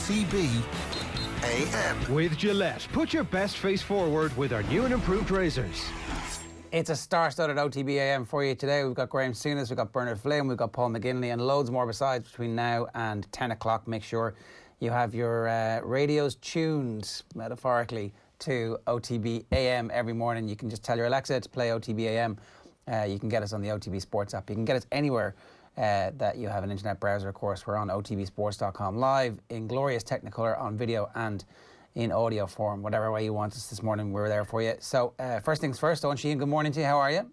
OTB AM. With Gillette, put your best face forward with our new and improved razors. It's a star-studded OTB AM for you today. We've got Graeme, Souness, we've got Bernard Flynn, we've got Paul McGinley and loads more besides between now and 10 o'clock. Make sure you have your radios tuned, metaphorically, to OTB AM every morning. You can just tell your Alexa to play OTB AM. You can get us on the OTB Sports app. You can get us anywhere that you have an internet browser, of course. We're on otbsports.com live in glorious Technicolor on video and in audio form. Whatever way you want us this morning, we're there for you. So first things first, Eoin, Sheahan, good morning to you. How are you?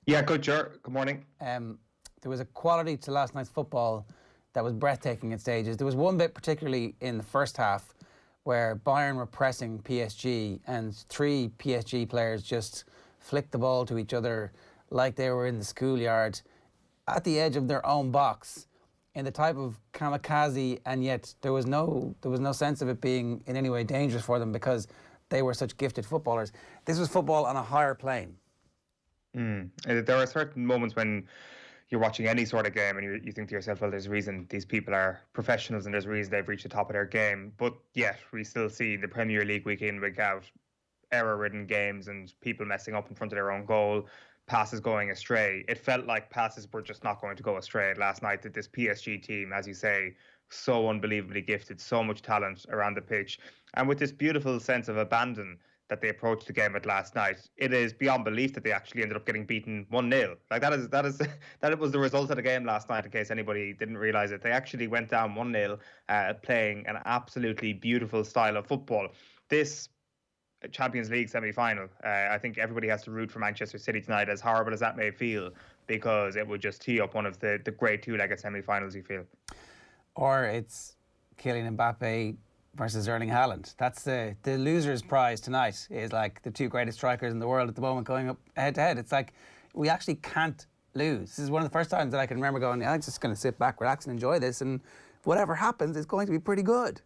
Yeah, good, sure. Good morning. There was a quality to last night's football that was breathtaking at stages. There was one bit particularly in the first half where Bayern were pressing PSG and three PSG players just flicked the ball to each other like they were in the schoolyard at the edge of their own box in the type of kamikaze, and yet there was no sense of it being in any way dangerous for them because they were such gifted footballers. This was football on a higher plane. There are certain moments when you're watching any sort of game and you think to yourself, well, there's a reason these people are professionals and there's a reason they've reached the top of their game. But yet we still see the Premier League week in, week out, error-ridden games and people messing up in front of their own goal, passes going astray. It felt like passes were just not going to go astray last night. That this PSG team, as you say, so unbelievably gifted, so much talent around the pitch, and with this beautiful sense of abandon that they approached the game with last night, it is beyond belief that they actually ended up getting beaten 1-0. Like that was the result of the game last night. In case anybody didn't realise it, they actually went down 1-0, playing an absolutely beautiful style of football. This Champions League semi-final, I think everybody has to root for Manchester City tonight, as horrible as that may feel, because it would just tee up one of the great two-legged semi-finals, you feel. Or it's Kylian Mbappe versus Erling Haaland. That's the loser's prize tonight, is like the two greatest strikers in the world at the moment going up head-to-head. It's like we actually can't lose. This is one of the first times that I can remember going, I'm just going to sit back, relax and enjoy this, and whatever happens is going to be pretty good.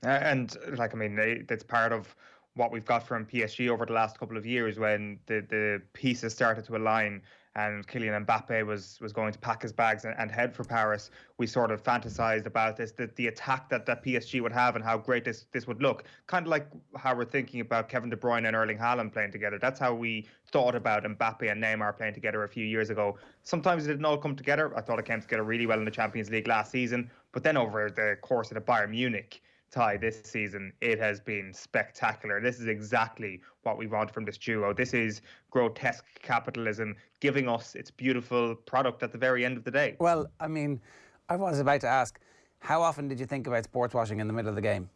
And like, I mean, that's part of what we've got from PSG over the last couple of years, when the pieces started to align and Kylian Mbappe was going to pack his bags and head for Paris. We sort of fantasized about this, the attack that PSG would have and how great this would look. Kind of like how we're thinking about Kevin De Bruyne and Erling Haaland playing together. That's how we thought about Mbappe and Neymar playing together a few years ago. Sometimes it didn't all come together. I thought it came together really well in the Champions League last season. But then over the course of the Bayern Munich tie this season, it has been spectacular. This is exactly what we want from this duo. This is grotesque capitalism giving us its beautiful product at the very end of the day. Well, I mean, I was about to ask, how often did you think about sports washing in the middle of the game?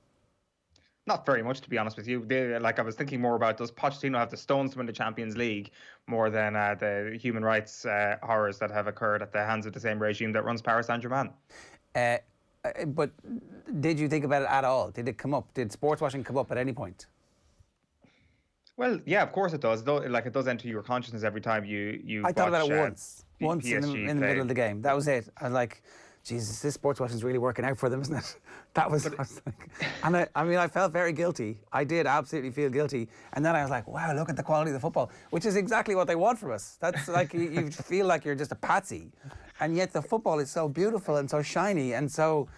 Not very much, to be honest with you. I was thinking more about, does Pochettino have the stones to win the Champions League more than the human rights horrors that have occurred at the hands of the same regime that runs Paris Saint-Germain? But did you think about it at all? Did it come up? Did sports washing come up at any point? Well, yeah, of course it does. Like, it does enter your consciousness every time you I thought about it once PSG in the middle of the game. That was it. I was like, Jesus, this sports washing is really working out for them, isn't it? That was, I was like, and I mean, I felt very guilty. I did absolutely feel guilty. And then I was like, wow, look at the quality of the football, which is exactly what they want from us. That's like, you feel like you're just a patsy. And yet the football is so beautiful and so shiny, and so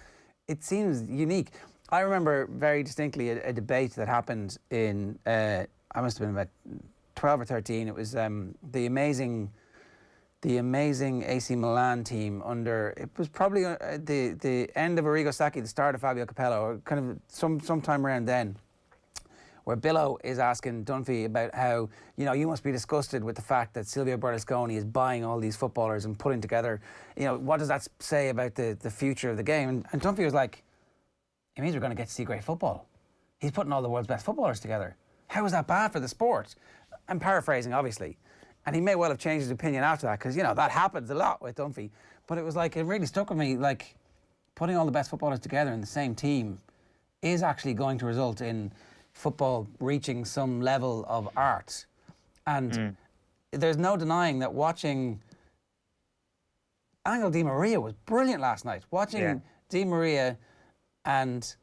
it seems unique. I remember very distinctly a debate that happened in, I must have been about 12 or 13. It was the amazing AC Milan team under, it was probably the end of Arrigo Sacchi, the start of Fabio Capello, or kind of sometime around then, where Billo is asking Dunphy about how, you must be disgusted with the fact that Silvio Berlusconi is buying all these footballers and putting together, what does that say about the future of the game? And Dunphy was like, it means we're going to get to see great football. He's putting all the world's best footballers together. How is that bad for the sport? I'm paraphrasing, obviously. And he may well have changed his opinion after that, because, that happens a lot with Dunphy. But it was like, it really stuck with me, like, putting all the best footballers together in the same team is actually going to result in football reaching some level of art. And there's no denying that watching Angel Di Maria was brilliant last night. Watching Di Maria and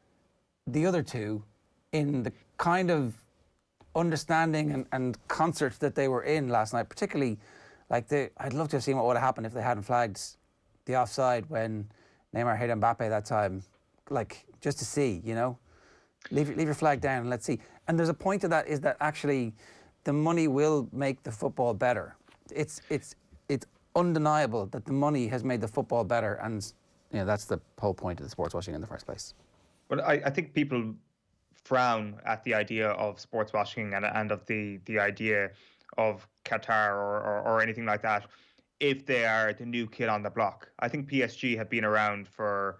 the other two in the kind of understanding and concert that they were in last night, particularly, like, I'd love to have seen what would have happened if they hadn't flagged the offside when Neymar hit Mbappe that time. like, just to see, you know? Leave your flag down and let's see. And there's a point to that, is that actually the money will make the football better. It's undeniable that the money has made the football better, and you know, that's the whole point of the sports washing in the first place. But I think people frown at the idea of sports washing and of the idea of Qatar or anything like that if they are the new kid on the block. I think PSG have been around for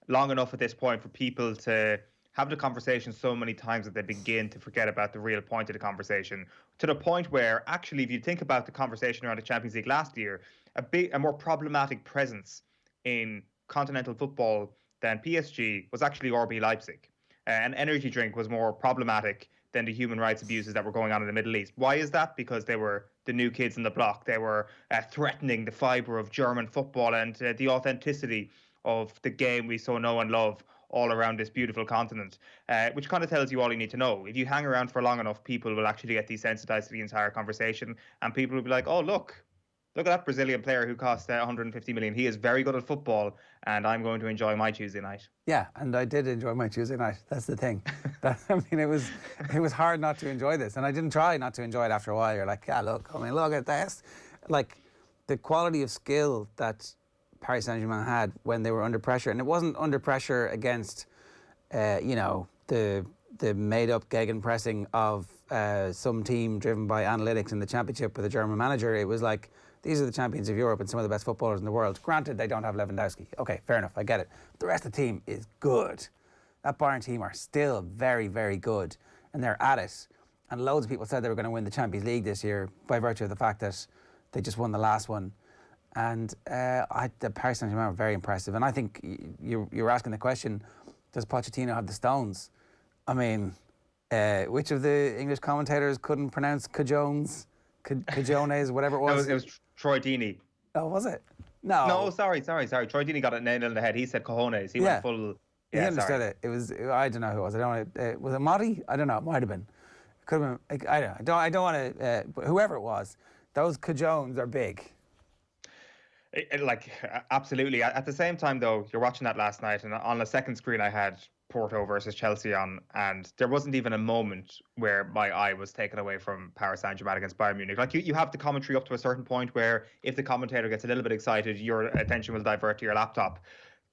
long enough at this point for people to have the conversation so many times that they begin to forget about the real point of the conversation, to the point where actually, if you think about the conversation around the Champions League last year, a more problematic presence in continental football than PSG was actually RB Leipzig. An energy drink was more problematic than the human rights abuses that were going on in the Middle East. Why is that? Because they were the new kids in the block. They were threatening the fibre of German football and the authenticity of the game we so know and love all around this beautiful continent, which kind of tells you all you need to know. If you hang around for long enough, people will actually get desensitized to the entire conversation, and people will be like, oh, look at that Brazilian player who cost 150 million. He is very good at football, and I'm going to enjoy my Tuesday night. Yeah, and I did enjoy my Tuesday night. That's the thing. I mean, it was hard not to enjoy this, and I didn't try not to enjoy it after a while. You're like, yeah, look at this. Like, the quality of skill that Paris Saint-Germain had when they were under pressure, and it wasn't under pressure against, the made-up gegenpressing of some team driven by analytics in the Championship with a German manager. It was like, these are the champions of Europe and some of the best footballers in the world. Granted, they don't have Lewandowski. Okay, fair enough, I get it. But the rest of the team is good. That Bayern team are still very, very good, and they're at it. And loads of people said they were going to win the Champions League this year by virtue of the fact that they just won the last one. And the Paris Saint-Germain were very impressive. And I think you're asking the question, does Pochettino have the stones? I mean, which of the English commentators couldn't pronounce Cajones, whatever it was? It was Troy Deeney. Oh, was it? No, sorry. Troy Deeney got it nailed in the head. He said cojones. He went full. Yeah, he understood it. It was, I don't know who it was. I don't want to, was it Motti? I don't know. It might have been. It could have been. I don't want to. Whoever it was, those Cajones are big. Absolutely. At the same time, though, you're watching that last night, and on the second screen I had Porto versus Chelsea on, and there wasn't even a moment where my eye was taken away from Paris Saint-Germain against Bayern Munich. Like, you have the commentary up to a certain point where if the commentator gets a little bit excited, your attention will divert to your laptop.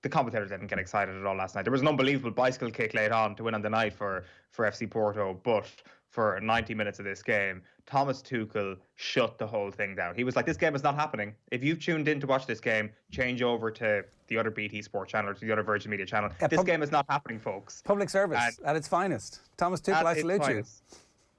The commentators didn't get excited at all last night. There was an unbelievable bicycle kick laid on to win on the night for FC Porto, but for 90 minutes of this game, Thomas Tuchel shut the whole thing down. He was like, this game is not happening. If you've tuned in to watch this game, change over to the other BT Sport channel or to the other Virgin Media channel. This game is not happening, folks. Public service at its finest. Thomas Tuchel, I salute you.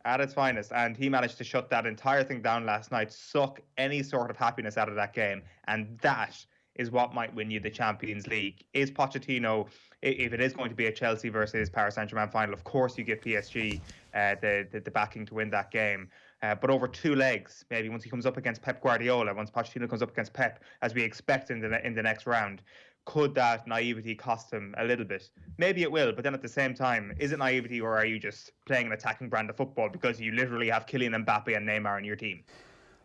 At its finest. And he managed to shut that entire thing down last night, suck any sort of happiness out of that game. And that is what might win you the Champions League. Is Pochettino, if it is going to be a Chelsea versus Paris Saint-Germain final, of course you give PSG the backing to win that game. But over two legs, maybe once he comes up against Pep Guardiola, once Pochettino comes up against Pep, as we expect in the next round, could that naivety cost him a little bit? Maybe it will, but then at the same time, is it naivety, or are you just playing an attacking brand of football because you literally have Kylian Mbappe and Neymar in your team?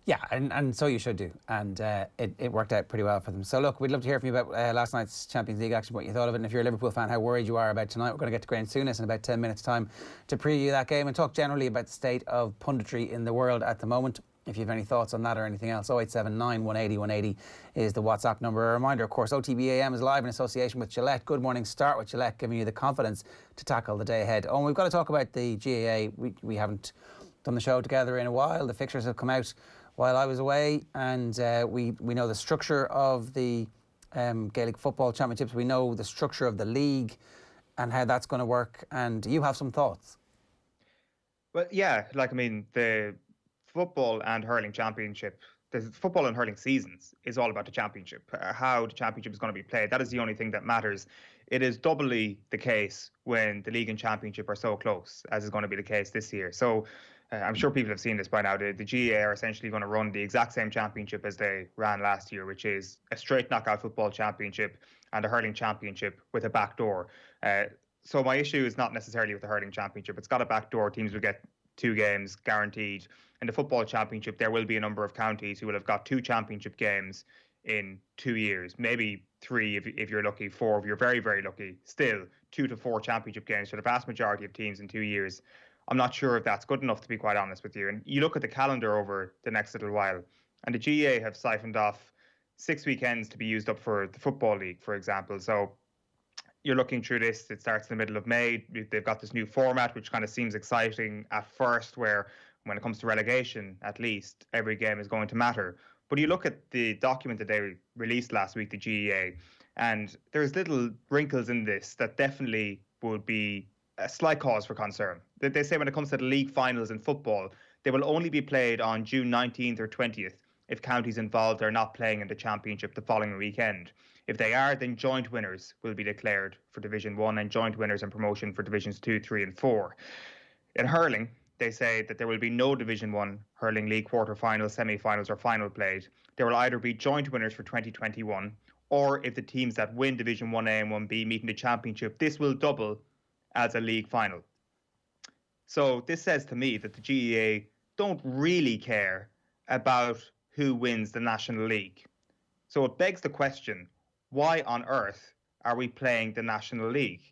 Yeah, and so you should do. And it worked out pretty well for them. So, look, we'd love to hear from you about last night's Champions League action, what you thought of it. And if you're a Liverpool fan, how worried you are about tonight. We're going to get to Graeme Souness in about 10 minutes' time to preview that game and talk generally about the state of punditry in the world at the moment. If you have any thoughts on that or anything else, 0879 180 180 is the WhatsApp number. A reminder, of course, OTB AM is live in association with Gillette. Good morning, start with Gillette, giving you the confidence to tackle the day ahead. Oh, and we've got to talk about the GAA. We haven't done the show together in a while. The fixtures have come out while I was away, and we know the structure of the Gaelic Football Championships. We know the structure of the league and how that's going to work, and you have some thoughts. Well, yeah, the football and hurling championship, the football and hurling seasons is all about the championship, how the championship is going to be played. That is the only thing that matters. It is doubly the case when the league and championship are so close, as is going to be the case this year. So I'm sure people have seen this by now. The GAA are essentially going to run the exact same championship as they ran last year, which is a straight knockout football championship and a hurling championship with a back door. So my issue is not necessarily with the hurling championship. It's got a back door. Teams will get 2 games guaranteed. In the football championship, there will be a number of counties who will have got 2 championship games in 2 years, maybe 3 if you're lucky, 4 if you're very, very lucky. Still, 2 to 4 championship games for the vast majority of teams in 2 years. I'm not sure if that's good enough, to be quite honest with you. And you look at the calendar over the next little while, and the GAA have siphoned off 6 weekends to be used up for the Football League, for example. So you're looking through this, it starts in the middle of May. They've got this new format, which kind of seems exciting at first, where when it comes to relegation, at least, every game is going to matter. But you look at the document that they released last week, the GAA, and there's little wrinkles in this that definitely would be a slight cause for concern. They say when it comes to the league finals in football, they will only be played on June 19th or 20th if counties involved are not playing in the championship the following weekend. If they are, then joint winners will be declared for Division 1 and joint winners and promotion for Divisions 2, 3 and 4. In hurling, they say that there will be no Division 1 hurling league quarter-finals, semi-finals or final played. There will either be joint winners for 2021, or if the teams that win Division 1A and 1B meet in the championship, this will double as a league final. So this says to me that the GAA don't really care about who wins the National League. So it begs the question, why on earth are we playing the National League?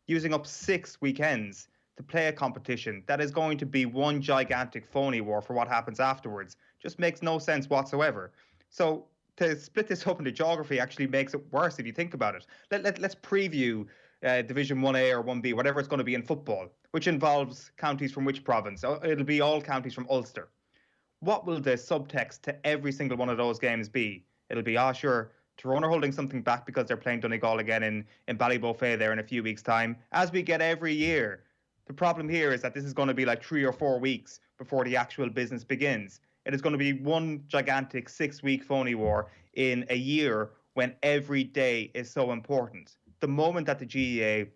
Using up 6 weekends to play a competition that is going to be one gigantic phony war for what happens afterwards just makes no sense whatsoever. So to split this up into geography actually makes it worse if you think about it. Let's preview Division 1A or 1B, whatever it's going to be in football, which involves counties from which province? It'll be all counties from Ulster. What will the subtext to every single one of those games be? It'll be, sure, Tyrone are holding something back because they're playing Donegal again in Ballybofey there in a few weeks' time, as we get every year. The problem here is that this is going to be like 3 or 4 weeks before the actual business begins. It is going to be one gigantic 6-week phony war in a year when every day is so important. The moment that the GAA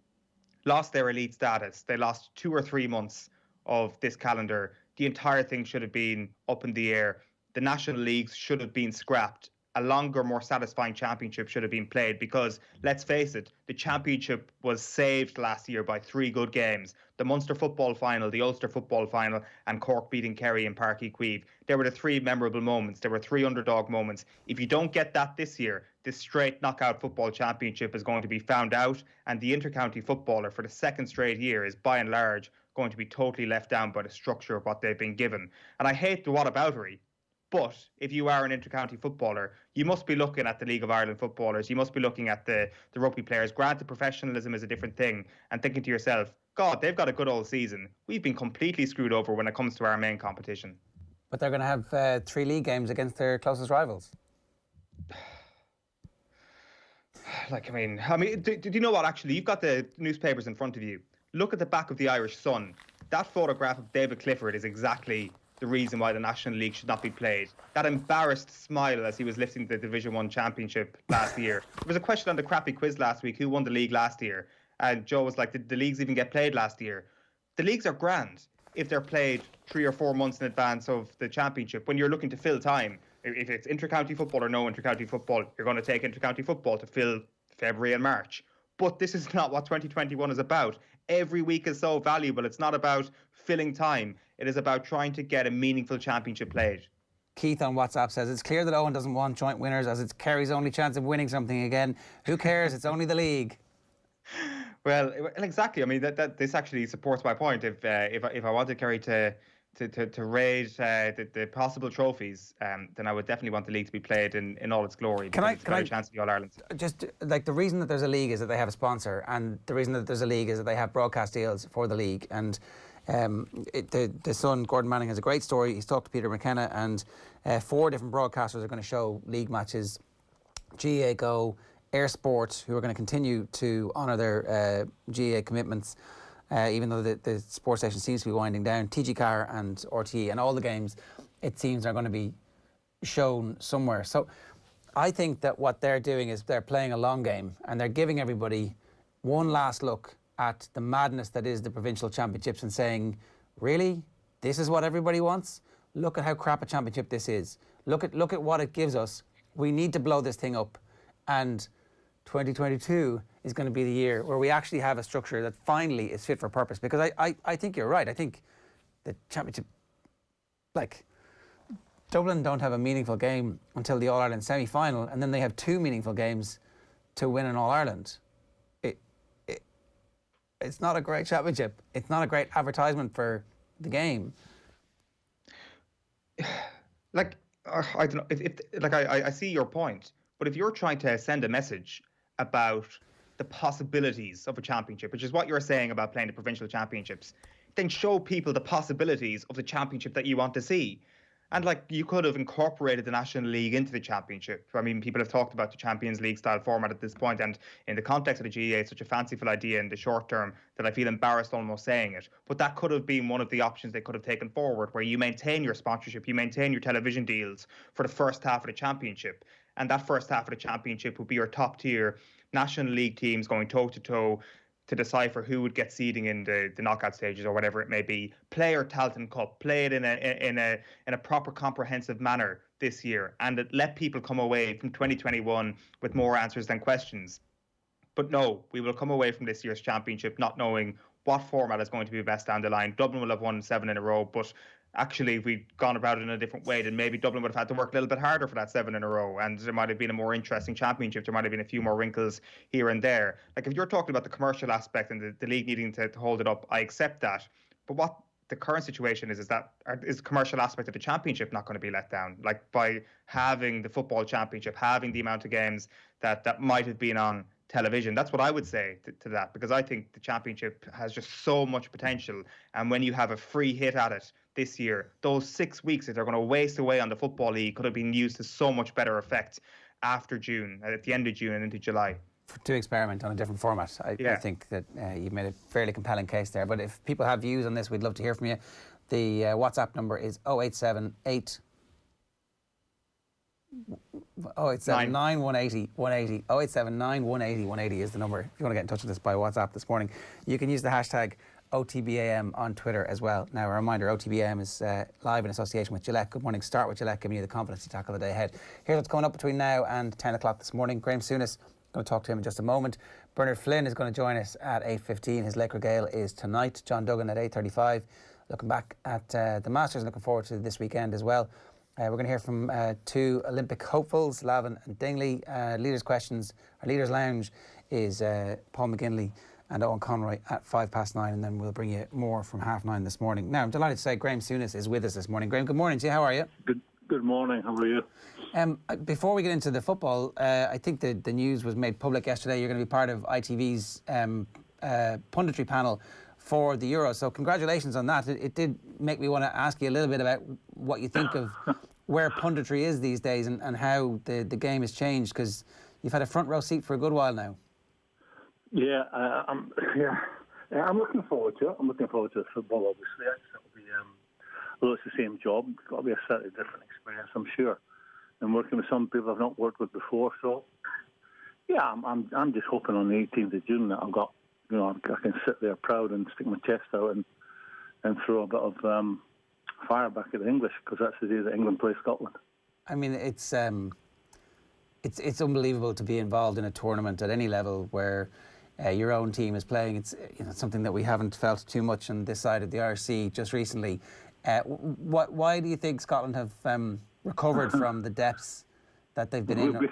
lost their elite status, they lost 2 or 3 months of this calendar. The entire thing should have been up in the air. The national leagues should have been scrapped. A longer, more satisfying championship should have been played because, let's face it, the championship was saved last year by 3 good games. The Munster football final, the Ulster football final, and Cork beating Kerry in Páirc Uí Chaoimh. There were the 3 memorable moments. There were 3 underdog moments. If you don't get that this year, this straight knockout football championship is going to be found out, and the intercounty footballer for the 2nd straight year is, by and large, going to be totally left down by the structure of what they've been given. And I hate the whataboutery. But if you are an intercounty footballer, you must be looking at the League of Ireland footballers. You must be looking at the rugby players. Granted, professionalism is a different thing. And thinking to yourself, God, they've got a good old season. We've been completely screwed over when it comes to our main competition. But they're going to have 3 league games against their closest rivals. Do you know what, actually? You've got the newspapers in front of you. Look at the back of the Irish Sun. That photograph of David Clifford is exactly the reason why the National League should not be played. That embarrassed smile as he was lifting the Division 1 championship last year. There was a question on the crappy quiz last week, who won the league last year? And Joe was like, did the leagues even get played last year? The leagues are grand if they're played 3 or 4 months in advance of the championship. When you're looking to fill time, if it's intercounty football or no intercounty football, you're going to take intercounty football to fill February and March. But this is not what 2021 is about. Every week is so valuable. It's not about filling time. It is about trying to get a meaningful championship played. Keith on WhatsApp says, it's clear that Eoin doesn't want joint winners as it's Kerry's only chance of winning something again. Who cares? It's only the league. Well, exactly. I mean, this actually supports my point. If I wanted Kerry to raid the possible trophies, then I would definitely want the league to be played in all its glory. Can I chance to the All-Ireland? Just like the reason that there's a league is that they have a sponsor, and the reason that there's a league is that they have broadcast deals for the league. And the son, Gordon Manning, has a great story. He's talked to Peter McKenna, and 4 different broadcasters are going to show league matches. GAA Go, Air Sport, who are going to continue to honour their GAA commitments, even though the sports station seems to be winding down. TG Car and RTE, and all the games, it seems, are going to be shown somewhere. So I think that what they're doing is they're playing a long game, and they're giving everybody one last look at the madness that is the provincial championships and saying, really, this is what everybody wants? Look at how crap a championship this is. Look at what it gives us. We need to blow this thing up. And 2022 is going to be the year where we actually have a structure that finally is fit for purpose. Because I think you're right. I think the championship, like, Dublin don't have a meaningful game until the All-Ireland semi-final, and then they have 2 meaningful games to win an All-Ireland. It's not a great championship. It's not a great advertisement for the game. Like, I don't know. I see your point, but if you're trying to send a message about the possibilities of a championship, which is what you're saying about playing the provincial championships, then show people the possibilities of the championship that you want to see. And like, you could have incorporated the National League into the championship. I mean, people have talked about the Champions League style format at this point, and in the context of the GAA, it's such a fanciful idea in the short term that I feel embarrassed almost saying it. But that could have been one of the options they could have taken forward, where you maintain your sponsorship, you maintain your television deals for the first half of the championship. And that first half of the championship would be your top tier National League teams going toe to toe to decipher who would get seeding in the knockout stages or whatever it may be. Play your Tailteann Cup, play it in a proper comprehensive manner this year, and let people come away from 2021 with more answers than questions. But no, we will come away from this year's championship not knowing what format is going to be best down the line. Dublin will have won 7 in a row, but actually, if we'd gone about it in a different way, then maybe Dublin would have had to work a little bit harder for that 7 in a row, and there might have been a more interesting championship. There might have been a few more wrinkles here and there. Like, if you're talking about the commercial aspect and the league needing to hold it up, I accept that. But what the current situation is the commercial aspect of the championship not going to be let down? Like, by having the football championship, having the amount of games that might have been on television. That's what I would say to that, because I think the championship has just so much potential. And when you have a free hit at it this year, those 6 weeks that they're going to waste away on the Football League could have been used to so much better effect after June, at the end of June and into July. To experiment on a different format. I think that you've made a fairly compelling case there. But if people have views on this, we'd love to hear from you. The WhatsApp number is 0878 087 180 180. 087 180 180 is the number if you want to get in touch with us by WhatsApp this morning. You can use the hashtag OTB AM on Twitter as well. Now, a reminder, OTB AM is live in association with Gillette. Good morning. Start with Gillette, giving you the confidence to tackle the day ahead. Here's what's coming up between now and 10 o'clock this morning. Graeme Souness, going to talk to him in just a moment. Bernard Flynn is going to join us at 8:15. His Laker Gale is tonight. John Duggan at 8:35. Looking back at the Masters, looking forward to this weekend as well. We're going to hear from 2 Olympic hopefuls, Lavin and Dingley. Leaders' Questions, our Leaders' Lounge is Paul McGinley and Eoin Conroy at 9:05, and then we'll bring you more from 9:30 this morning. Now, I'm delighted to say Graeme Souness is with us this morning. Graeme, good morning to you. How are you? Good morning. How are you? Before we get into the football, I think the news was made public yesterday. You're going to be part of ITV's punditry panel for the Euro. So congratulations on that. It did make me want to ask you a little bit about what you think of where punditry is these days and how the game has changed, because you've had a front row seat for a good while now. Yeah, I'm looking forward to it. I'm looking forward to the football, obviously. It'll be, although it's the same job, it's got to be a slightly different experience, I'm sure. And working with some people I've not worked with before, so yeah, I'm just hoping on the 18th of June that I've got, I can sit there proud and stick my chest out and throw a bit of fire back at the English, because that's the day that England play Scotland. I mean, it's unbelievable to be involved in a tournament at any level where your own team is playing. It's something that we haven't felt too much on this side of the RC just recently. Why do you think Scotland have recovered from the depths that they've been in?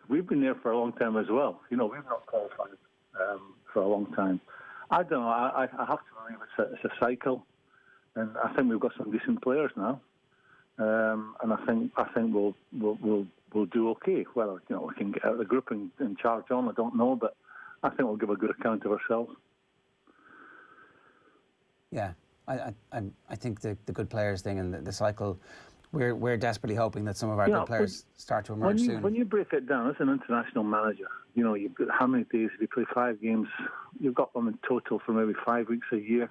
We've been there for a long time as well. We've not qualified for a long time. I don't know. I have to believe it's a cycle, and I think we've got some decent players now, and I think we'll do okay. Whether we can get out of the group and charge on, I don't know, but I think we'll give a good account of ourselves. Yeah, I think the good players thing and the cycle. We're desperately hoping that some of our good players start to emerge soon. When you break it down, as an international manager, you've got how many days? If you play 5 games, you've got them in total for maybe 5 weeks a year.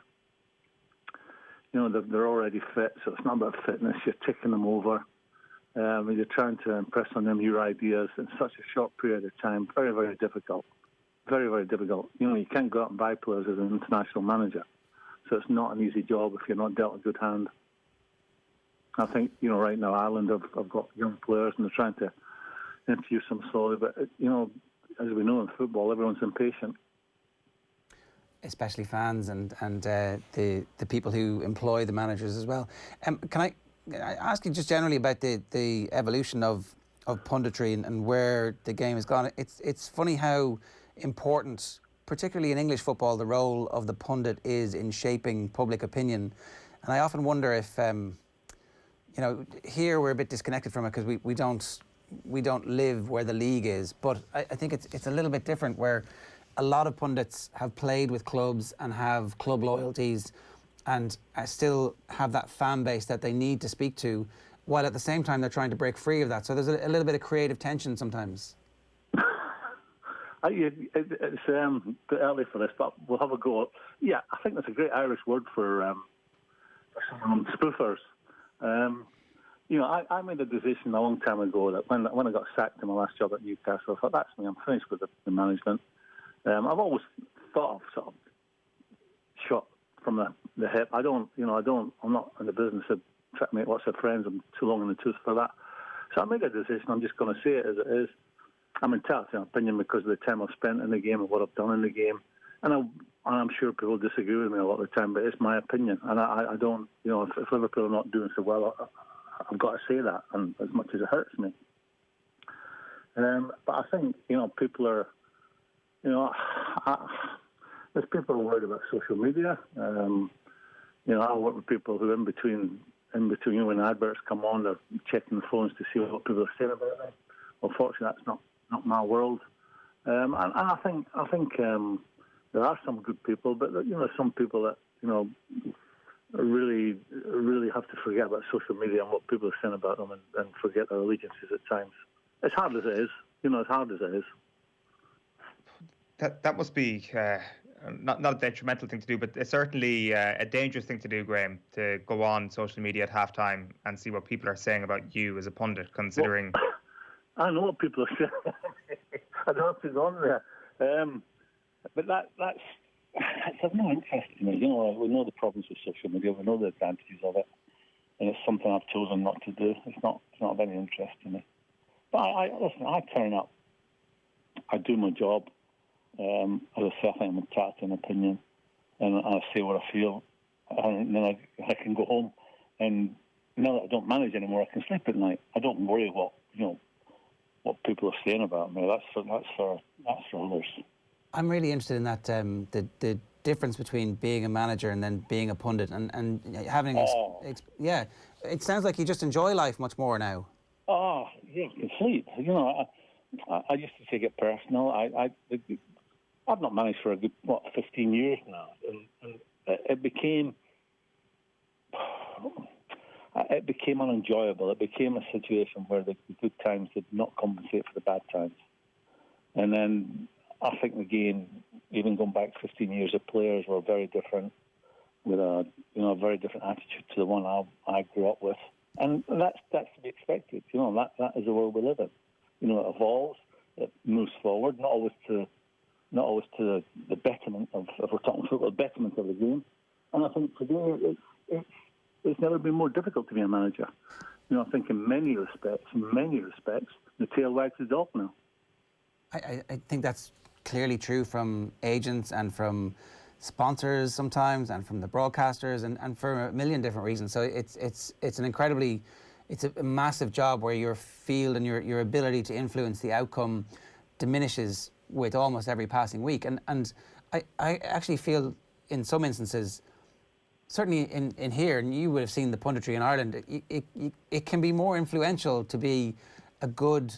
They're already fit, so it's not about fitness. You're ticking them over. You're trying to impress on them your ideas in such a short period of time. Very, very difficult. Very, very difficult. You can't go out and buy players as an international manager. So it's not an easy job if you're not dealt a good hand. I think, right now Ireland have got young players and they're trying to introduce them slowly. But, as we know in football, everyone's impatient. Especially fans and the people who employ the managers as well. Can I I ask you just generally about the evolution of punditry and where the game has gone. It's funny how important, particularly in English football, the role of the pundit is in shaping public opinion. And I often wonder if, here we're a bit disconnected from it because we don't live where the league is. But I think it's a little bit different where a lot of pundits have played with clubs and have club loyalties and still have that fan base that they need to speak to, while at the same time they're trying to break free of that. So there's a little bit of creative tension sometimes. It's a bit early for this, but we'll have a go. Yeah, I think that's a great Irish word for some spoofers. I made a decision a long time ago that when I got sacked in my last job at Newcastle, I thought, that's me, I'm finished with the management. I've always thought of sort of shot from the hip. I'm not in the business of trying to make lots of friends. I'm too long in the tooth for that. So I made a decision. I'm just going to say it as it is. I'm entitled to an opinion because of the time I've spent in the game and what I've done in the game. And I'm sure people disagree with me a lot of the time, but it's my opinion. And I don't, if Liverpool are not doing so well, I've got to say that, and as much as it hurts me. But I think, people are, there's people who are worried about social media. I work with people who in between when adverts come on, they're checking the phones to see what people are saying about them. Unfortunately, that's not my world. And I think there are some good people, but some people that really have to forget about social media and what people are saying about them and forget their allegiances at times. As hard as it is, as hard as it is. That must be not a detrimental thing to do, but it's certainly a dangerous thing to do, Graeme, to go on social media at halftime and see what people are saying about you as a pundit, considering... Well, I know what people are saying. I don't have to go on there. But that's of no interest to me. We know the problems with social media. We know the advantages of it. And it's something I've chosen not to do. It's not of any interest to me. But I turn up. I do my job. As I say, I think I'm entitled to an opinion, and I say what I feel, and then I can go home. And now that I don't manage anymore, I can sleep at night. I don't worry what people are saying about me. That's for others. I'm really interested in that the difference between being a manager and then being a pundit and having. Yeah, it sounds like you just enjoy life much more now. Oh, yeah, you can sleep. I used to take it personal. I've not managed for a good 15 years now, and it became unenjoyable. It became a situation where the good times did not compensate for the bad times, and then I think the game, even going back 15 years, the players were very different, with a very different attitude to the one I grew up with, and that's to be expected. That is the world we live in. It evolves, it moves forward, not always to the betterment of, if we're talking football, the betterment of the game. And I think today it's never been more difficult to be a manager. I think in many respects, the tail wags the dog now. I think that's clearly true from agents and from sponsors sometimes, and from the broadcasters, and for a million different reasons. So it's a massive job where your field and your ability to influence the outcome diminishes with almost every passing week. And I actually feel in some instances, certainly in here, and you would have seen the punditry in Ireland, it can be more influential to be a good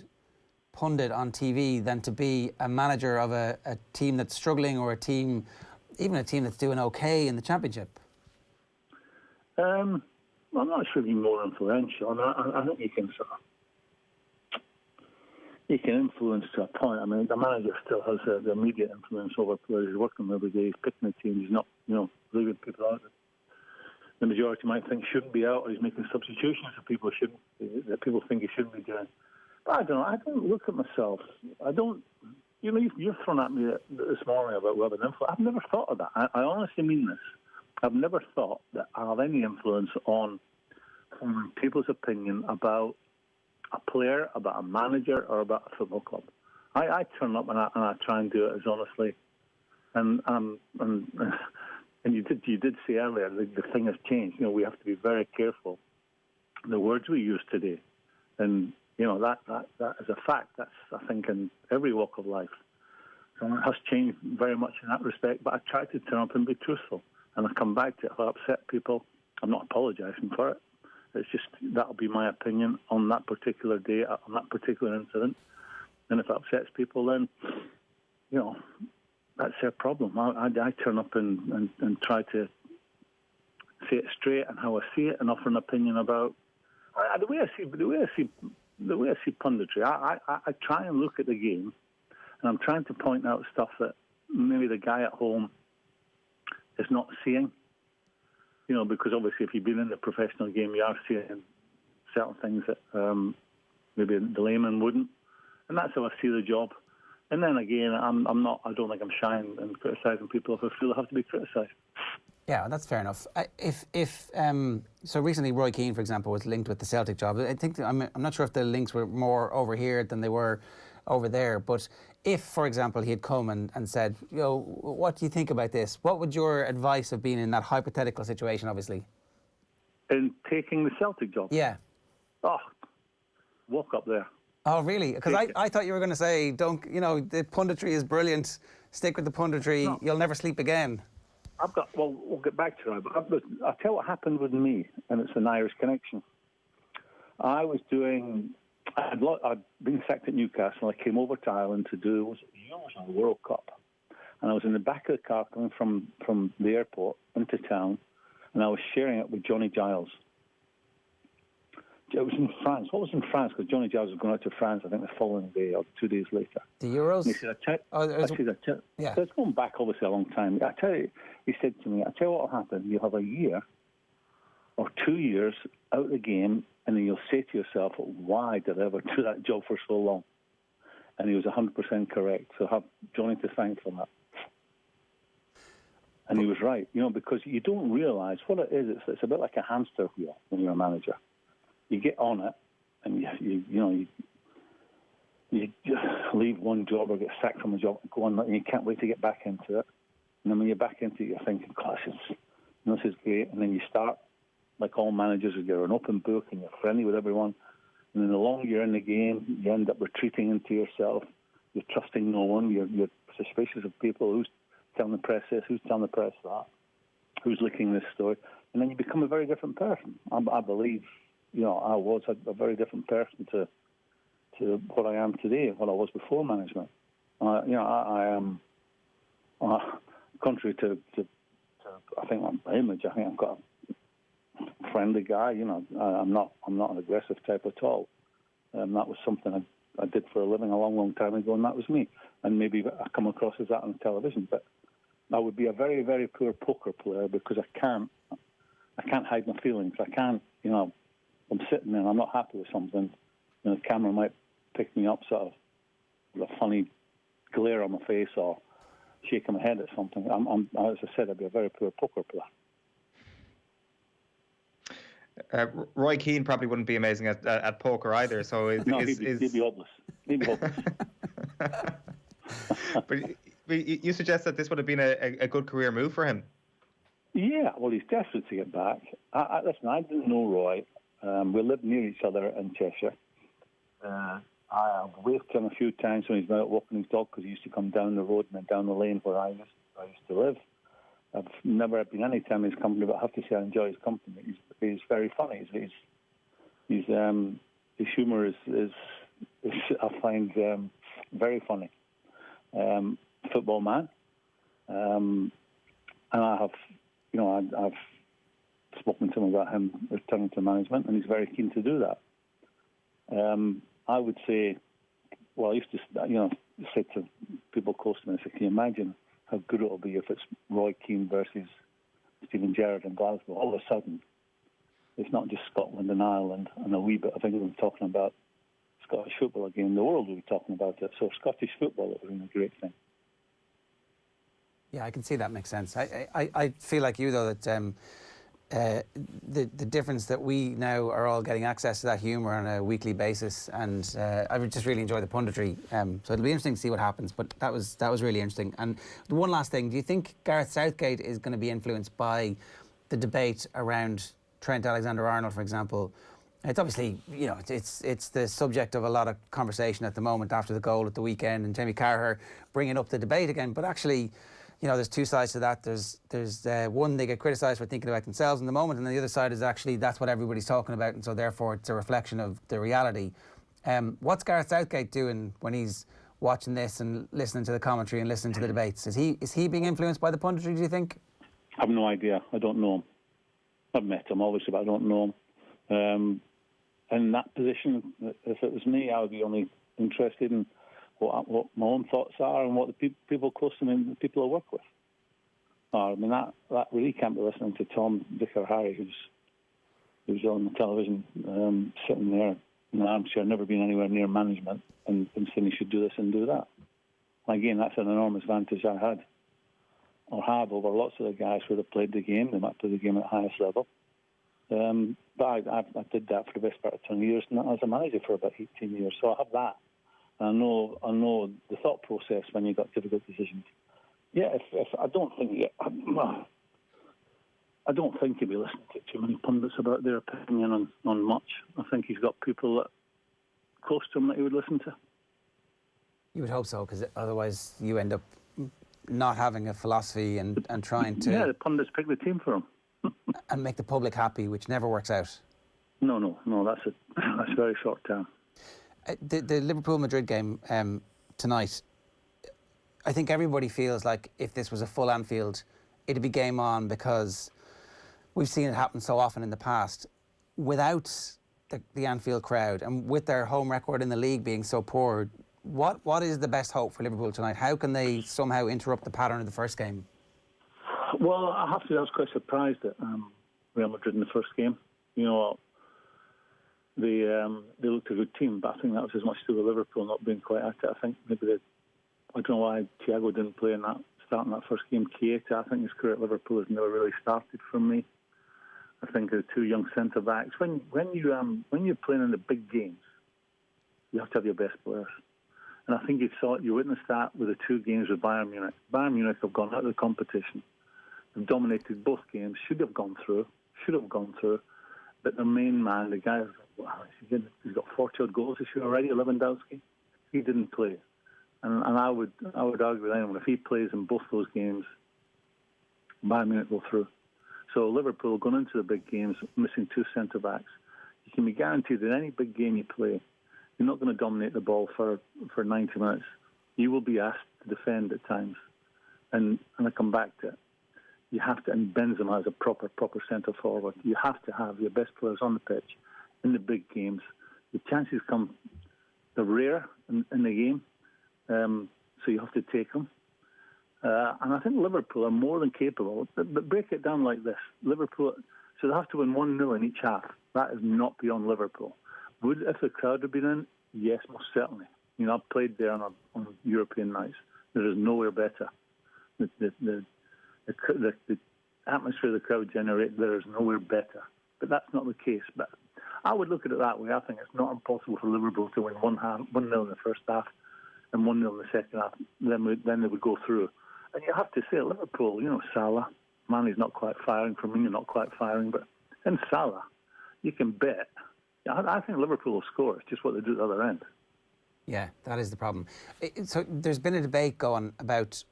pundit on TV than to be a manager of a team that's struggling, or even a team that's doing okay in the Championship. I'm not sure you're more influential. I think you can influence to a point. I mean, the manager still has the immediate influence over players. He's working every day. He's picking the team. He's not, leaving people out that the majority might think shouldn't be out, or he's making substitutions that people think he shouldn't be doing. But I don't know. I don't look at myself. I don't. You've thrown at me this morning about whether an influence. I've never thought of that. I honestly mean this. I've never thought that I have any influence on forming people's opinion about a player, about a manager, or about a football club. I turn up and I try and do it as honestly. And you did say earlier the thing has changed. We have to be very careful the words we use today. And, you know, that is a fact. That's, I think, in every walk of life. So it has changed very much in that respect, but I try to turn up and be truthful. And I come back to it. If I upset people, I'm not apologising for it. It's just, that'll be my opinion on that particular day, on that particular incident. And if it upsets people, then, you know, that's their problem. I turn up and try to say it straight and how I see it and offer an opinion about the way I see punditry. I try and look at the game, and I'm trying to point out stuff that maybe the guy at home is not seeing. You know, because obviously if you've been in the professional game, you are seeing certain things that maybe the layman wouldn't, and that's how I see the job. And then again, I don't think I'm shy in criticising people if I feel I have to be criticised. Yeah, that's fair enough. So recently Roy Keane, for example, was linked with the Celtic job. I think I'm not sure if the links were more over here than they were over there. But if, for example, he had come and said, you know, what do you think about this? What would your advice have been in that hypothetical situation? Obviously, in taking the Celtic job. Yeah. Oh, walk up there. Oh, really? Because I thought you were going to say, don't, you know, the punditry is brilliant. Stick with the punditry. No. You'll never sleep again. We'll get back to that. But I'll tell you what happened with me, and it's an Irish connection. I'd been sacked at Newcastle. I came over to Ireland to do the World Cup. And I was in the back of the car coming from the airport into town, and I was sharing it with Johnny Giles. It was in France. What was in France? Because Johnny Giles was going out to France, I think, the following day or 2 days later. The Euros? And he said, yeah. So it's going back, obviously, a long time. He said to me, I tell you what will happen. You'll have a year or 2 years out of the game, and then you'll say to yourself, why did I ever do that job for so long? And he was 100% correct. So I have Johnny to thank for that. And he was right, you know, because you don't realise what it is. It's a bit like a hamster wheel when you're a manager. You get on it, and you leave one job or get sacked from a job and go on, and you can't wait to get back into it. And then when you're back into it, you're thinking, gosh, this is great. And then you start, like all managers, you're an open book and you're friendly with everyone. And then the longer you're in the game, you end up retreating into yourself. You're trusting no one. You're suspicious of people. Who's telling the press this? Who's telling the press that? Who's leaking this story? And then you become a very different person. I believe. You know, I was a very different person to what I am today, what I was before management. I am, contrary to I think my image. I think I've got a friendly guy. You know, I'm not an aggressive type at all. That was something I did for a living a long, long time ago, and that was me. And maybe I come across as that on television, but I would be a very, very poor poker player because I can't hide my feelings. I can't, you know. I'm sitting there and I'm not happy with something, and the camera might pick me up sort of with a funny glare on my face or shaking my head at something. As I said, I'd be a very poor poker player. Roy Keane probably wouldn't be amazing at poker either. So he'd be hopeless. He'd be hopeless. But you suggest that this would have been a good career move for him? Yeah, well, he's desperate to get back. Listen, I didn't know Roy. We lived near each other in Cheshire. I've waved to him a few times when he's been out walking his dog because he used to come down the road and then down the lane where I used to live. I've never been any time in his company, but I have to say I enjoy his company. He's very funny. His humour is I find very funny. Football man, and I've spoken to him about him returning to management, and he's very keen to do that. I would say, well, I used to, say to people close to me, I said, can you imagine how good it'll be if it's Roy Keane versus Stephen Gerrard in Glasgow? All of a sudden, it's not just Scotland and Ireland and a wee bit of England talking about Scottish football again. The world will be talking about it. So Scottish football is a great thing. Yeah, I can see that makes sense. I feel like you, though, that the difference that we now are all getting access to that humour on a weekly basis, and I would just really enjoy the punditry. So it'll be interesting to see what happens. But that was really interesting. And the one last thing: do you think Gareth Southgate is going to be influenced by the debate around Trent Alexander-Arnold, for example, It's obviously, you know, it's the subject of a lot of conversation at the moment after the goal at the weekend, and Jamie Carragher bringing up the debate again. But actually, you know, there's two sides to that. There's one, they get criticised for thinking about themselves in the moment, and the other side is actually that's what everybody's talking about, and so therefore it's a reflection of the reality. What's Gareth Southgate doing when he's watching this and listening to the commentary and listening to the debates? Is he being influenced by the punditry, do you think? I have no idea. I don't know him. I've met him, obviously, but I don't know him. In that position, if it was me, I would be only interested in what my own thoughts are and what the people close to me, the people I work with are. I mean, that really can't be listening to Tom, Dick or Harry, who's on the television, sitting there in an armchair, never been anywhere near management, and saying he should do this and do that. Again, that's an enormous advantage I had, or have, over lots of the guys who have played the game. They might play the game at the highest level. But I did that for the best part of 20 years, and I was a manager for about 18 years. So I have that. And I know the thought process when you got difficult decisions. Yeah, if I don't think he'd be listening to too many pundits about their opinion on much. I think he's got people that close to him that he would listen to. You would hope so, because otherwise you end up not having a philosophy and trying to... Yeah, the pundits pick the team for him. And make the public happy, which never works out. No, that's very short term. The Liverpool-Madrid game tonight, I think everybody feels like if this was a full Anfield, it'd be game on, because we've seen it happen so often in the past. Without the Anfield crowd and with their home record in the league being so poor, what is the best hope for Liverpool tonight? How can they somehow interrupt the pattern of the first game? Well, I have to say I was quite surprised at Real Madrid in the first game. You know, they looked a good team, but I think that was as much to do with Liverpool not being quite at it. I think maybe I don't know why Thiago didn't play in that starting that first game. Keita, I think his career at Liverpool has never really started for me. I think the two young centre backs. When you're playing in the big games, you have to have your best players. And I think you witnessed that with the two games with Bayern Munich. Bayern Munich have gone out of the competition. They've dominated both games. Should have gone through. But their main man, the guy, he's got 40-odd goals this year already, Lewandowski. He didn't play. And I would argue with anyone, if he plays in both those games, Bayern Munich will through. So Liverpool going into the big games, missing two centre-backs, you can be guaranteed that any big game you play, you're not going to dominate the ball for 90 minutes. You will be asked to defend at times. And I come back to it. You have to, and Benzema is a proper centre forward. You have to have your best players on the pitch in the big games. The chances they're rare in the game, so you have to take them. And I think Liverpool are more than capable. But break it down like this: Liverpool, so they have to win 1-0 in each half. That is not beyond Liverpool. Would if the crowd had been in? Yes, most certainly. You know, I've played there on European nights. There is nowhere better. The atmosphere the crowd generate, there is nowhere better. But that's not the case. But I would look at it that way. I think it's not impossible for Liverpool to win 1-0 in the first half and 1-0 in the second half. Then they would go through. And you have to say, Liverpool, you know, Salah, Mane's not quite firing, Firmino not quite firing, but in Salah, you can bet. I think Liverpool will score. It's just what they do at the other end. Yeah, that is the problem. So there's been a debate going about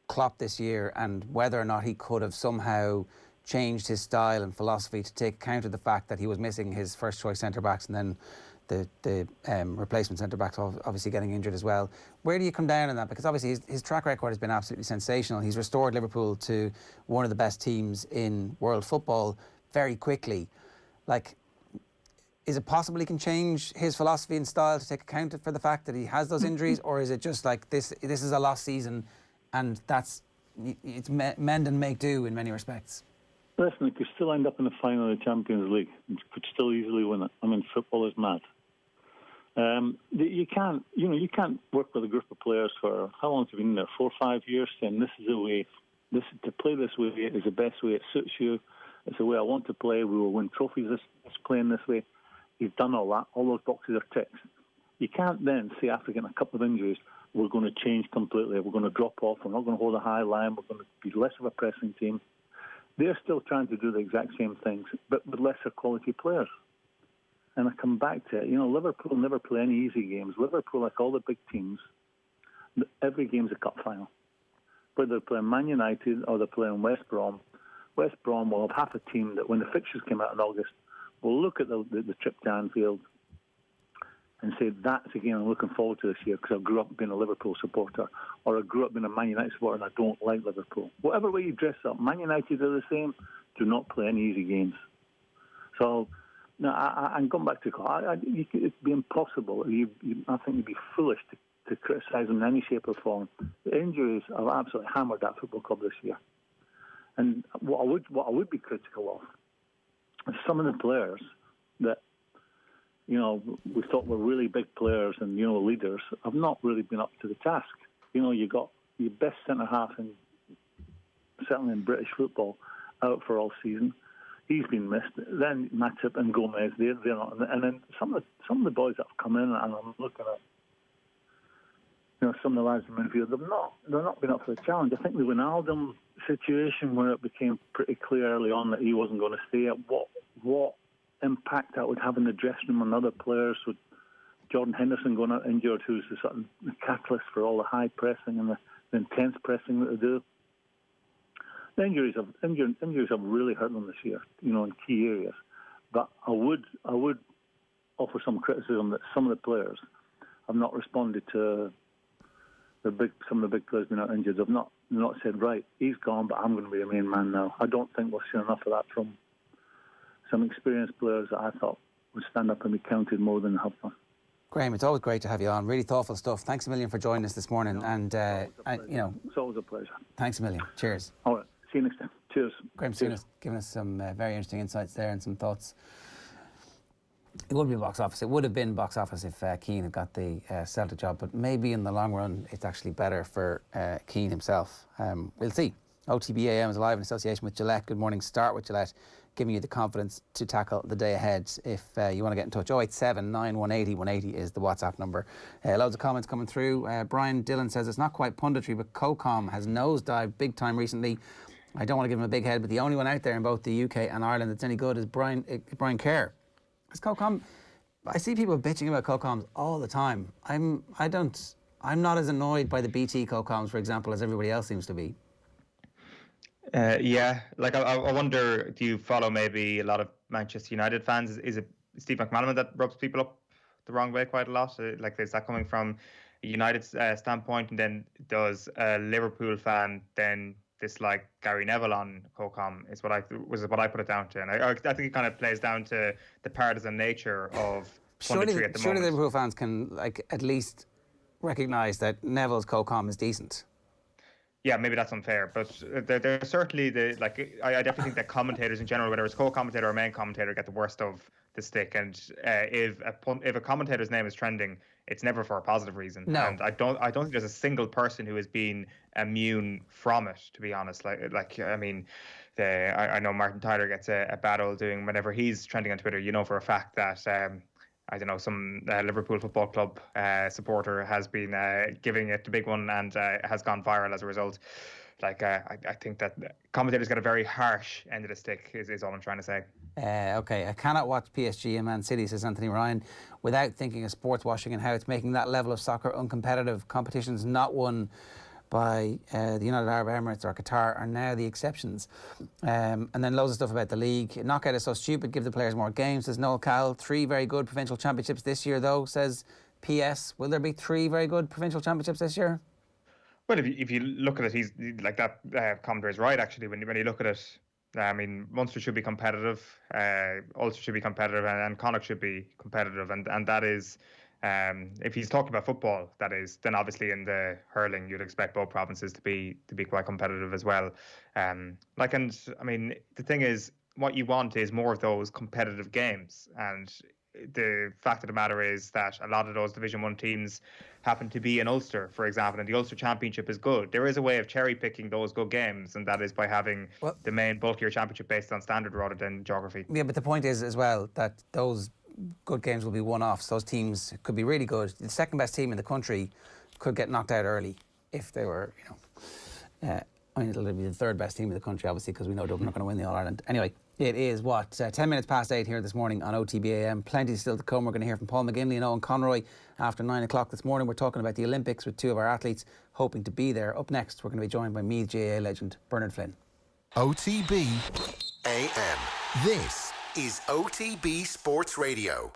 Klopp this year and whether or not he could have somehow changed his style and philosophy to take account of the fact that he was missing his first choice centre backs and then the replacement centre backs obviously getting injured as well. Where do you come down on that? Because obviously his track record has been absolutely sensational. He's restored Liverpool to one of the best teams in world football very quickly. Like, is it possible he can change his philosophy and style to take account for the fact that he has those injuries, or is it just like this is a lost season and it's mend and make do in many respects? Listen, it could still end up in the final of the Champions League. It could still easily win it. I mean, football is mad. You can't work with a group of players for how long have you been in there? 4 or 5 years, saying this is the way. To play this way is the best way. It suits you. It's the way I want to play. We will win trophies. This playing this way. You've done all that. All those boxes are ticked. You can't then say after getting a couple of injuries, we're going to change completely. We're going to drop off. We're not going to hold a high line. We're going to be less of a pressing team. They're still trying to do the exact same things, but with lesser quality players. And I come back to it. Liverpool never play any easy games. Liverpool, like all the big teams, every game's a cup final. Whether they're playing Man United or they're playing West Brom will have half a team that when the fixtures came out in August will look at the trip to Anfield and say, that's a game I'm looking forward to this year because I grew up being a Liverpool supporter, or I grew up being a Man United supporter and I don't like Liverpool. Whatever way you dress up, Man United are the same, do not play any easy games. So, no, I'm going back to it'd be impossible. I think you'd be foolish to criticise them in any shape or form. The injuries have absolutely hammered that football club this year. And what I would be critical of is some of the players that we thought were really big players and leaders have not really been up to the task. You got your best centre half certainly in British football out for all season. He's been missed. Then Matip and Gomez, they're not. And then some of the boys that have come in, and I'm looking at some of the lads in midfield, they've not been up for the challenge. I think the Wijnaldum situation where it became pretty clear early on that he wasn't going to stay, what impact that would have in the dressing room on other players, with Jordan Henderson going out injured, who's the sort of the catalyst for all the high pressing and the intense pressing that they do. The injuries have really hurt them this year, in key areas. But I would offer some criticism that some of the players have not responded to some of the big players being out injured. They've not said, right, he's gone, but I'm going to be the main man now. I don't think we've seen enough of that from some experienced players that I thought would stand up and be counted more than have done. Graeme, it's always great to have you on. Really thoughtful stuff. Thanks a million for joining us this morning. It's always a pleasure. Thanks a million. Cheers. All right. See you next time. Cheers. Graeme Souness giving us some very interesting insights there and some thoughts. It would be box office. It would have been box office if Keane had got the Celtic job, but maybe in the long run it's actually better for Keane himself. We'll see. OTB AM is live in association with Gillette. Good morning. Start with Gillette, giving you the confidence to tackle the day ahead. If you want to get in touch, 087 9180 180 is the WhatsApp number. Loads of comments coming through. Brian Dillon says it's not quite punditry, but COCOM has nosedived big time recently. I don't want to give him a big head, but the only one out there in both the UK and Ireland that's any good is Brian Kerr. Is COCOM? I see people bitching about COCOMs all the time. I'm not as annoyed by the BT COCOMs, for example, as everybody else seems to be. Yeah, like I wonder, do you follow maybe a lot of Manchester United fans? Is it Steve McManaman that rubs people up the wrong way quite a lot? Like, is that coming from a United standpoint, and then does a Liverpool fan then dislike Gary Neville on COCOM? Is what I put it down to, and I think it kind of plays down to the partisan nature of punditry at the moment. Surely Liverpool fans can at least recognise that Neville's COCOM is decent. Yeah, maybe that's unfair, but there's certainly I definitely think that commentators in general, whether it's co-commentator or main commentator, get the worst of the stick. And if a commentator's name is trending, it's never for a positive reason. No. And I don't think there's a single person who has been immune from it, to be honest. I know Martin Tyler gets a bad old doing whenever he's trending on Twitter. You know for a fact that some Liverpool Football Club supporter has been giving it the big one and has gone viral as a result. I think that commentators get a very harsh end of the stick, is all I'm trying to say. Okay, I cannot watch PSG and Man City, says Anthony Ryan, without thinking of sports washing and how it's making that level of soccer uncompetitive. Competitions not won by the United Arab Emirates or Qatar are now the exceptions. And then loads of stuff about the league. Knockout is so stupid, give the players more games, says Noel Cowell. 3 very good provincial championships this year, though, says PS. Will there be 3 very good provincial championships this year? Well, if you look at it, he's like that. Commentator is right, actually. When you look at it, Munster should be competitive, Ulster should be competitive, and Connacht should be competitive, and that is. If he's talking about football, that is, then obviously in the hurling, you'd expect both provinces to be quite competitive as well. The thing is, what you want is more of those competitive games, and the fact of the matter is that a lot of those Division 1 teams happen to be in Ulster, for example, and the Ulster Championship is good. There is a way of cherry-picking those good games, and that is by having the main bulkier championship based on standard rather than geography. Yeah, but the point is as well that those good games will be one-offs. Those teams could be really good. The second best team in the country could get knocked out early if they were, it'll be the third best team in the country, obviously, because we know Dublin are not going to win the All-Ireland. Anyway, It is, 10 minutes past 8 here this morning on OTB AM. Plenty still to come. We're going to hear from Paul McGinley and Owen Conroy after 9 o'clock this morning. We're talking about the Olympics with two of our athletes hoping to be there. Up next, we're going to be joined by Meath GAA legend Bernard Flynn. OTB AM. This is OTB Sports Radio.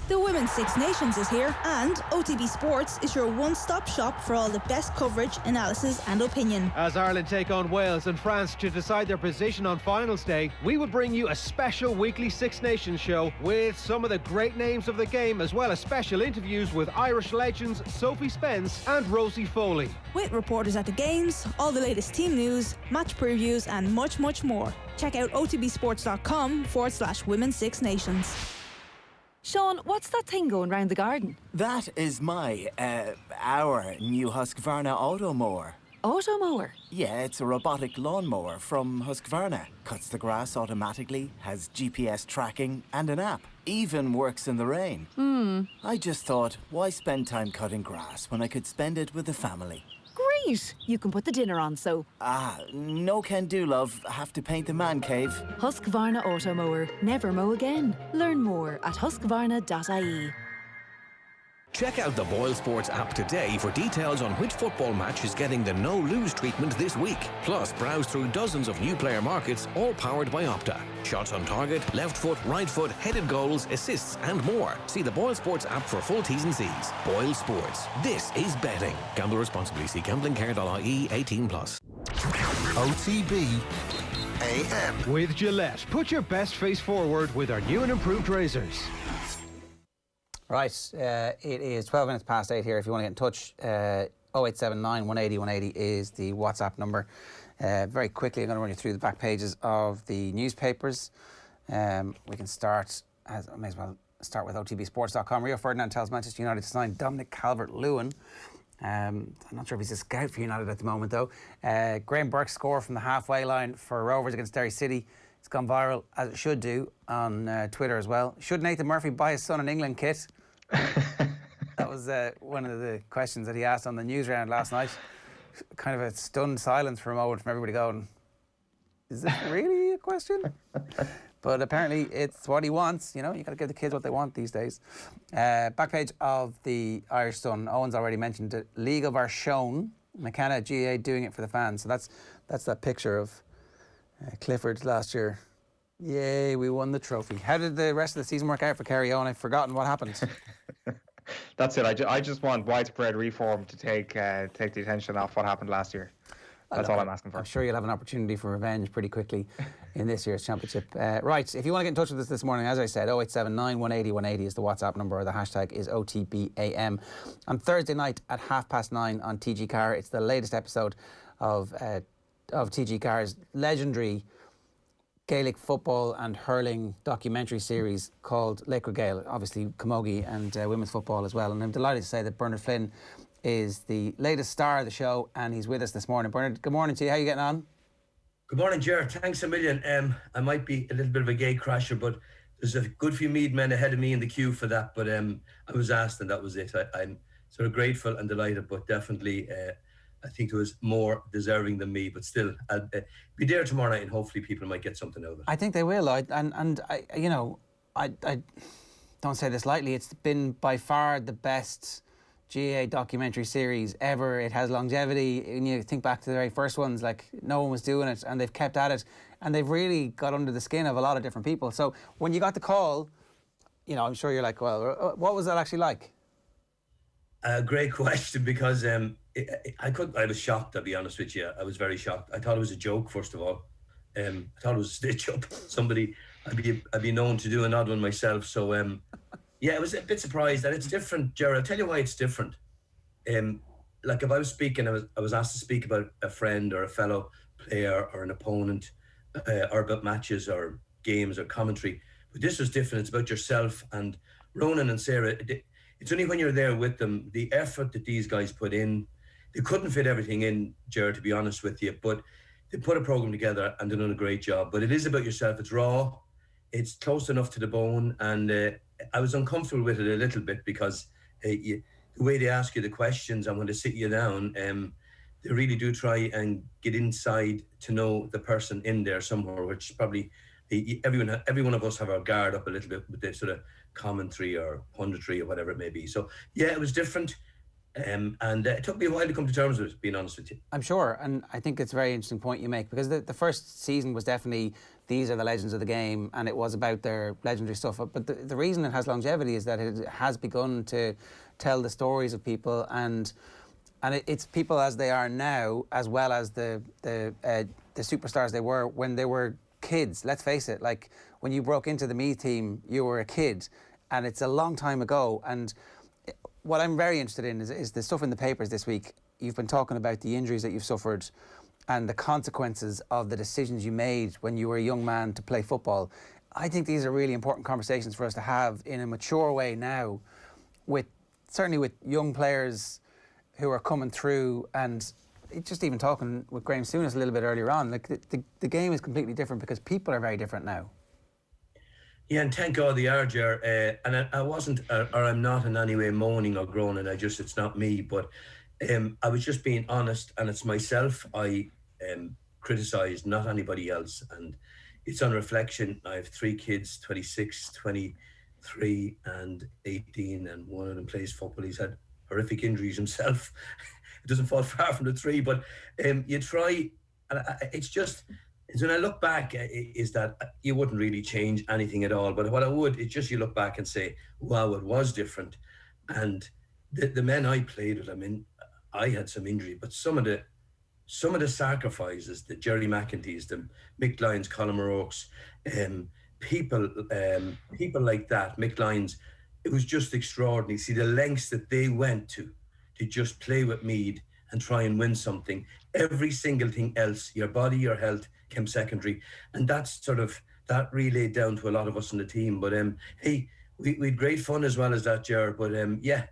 The Women's Six Nations is here, and OTB Sports is your one-stop shop for all the best coverage, analysis and opinion. As Ireland take on Wales and France to decide their position on finals day, we will bring you a special weekly Six Nations show with some of the great names of the game, as well as special interviews with Irish legends Sophie Spence and Rosie Foley. With reporters at the games, all the latest team news, match previews and much, much more. Check out otbsports.com/Women's Six Nations. Sean, what's that thing going round the garden? That is our new Husqvarna Automower. Automower? Yeah, it's a robotic lawnmower from Husqvarna. Cuts the grass automatically, has GPS tracking and an app. Even works in the rain. I just thought, why spend time cutting grass when I could spend it with the family? Great! You can put the dinner on, so... No can do, love. Have to paint the man cave. Husqvarna Automower. Never mow again. Learn more at husqvarna.ie. Check out the Boyle Sports app today for details on which football match is getting the no-lose treatment this week. Plus, browse through dozens of new player markets, all powered by Opta. Shots on target, left foot, right foot, headed goals, assists and more. See the Boyle Sports app for full T's and C's. Boyle Sports. This is betting. Gamble responsibly. See gamblingcare.ie 18+. OTB AM. With Gillette, put your best face forward with our new and improved razors. Right, it is 12 minutes past 8 here. If you want to get in touch, 0879 180 180 is the WhatsApp number. Very quickly, I'm going to run you through the back pages of the newspapers. We can start, I may as well start with OTBSports.com. Rio Ferdinand tells Manchester United to sign Dominic Calvert-Lewin. I'm not sure if he's a scout for United at the moment, though. Graeme Burke's score from the halfway line for Rovers against Derry City. It's gone viral, as it should do, on Twitter as well. Should Nathan Murphy buy his son an England kit? That was one of the questions that he asked on the news round last night. Kind of a stunned silence for a moment from everybody going, is this really a question? But apparently it's what he wants. You know, you got to give the kids what they want these days. Back page of the Irish Sun. Owen's already mentioned it. League of Our Shown. McKenna, GAA doing it for the fans. So that's that picture of Clifford last year. Yay, we won the trophy. How did the rest of the season work out for Kerry Eoin? I've forgotten what happened. That's it. I just want widespread reform to take the attention off what happened last year. That's all I'm asking for. I'm sure you'll have an opportunity for revenge pretty quickly in this year's championship. Right, if you want to get in touch with us this morning, as I said, 0879 180 180 is the WhatsApp number, or the hashtag is OTBAM. On Thursday night at 9:30 on TG Car, it's the latest episode of TG Car's legendary Gaelic football and hurling documentary series called Laochra Gael, obviously camogie and women's football as well. And I'm delighted to say that Bernard Flynn is the latest star of the show, and he's with us this morning. Bernard, good morning to you. How are you getting on? Good morning, Ger. Thanks a million. I might be a little bit of a gate crasher, but there's a good few Meath men ahead of me in the queue for that. But I was asked, and that was it. I'm sort of grateful and delighted, but definitely I think there was more deserving than me. But still, I'll be there tomorrow night, and hopefully people might get something out of it. I think they will. I don't say this lightly. It's been by far the best GAA documentary series ever. It has longevity. When you think back to the very first ones, like no one was doing it, and they've kept at it, and they've really got under the skin of a lot of different people. So when you got the call, you know, I'm sure you're like, well, what was that actually like? Great question, because I was shocked, I'll be honest with you. I was very shocked. I thought it was a joke, first of all. I thought it was a stitch up. Somebody, I'd be known to do an odd one myself. So yeah, I was a bit surprised that it's different, Gerard. I'll tell you why it's different. Like if I was speaking, I was asked to speak about a friend or a fellow player or an opponent, or about matches or games or commentary. But this was different. It's about yourself. And Ronan and Sarah, it's only when you're there with them, the effort that these guys put in. They couldn't fit everything in, Gerard, to be honest with you, but they put a program together and they've done a great job. But it is about yourself. It's raw. It's close enough to the bone. And I was uncomfortable with it a little bit, because the way they ask you the questions and when they sit you down, they really do try and get inside to know the person in there somewhere, which probably every one of us have our guard up a little bit with this sort of commentary or punditry or whatever it may be. So yeah, it was different. And it took me a while to come to terms with it, being honest with you. I'm sure, and I think it's a very interesting point you make, because the first season was definitely, these are the legends of the game, and it was about their legendary stuff. But the reason it has longevity is that it has begun to tell the stories of people, and it's people as they are now, as well as the superstars they were when they were kids. Let's face it, like when you broke into the Meath team, you were a kid, and it's a long time ago. And what I'm very interested in is the stuff in the papers this week. You've been talking about the injuries that you've suffered and the consequences of the decisions you made when you were a young man to play football. I think these are really important conversations for us to have in a mature way now, certainly with young players who are coming through, and just even talking with Graeme Souness a little bit earlier on, like the game is completely different because people are very different now. Yeah, and thank God they are, Ger. And I wasn't, or I'm not in any way moaning or groaning. It's not me. But I was just being honest, and it's myself I criticised, not anybody else. And it's on reflection. I have 3 kids, 26, 23, and 18, and one of them plays football. He's had horrific injuries himself. It doesn't fall far from the 3, but you try, and it's just. When I look back, is that you wouldn't really change anything at all. But what I would, it's just you look back and say, wow, it was different. And the men I played with, I mean, I had some injury, but some of the sacrifices, the Jerry McEntees, the Mick Lyons, Colin O'Rourke's, people like that, Mick Lyons, it was just extraordinary. See the lengths that they went to just play with Meath and try and win something. Every single thing else, your body, your health, came secondary, and that's sort of that relayed down to a lot of us in the team. But hey, we had great fun as well as that, Ger. But yeah,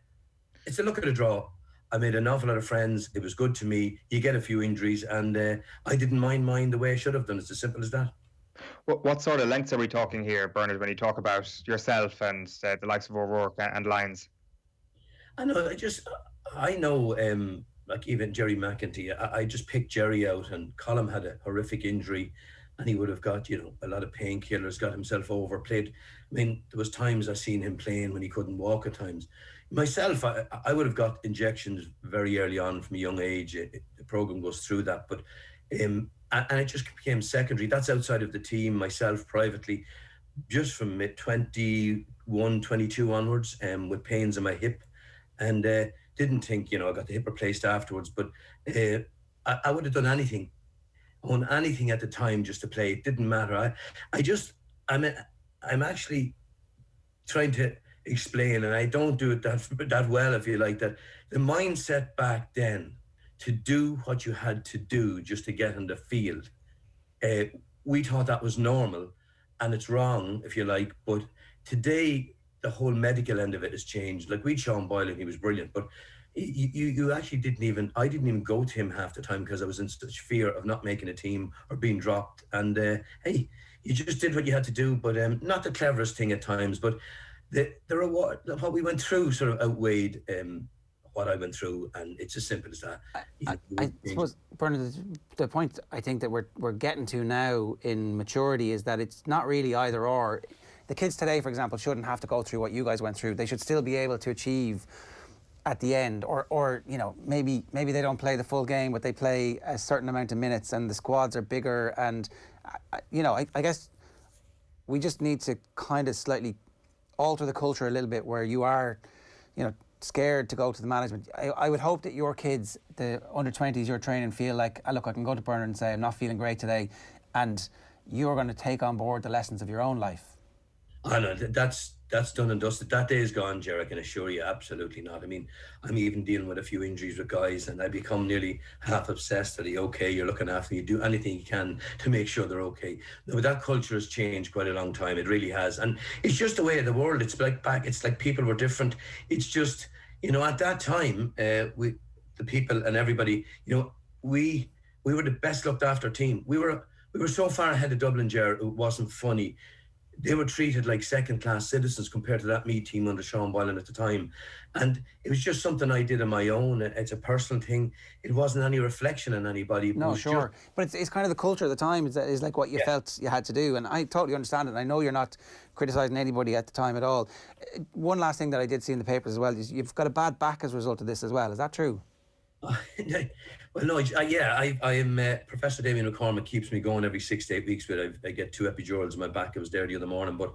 it's a look at a draw. I made an awful lot of friends. It was good to me. You get a few injuries, and I didn't mind mine the way I should have done. It's as simple as that. What sort of lengths are we talking here, Bernard, when you talk about yourself and the likes of O'Rourke and Lyons? I know. Like even Jerry McEntee, I just picked Jerry out, and Colin had a horrific injury, and he would have got, a lot of painkillers, got himself overplayed. I mean, there was times I seen him playing when he couldn't walk at times. Myself, I would have got injections very early on from a young age. The programme goes through that, but and it just became secondary. That's outside of the team. Myself, privately, just from 21, 22 onwards, with pains in my hip, and didn't think, I got the hip replaced afterwards, but I would have done anything, on anything at the time just to play. It didn't matter. I'm actually trying to explain, and I don't do it that well, if you like, that the mindset back then to do what you had to do just to get in the field, we thought that was normal, and it's wrong, if you like. But today, the whole medical end of it has changed. Like, we'd Sean Boyle, and he was brilliant, but you actually I didn't even go to him half the time because I was in such fear of not making a team or being dropped. And hey, you just did what you had to do, but not the cleverest thing at times, but the reward, what we went through sort of outweighed what I went through, and it's as simple as that. I suppose, Bernard, the point I think that we're getting to now in maturity is that it's not really either or. The kids today, for example, shouldn't have to go through what you guys went through. They should still be able to achieve at the end, or maybe they don't play the full game, but they play a certain amount of minutes, and the squads are bigger. And I guess we just need to kind of slightly alter the culture a little bit, where you are, scared to go to the management. I would hope that your kids, the under 20s you're training, feel like, look, I can go to Bernard and say I'm not feeling great today, and you're going to take on board the lessons of your own life. I know that's done and dusted. That day is gone, Ger, I can assure you, absolutely not. I mean, I'm even dealing with a few injuries with guys, and I become nearly half obsessed. Are they okay? You're looking after them. You do anything you can to make sure they're okay. No, that culture has changed quite a long time. It really has. And it's just the way of the world. It's like people were different. It's just, at that time, the people and everybody, we were the best looked after team. We were so far ahead of Dublin, Ger, it wasn't funny. they were treated like second-class citizens compared to that Meath team under Sean Boylan at the time. And it was just something I did on my own. It's a personal thing. It wasn't any reflection on anybody. No, sure. But it's kind of the culture at the time. It's like what you felt you had to do. And I totally understand it. And I know you're not criticising anybody at the time at all. One last thing that I did see in the papers as well is you've got a bad back as a result of this as well. Is that true? Well, no, I am. Professor Damien McCormick keeps me going every 6 to 8 weeks, but I get 2 epidurals in my back. I was there the other morning, but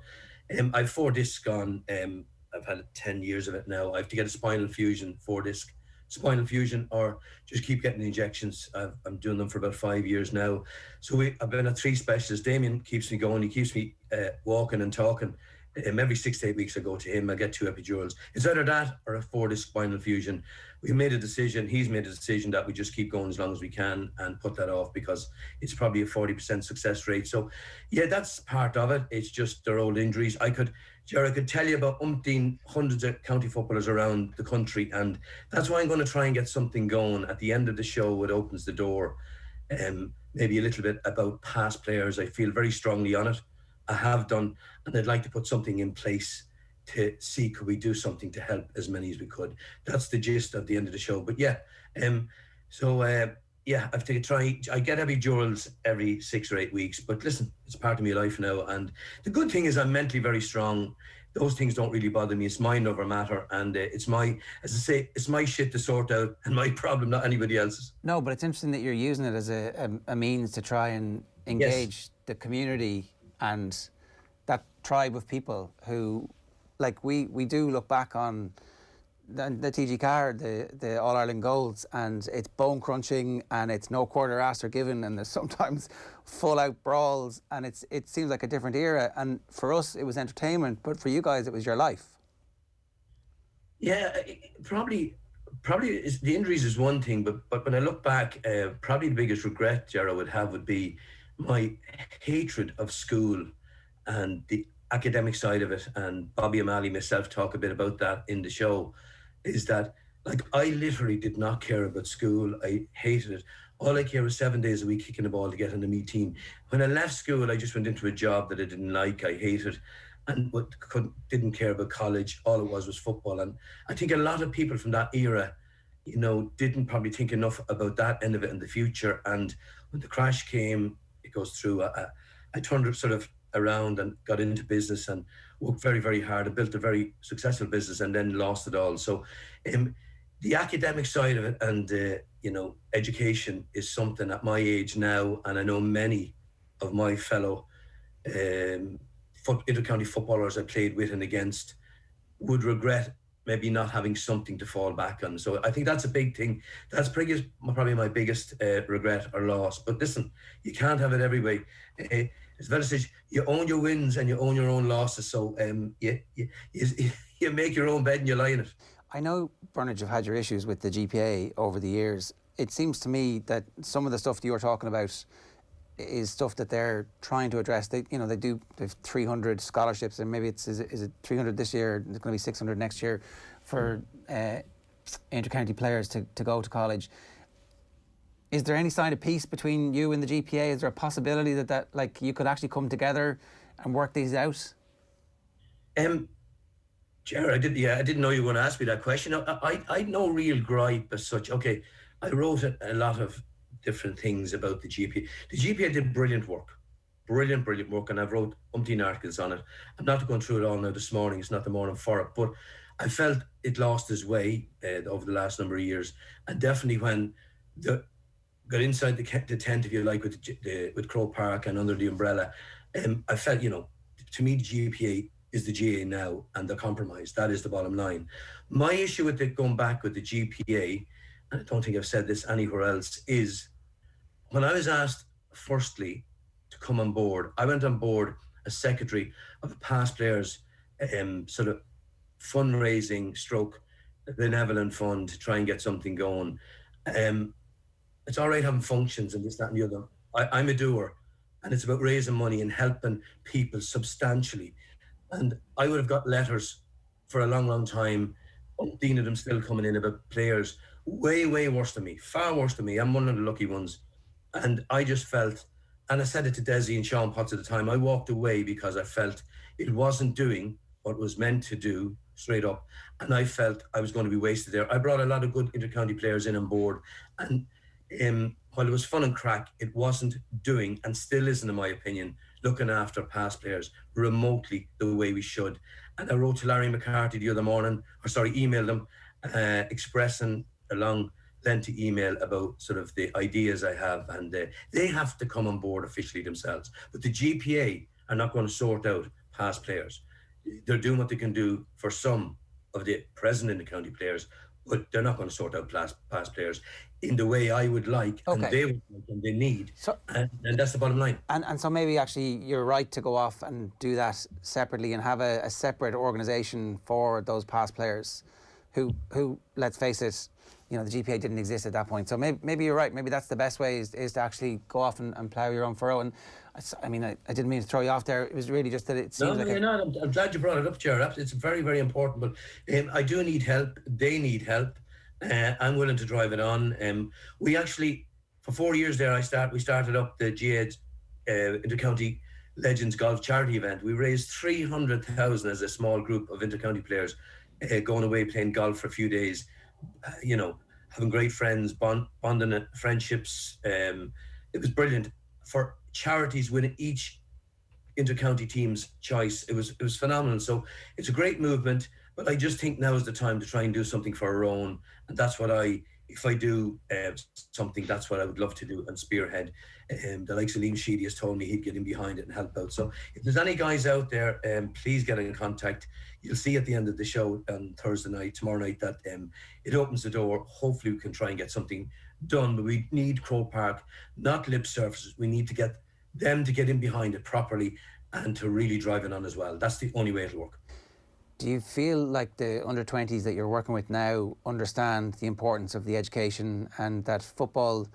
I've 4 discs on. I've had 10 years of it now. I have to get a spinal fusion, 4-disc spinal fusion, or just keep getting the injections. I'm doing them for about 5 years now. So I've been at 3 specialists. Damien keeps me going. He keeps me walking and talking. Every 6 to 8 weeks I go to him. I get 2 epidurals. It's either that or a 4-disc spinal fusion. We made a decision. He's made a decision that we just keep going as long as we can and put that off because it's probably a 40% success rate. So, yeah, that's part of it. It's just their old injuries. I could tell you about hundreds of county footballers around the country, and that's why I'm going to try and get something going at the end of the show. It opens the door, maybe a little bit about past players. I feel very strongly on it. I have done, and I'd like to put something in place to see could we do something to help as many as we could. That's the gist of the end of the show. But yeah, I have to try. I get epidurals every 6 or 8 weeks, but listen, it's part of my life now. And the good thing is I'm mentally very strong. Those things don't really bother me. It's mind over matter, and it's my, as I say, it's my shit to sort out and my problem, not anybody else's. No, but it's interesting that you're using it as a means to try and engage the community and that tribe of people who, like, we do look back on the TG card, the All-Ireland goals, and it's bone crunching and it's no quarter asked or given, and there's sometimes full out brawls, and it seems like a different era. And for us it was entertainment, but for you guys it was your life. Yeah, probably the injuries is one thing, but when I look back, probably the biggest regret Gerard would have would be my hatred of school and the academic side of it. And Bobby O'Malley, myself, talk a bit about that in the show, is that, like, I literally did not care about school. I hated it. All I care was 7 days a week kicking the ball to get on the Meath team. When I left school, I just went into a job that I didn't like, I hated, and didn't care about college. All it was football. And I think a lot of people from that era, you know, didn't probably think enough about that end of it in the future. And when the crash came, it goes through, I turned it sort of around and got into business and worked very, very hard and built a very successful business, and then lost it all. So the academic side of it and, you know, education is something at my age now, and I know many of my fellow inter-county footballers I played with and against would regret maybe not having something to fall back on. So I think that's a big thing. That's probably my biggest regret or loss. But listen, you can't have it every way. As Vela says, you own your wins and you own your own losses. So you make your own bed and you lie in it. I know, Bernard, you've had your issues with the GPA over the years. It seems to me that some of the stuff that you're talking about is stuff that they're trying to address. They have 300 scholarships, and maybe is it 300 this year? It's going to be 600 next year for inter-county players to go to college. Is there any sign of peace between you and the GPA? Is there a possibility that like you could actually come together and work these out? Gerard, I didn't know you were going to ask me that question. I had no real gripe as such. Okay, I wrote a lot of different things about the GPA. The GPA did brilliant work, and I've wrote umpteen articles on it. I'm not going through it all now this morning. It's not the morning for it, but I felt it lost its way over the last number of years, and definitely when got inside the tent, if you like, with Croke Park and under the umbrella, I felt, you know, to me the GPA is the GAA now, and the compromise. That is the bottom line. My issue with going back with the GPA, and I don't think I've said this anywhere else, is when I was asked firstly to come on board, I went on board as secretary of a past players sort of fundraising stroke benevolent fund to try and get something going. It's all right having functions and this, that and the other. I'm a doer, and it's about raising money and helping people substantially. And I would have got letters for a long, long time, umpteen of them still coming in about players way, way worse than me, far worse than me. I'm one of the lucky ones. And I just felt and I said it to Desi and Sean Potts at the time, I walked away because I felt it wasn't doing what it was meant to do straight up, and I felt I was going to be wasted there. I brought a lot of good inter-county players in on board, and while it was fun and crack, it wasn't doing, and still isn't in my opinion, looking after past players remotely the way we should. And I wrote to Larry McCarthy the other morning, emailed him, expressing a long lengthy email about sort of the ideas I have, and they have to come on board officially themselves. But the GPA are not going to sort out past players. They're doing what they can do for some of the present in the county players, but they're not going to sort out past players in the way I would like, and they would like, and they need. So, and that's the bottom line. And so maybe actually you're right to go off and do that separately and have a separate organisation for those past players who, let's face it, you know, the GPA didn't exist at that point. So maybe you're right. Maybe that's the best way is to actually go off and plough your own furrow. And I mean, I didn't mean to throw you off there. It was really just that it seems like... No, I'm glad you brought it up, Jared. It's very, very important. But I do need help. They need help. I'm willing to drive it on. We actually, for 4 years there, we started up the GAA Intercounty Legends Golf Charity event. We raised 300,000 as a small group of intercounty players going away playing golf for a few days. You know, having great friends, bonding friendships. It was brilliant. For charities winning each intercounty team's choice, it was phenomenal. So it's a great movement, but I just think now is the time to try and do something for our own, and that's what if I do something, that's what I would love to do and spearhead. The likes of Liam Sheedy has told me he'd get in behind it and help out. So if there's any guys out there, please get in contact. You'll see at the end of the show on tomorrow night, that it opens the door. Hopefully we can try and get something done, but we need Croke Park, not lip services. We need to get them to get in behind it properly and to really drive it on as well. That's the only way it'll work. Do you feel like the under-20s that you're working with now understand the importance of the education, and that football,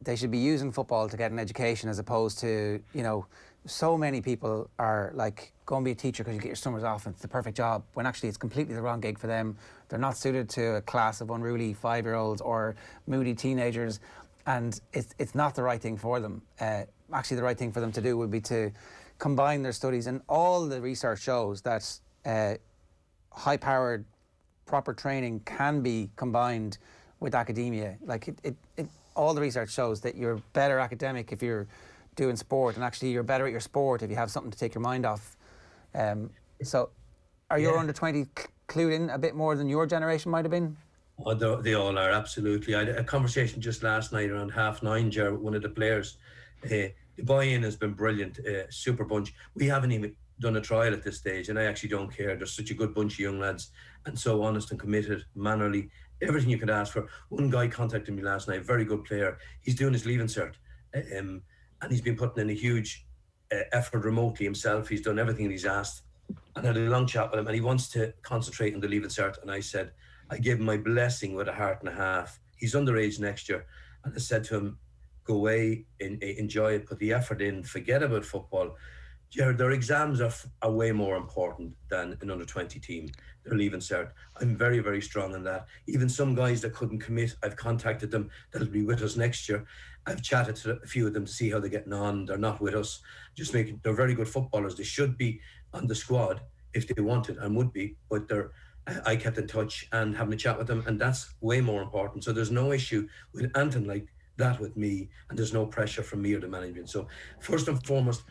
they should be using football to get an education, as opposed to, you know, so many people are like, go and be a teacher because you get your summers off and it's the perfect job, when actually it's completely the wrong gig for them. They're not suited to a class of unruly 5-year-olds or moody teenagers, and it's not the right thing for them. Actually, the right thing for them to do would be to combine their studies, and all the research shows that high-powered, proper training can be combined with academia. Like all the research shows that you're better academic if you're doing sport, and actually you're better at your sport if you have something to take your mind off. So, are your under 20 clued in a bit more than your generation might have been? Oh, they all are, absolutely. I had a conversation just last night around 9:30, Jared, with one of the players. The buy-in has been brilliant, super bunch. We haven't even done a trial at this stage, and I actually don't care. There's such a good bunch of young lads, and so honest and committed, mannerly, everything you could ask for. One guy contacted me last night, very good player. He's doing his Leaving Cert, and he's been putting in a huge effort remotely himself. He's done everything he's asked, and I had a long chat with him, and he wants to concentrate on the Leaving Cert, and I said, I gave him my blessing with a heart and a half. He's underage next year, and I said to him, go away, enjoy it, put the effort in, forget about football. Jared, their exams are way more important than an under-20 team. They're Leaving Cert. I'm very, very strong on that. Even some guys that couldn't commit, I've contacted them. That'll be with us next year. I've chatted to a few of them to see how they're getting on. They're not with us. They're very good footballers. They should be on the squad if they wanted and would be, but I kept in touch and having a chat with them, and that's way more important. So there's no issue with anything like that with me, and there's no pressure from me or the management. So first and foremost,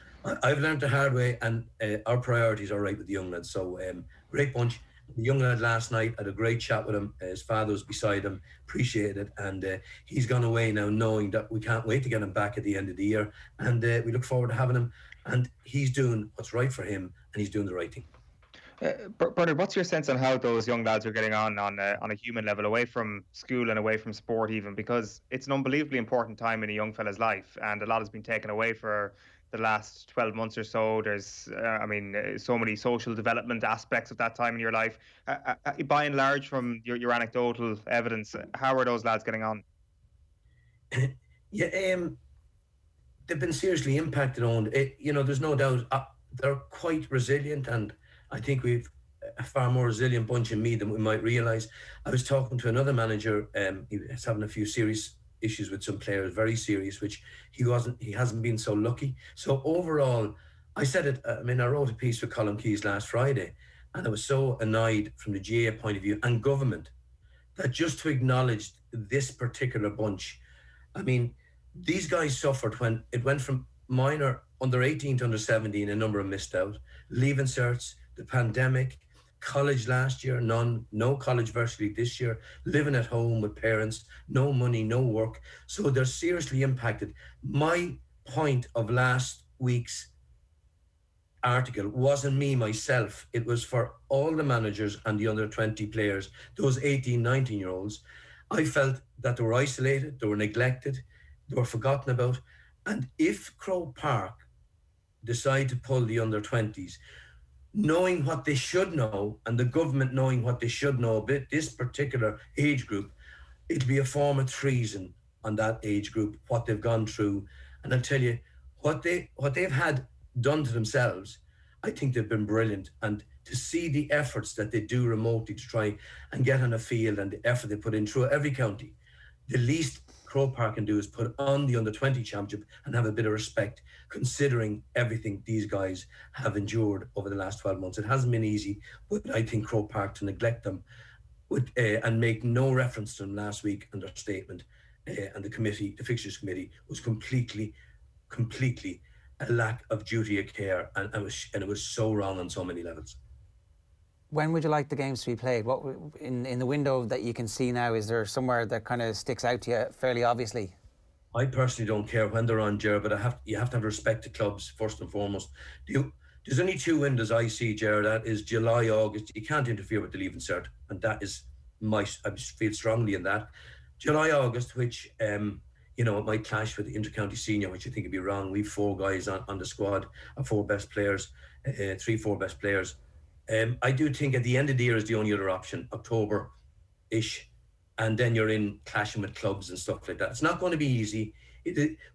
I've learned the hard way, and our priorities are right with the young lads. So great bunch. The young lad last night, I had a great chat with him. His father was beside him, appreciated it, and he's gone away now knowing that we can't wait to get him back at the end of the year, and we look forward to having him, and he's doing what's right for him, and he's doing the right thing. Bernard, what's your sense on how those young lads are getting on a human level, away from school and away from sport even? Because it's an unbelievably important time in a young fella's life, and a lot has been taken away for the last 12 months or so. There's, so many social development aspects of that time in your life. By and large, from your anecdotal evidence, how are those lads getting on? Yeah, they've been seriously impacted on it. You know, there's no doubt they're quite resilient, and I think we've a far more resilient bunch in Meath than we might realise. I was talking to another manager, he was having a few serious issues with some players, very serious, which he hasn't been so lucky. So overall, I said it, I wrote a piece for Colin Keys last Friday, and I was so annoyed from the GAA point of view and government that just to acknowledge this particular bunch. I mean, these guys suffered when it went from minor under 18 to under 17, a number of missed out, leave inserts, the pandemic, college last year, no college virtually this year, living at home with parents, no money, no work. So they're seriously impacted. My point of last week's article wasn't me, myself. It was for all the managers and the under 20 players, those 18, 19-year-olds. I felt that they were isolated, they were neglected, they were forgotten about. And if Croke Park decide to pull the under 20s, knowing what they should know, and the government knowing what they should know about this particular age group, it'll be a form of treason on that age group, what they've gone through. And I'll tell you, what they've had done to themselves, I think they've been brilliant. And to see the efforts that they do remotely to try and get on a field and the effort they put in through every county, the least Croke Park can do is put on the under-20 championship and have a bit of respect, considering everything these guys have endured over the last 12 months. It hasn't been easy, but I think Croke Park to neglect them and make no reference to them last week in their statement, and the fixtures committee, was completely a lack of duty of care, and it was so wrong on so many levels. When would you like the games to be played? What in the window that you can see now, is there somewhere that kind of sticks out to you fairly obviously? I personally don't care when they're on, Gerard, but you have to have respect to clubs first and foremost. There's only two windows I see, Gerard. That is July, August. You can't interfere with the leave insert, and that is I feel strongly in that. July, August, which it might clash with the inter-county senior, which I think would be wrong. We've 4 guys on the squad, our 4 best players, 3-4 best players. I do think at the end of the year is the only other option, October-ish, and then you're in clashing with clubs and stuff like that. It's not going to be easy,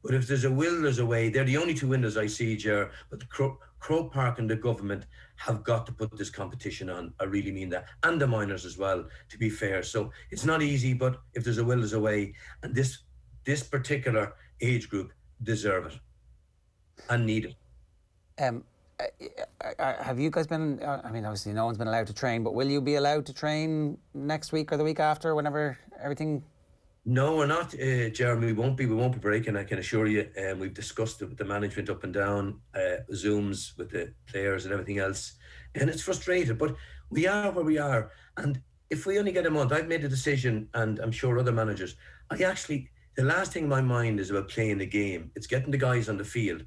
but if there's a will, there's a way. They're the only two windows I see, Ger. But Croke Park and the government have got to put this competition on. I really mean that. And the minors as well, to be fair. So it's not easy, but if there's a will, there's a way. And this particular age group deserve it and need it. Have you guys been, obviously no one's been allowed to train, but will you be allowed to train next week or the week after, whenever everything? No, we're not, Jeremy. We won't be breaking, I can assure you. We've discussed it with the management up and down, Zooms with the players and everything else. And it's frustrated, but we are where we are. And if we only get a month, I've made a decision, and I'm sure other managers, the last thing in my mind is about playing the game. It's getting the guys on the field.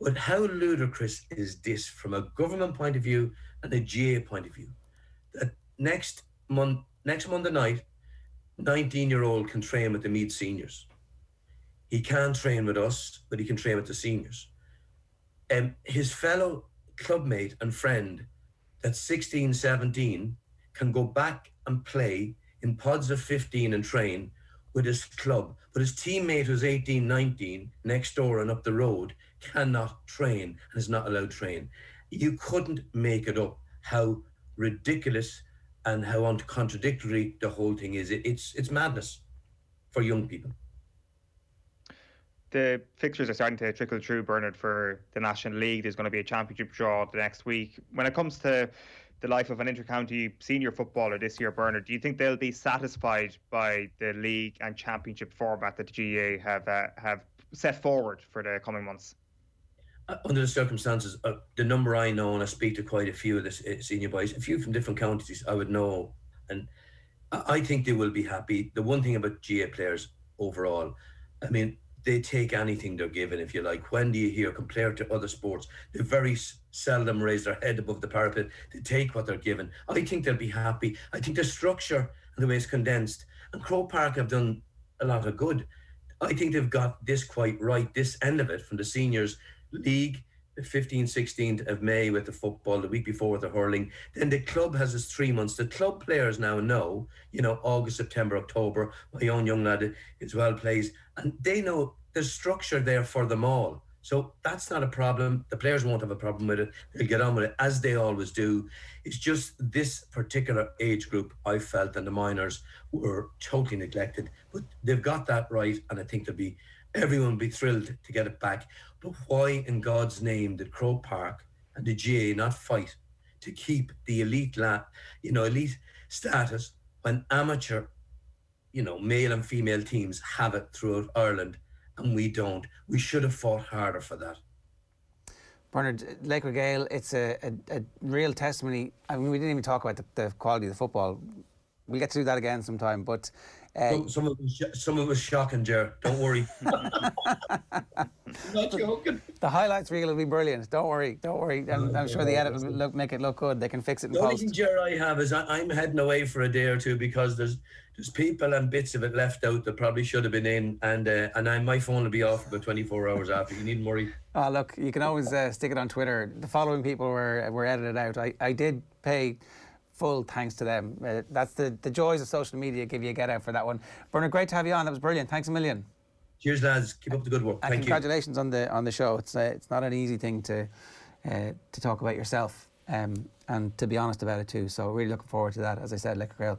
But how ludicrous is this from a government point of view and a GAA point of view? That next Monday night, 19-year-old can train with the Meath seniors. He can't train with us, but he can train with the seniors. His fellow clubmate and friend that's 16, 17 can go back and play in pods of 15 and train with his club. But his teammate who's 18, 19, next door and up the road, cannot train and is not allowed to train. You couldn't make it up how ridiculous and how contradictory the whole thing is. It's madness for young people. The fixtures are starting to trickle through, Bernard, for the National League. There's going to be a championship draw the next week. When it comes to the life of an inter-county senior footballer this year, Bernard, do you think they'll be satisfied by the league and championship format that the GAA have set forward for the coming months? Under the circumstances, the number I know, and I speak to quite a few of the senior boys, a few from different counties, I would know, and I think they will be happy. The one thing about GAA players overall, they take anything they're given, if you like. When do you hear, compared to other sports, they very seldom raise their head above the parapet. They take what they're given. I think they'll be happy. I think the structure and the way it's condensed, and Croke Park have done a lot of good. I think they've got this quite right, this end of it, from the seniors league, the 15th, 16th of May with the football, the week before with the hurling. Then the club has its 3 months. The club players now know, August, September, October. My own young lad as well plays, and they know there's structure there for them all. So that's not a problem. The players won't have a problem with it. They'll get on with it, as they always do. It's just this particular age group, I felt, and the minors were totally neglected. But they've got that right, and I think everyone will be thrilled to get it back. But why in God's name did Croke Park and the GAA not fight to keep the elite status when amateur, male and female teams have it throughout Ireland, and we don't? We should have fought harder for that. Bernard, Lake Regale, it's a real testimony. I mean, we didn't even talk about the quality of the football. We'll get to do that again sometime, but... some of it was shocking, Ger. Don't worry. I'm not joking. The highlights reel will be brilliant. Don't worry. I'm sure the edit will make it look good. They can fix it in post. The only thing, Ger, I have is I'm heading away for a day or two because there's people and bits of it left out that probably should have been in, and my phone will be off about 24 hours after. You needn't worry. Oh, look, you can always stick it on Twitter. The following people were edited out. I did pay full thanks to them. That's the joys of social media. Give you a get out for that one. Bernard, great to have you on. That was brilliant. Thanks a million. Cheers, lads. Keep up the good work. And congratulations on the show. It's not an easy thing to talk about yourself and to be honest about it too. So really looking forward to that. As I said, Lake Regale,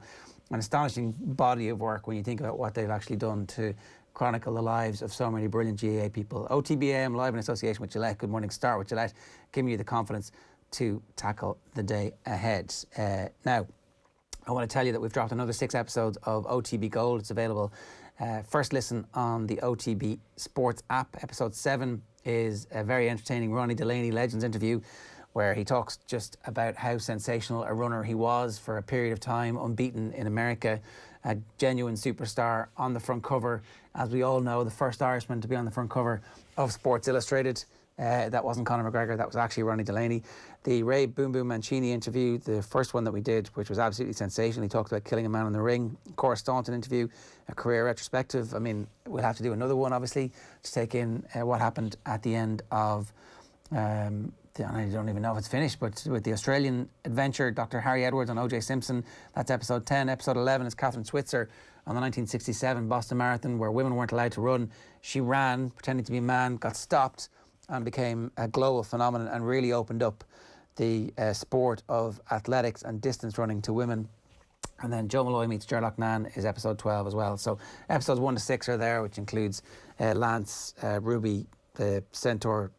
an astonishing body of work when you think about what they've actually done to chronicle the lives of so many brilliant GAA people. OTB AM, live in association with Gillette. Good morning, start with Gillette, giving you the confidence to tackle the day ahead. Now, I want to tell you that we've dropped another 6 episodes of OTB Gold. It's available. First listen on the OTB Sports app. Episode 7 is a very entertaining Ronnie Delaney Legends interview where he talks just about how sensational a runner he was for a period of time, unbeaten in America, a genuine superstar on the front cover. As we all know, the first Irishman to be on the front cover of Sports Illustrated. That wasn't Conor McGregor, that was actually Ronnie Delaney. The Ray Boom Boom Mancini interview, the first one that we did, which was absolutely sensational. He talked about killing a man in the ring. Cora Staunton interview, a career retrospective. I mean, we'll have to do another one, obviously, to take in what happened at the end of, I don't even know if it's finished, but with the Australian adventure, Dr. Harry Edwards on O.J. Simpson. That's episode 10. Episode 11 is Catherine Switzer on the 1967 Boston Marathon, where women weren't allowed to run. She ran, pretending to be a man, got stopped, and became a global phenomenon and really opened up the sport of athletics and distance running to women. And then Joe Malloy meets Gerlach Nan is episode 12 as well. So episodes 1 to 6 are there, which includes Lance, Ruby, the Centaur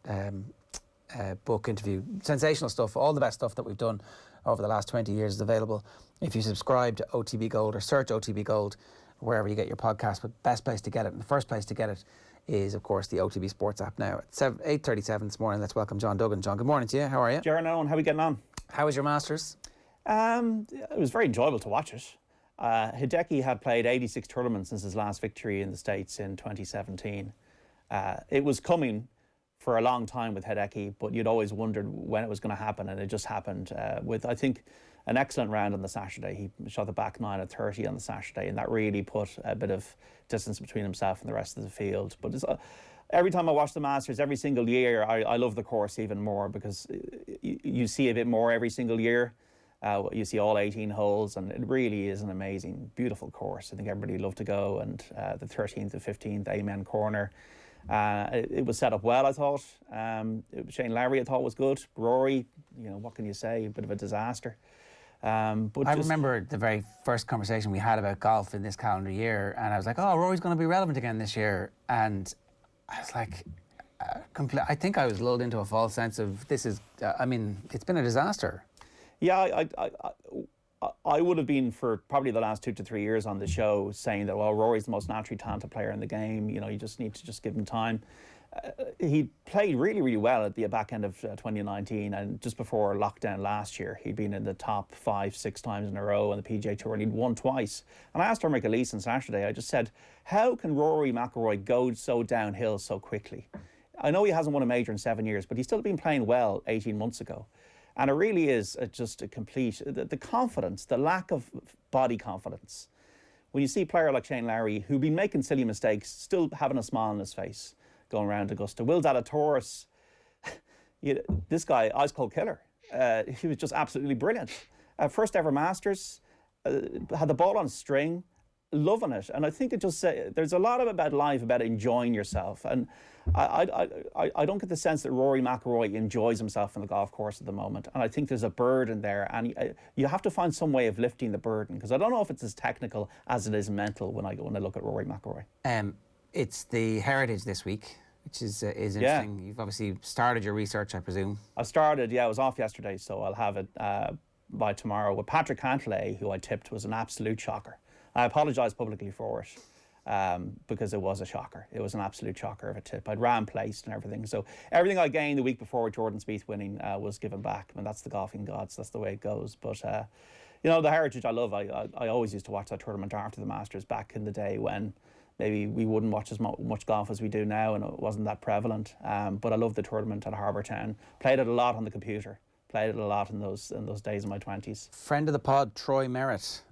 book interview. Sensational stuff. All the best stuff that we've done over the last 20 years is available if you subscribe to OTB Gold or search OTB Gold wherever you get your podcast. But best place to get it, and the first place to get it, is, of course, the OTB Sports app now. At 8:37 this morning, let's welcome John Duggan. John, good morning to you. How are you? Jaron Owen, how are we getting on? How was your Masters? It was very enjoyable to watch it. Hideki had played 86 tournaments since his last victory in the States in 2017. It was coming for a long time with Hideki, but you'd always wondered when it was going to happen, and it just happened with, I think, an excellent round on the Saturday. He shot the back 9 at 30 on the Saturday, and that really put a bit of distance between himself and the rest of the field. But every time I watch the Masters, every single year, I love the course even more because you see a bit more every single year. You see all 18 holes, and it really is an amazing, beautiful course. I think everybody would love to go, and the 13th to 15th Amen Corner. It was set up well, I thought. Shane Lowry, I thought, was good. Rory, what can you say? A bit of a disaster. But I remember the very first conversation we had about golf in this calendar year, and I was like, oh, Rory's going to be relevant again this year. And I was like, I think I was lulled into a false sense of this is, it's been a disaster. Yeah, I would have been for probably the last 2 to 3 years on the show saying that, well, Rory's the most naturally talented player in the game. You just need to just give him time. He played really, really well at the back end of 2019, and just before lockdown last year, he'd been in the top 5-6 times in a row on the PGA Tour, and he'd won twice. And I asked Dermot Elise on Saturday, I just said, how can Rory McIlroy go so downhill so quickly? I know he hasn't won a major in 7 years, but he's still been playing well 18 months ago. And it really is just a complete, the confidence, the lack of body confidence. When you see a player like Shane Lowry, who'd been making silly mistakes, still having a smile on his face, going around Augusta. Will Zalatoris, this guy, ice cold killer. He was just absolutely brilliant. First ever Masters, had the ball on string, loving it. And I think it just there's a lot about life about enjoying yourself. And I don't get the sense that Rory McIlroy enjoys himself on the golf course at the moment. And I think there's a burden there. And you have to find some way of lifting the burden, because I don't know if it's as technical as it is mental when I look at Rory McIlroy. It's the Heritage this week, which is interesting. You've obviously started your research, I presume. I started, I was off yesterday, so I'll have it by tomorrow. With Patrick Cantlay, who I tipped was an absolute shocker. I apologise publicly for it because it was a shocker. It was an absolute shocker of a tip. I'd ran placed and everything. So everything I gained the week before with Jordan Spieth winning was given back. I mean, that's the golfing gods. That's the way it goes. But, the Heritage I love. I always used to watch that tournament after the Masters back in the day when maybe we wouldn't watch as much golf as we do now, and it wasn't that prevalent. But I love the tournament at Harbour Town. Played it a lot on the computer. Played it a lot in those days in my 20s. Friend of the pod, Troy Merritt.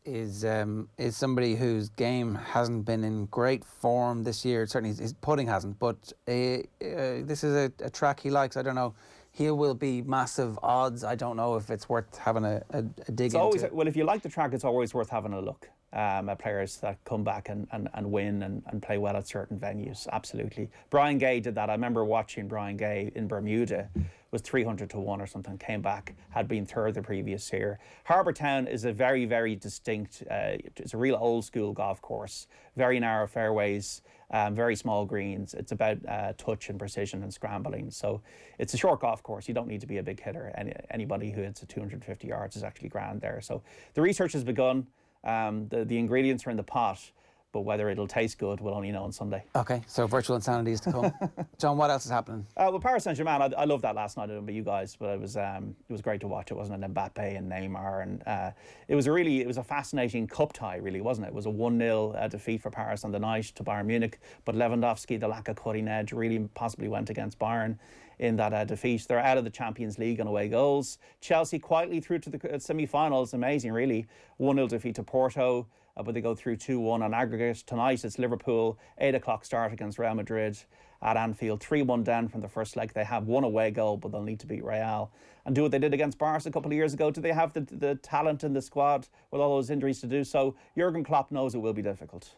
Is somebody whose game hasn't been in great form this year. Certainly his putting hasn't, but this is a track he likes. I don't know. He will be massive odds. I don't know if it's worth having a dig into. Well, if you like the track, it's always worth having a look at players that come back and win and play well at certain venues. Absolutely. Brian Gay did that. I remember watching Brian Gay in Bermuda. Was 300 to 1 or something, came back, had been third the previous year. Harbour Town is a very, very distinct, it's a real old school golf course, very narrow fairways, very small greens. It's about touch and precision and scrambling. So it's a short golf course. You don't need to be a big hitter. Anybody who hits at 250 yards is actually grand there. So the research has begun. The ingredients are in the pot. But whether it'll taste good, we'll only know on Sunday. Okay, so virtual insanity is to come. John, what else is happening? Well, Paris Saint-Germain, I loved that last night. I don't know about you guys, but it was great to watch. It wasn't an Mbappe and Neymar, and it was a fascinating cup tie, really, wasn't it? It was a 1-0 defeat for Paris on the night to Bayern Munich, but Lewandowski, the lack of cutting edge, really possibly went against Bayern in that defeat. They're out of the Champions League on away goals. Chelsea quietly through to the semi-finals. Amazing, really. 1-0 defeat to Porto. But they go through 2-1 on aggregate. Tonight it's Liverpool, 8 o'clock start against Real Madrid at Anfield. 3-1 down from the first leg. They have one away goal, but they'll need to beat Real and do what they did against Barr a couple of years ago. Do they have the talent in the squad with all those injuries to do so? Jurgen Klopp knows it will be difficult.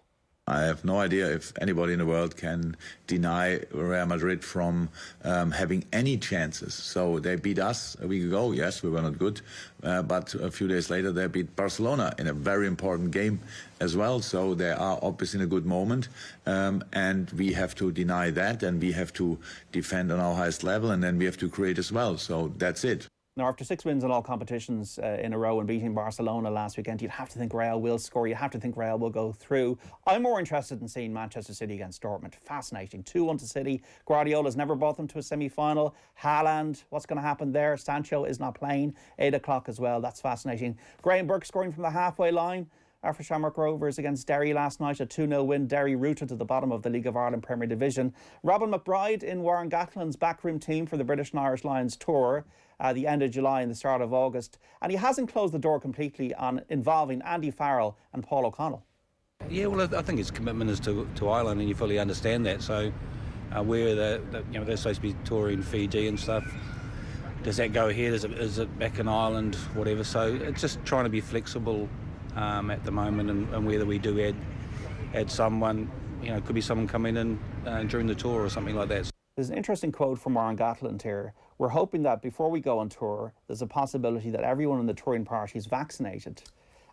I have no idea if anybody in the world can deny Real Madrid from having any chances. So they beat us a week ago. Yes, we were not good. But a few days later, they beat Barcelona in a very important game as well. So they are obviously in a good moment. And we have to deny that, and we have to defend on our highest level, and then we have to create as well. So that's it. Now, after 6 wins in all competitions in a row and beating Barcelona last weekend, you'd have to think Real will score. You have to think Real will go through. I'm more interested in seeing Manchester City against Dortmund. Fascinating. 2-1 to City. Guardiola's never brought them to a semi-final. Haaland, what's going to happen there? Sancho is not playing. 8 o'clock as well. That's fascinating. Graeme Burke scoring from the halfway line. For Shamrock Rovers against Derry last night, a 2-0 win. Derry rooted to the bottom of the League of Ireland Premier Division. Robin McBride in Warren Gatlin's backroom team for the British and Irish Lions tour the end of July and the start of August. And he hasn't closed the door completely on involving Andy Farrell and Paul O'Connell. Yeah, well, I think his commitment is to Ireland, and you fully understand that. So they're supposed to be touring Fiji and stuff. Does that go ahead? Is it back in Ireland? Whatever. So it's just trying to be flexible at the moment, and whether we do add someone, could be someone coming in during the tour or something like that. There's an interesting quote from Warren Gatland here. We're hoping that before we go on tour, there's a possibility that everyone in the touring party is vaccinated,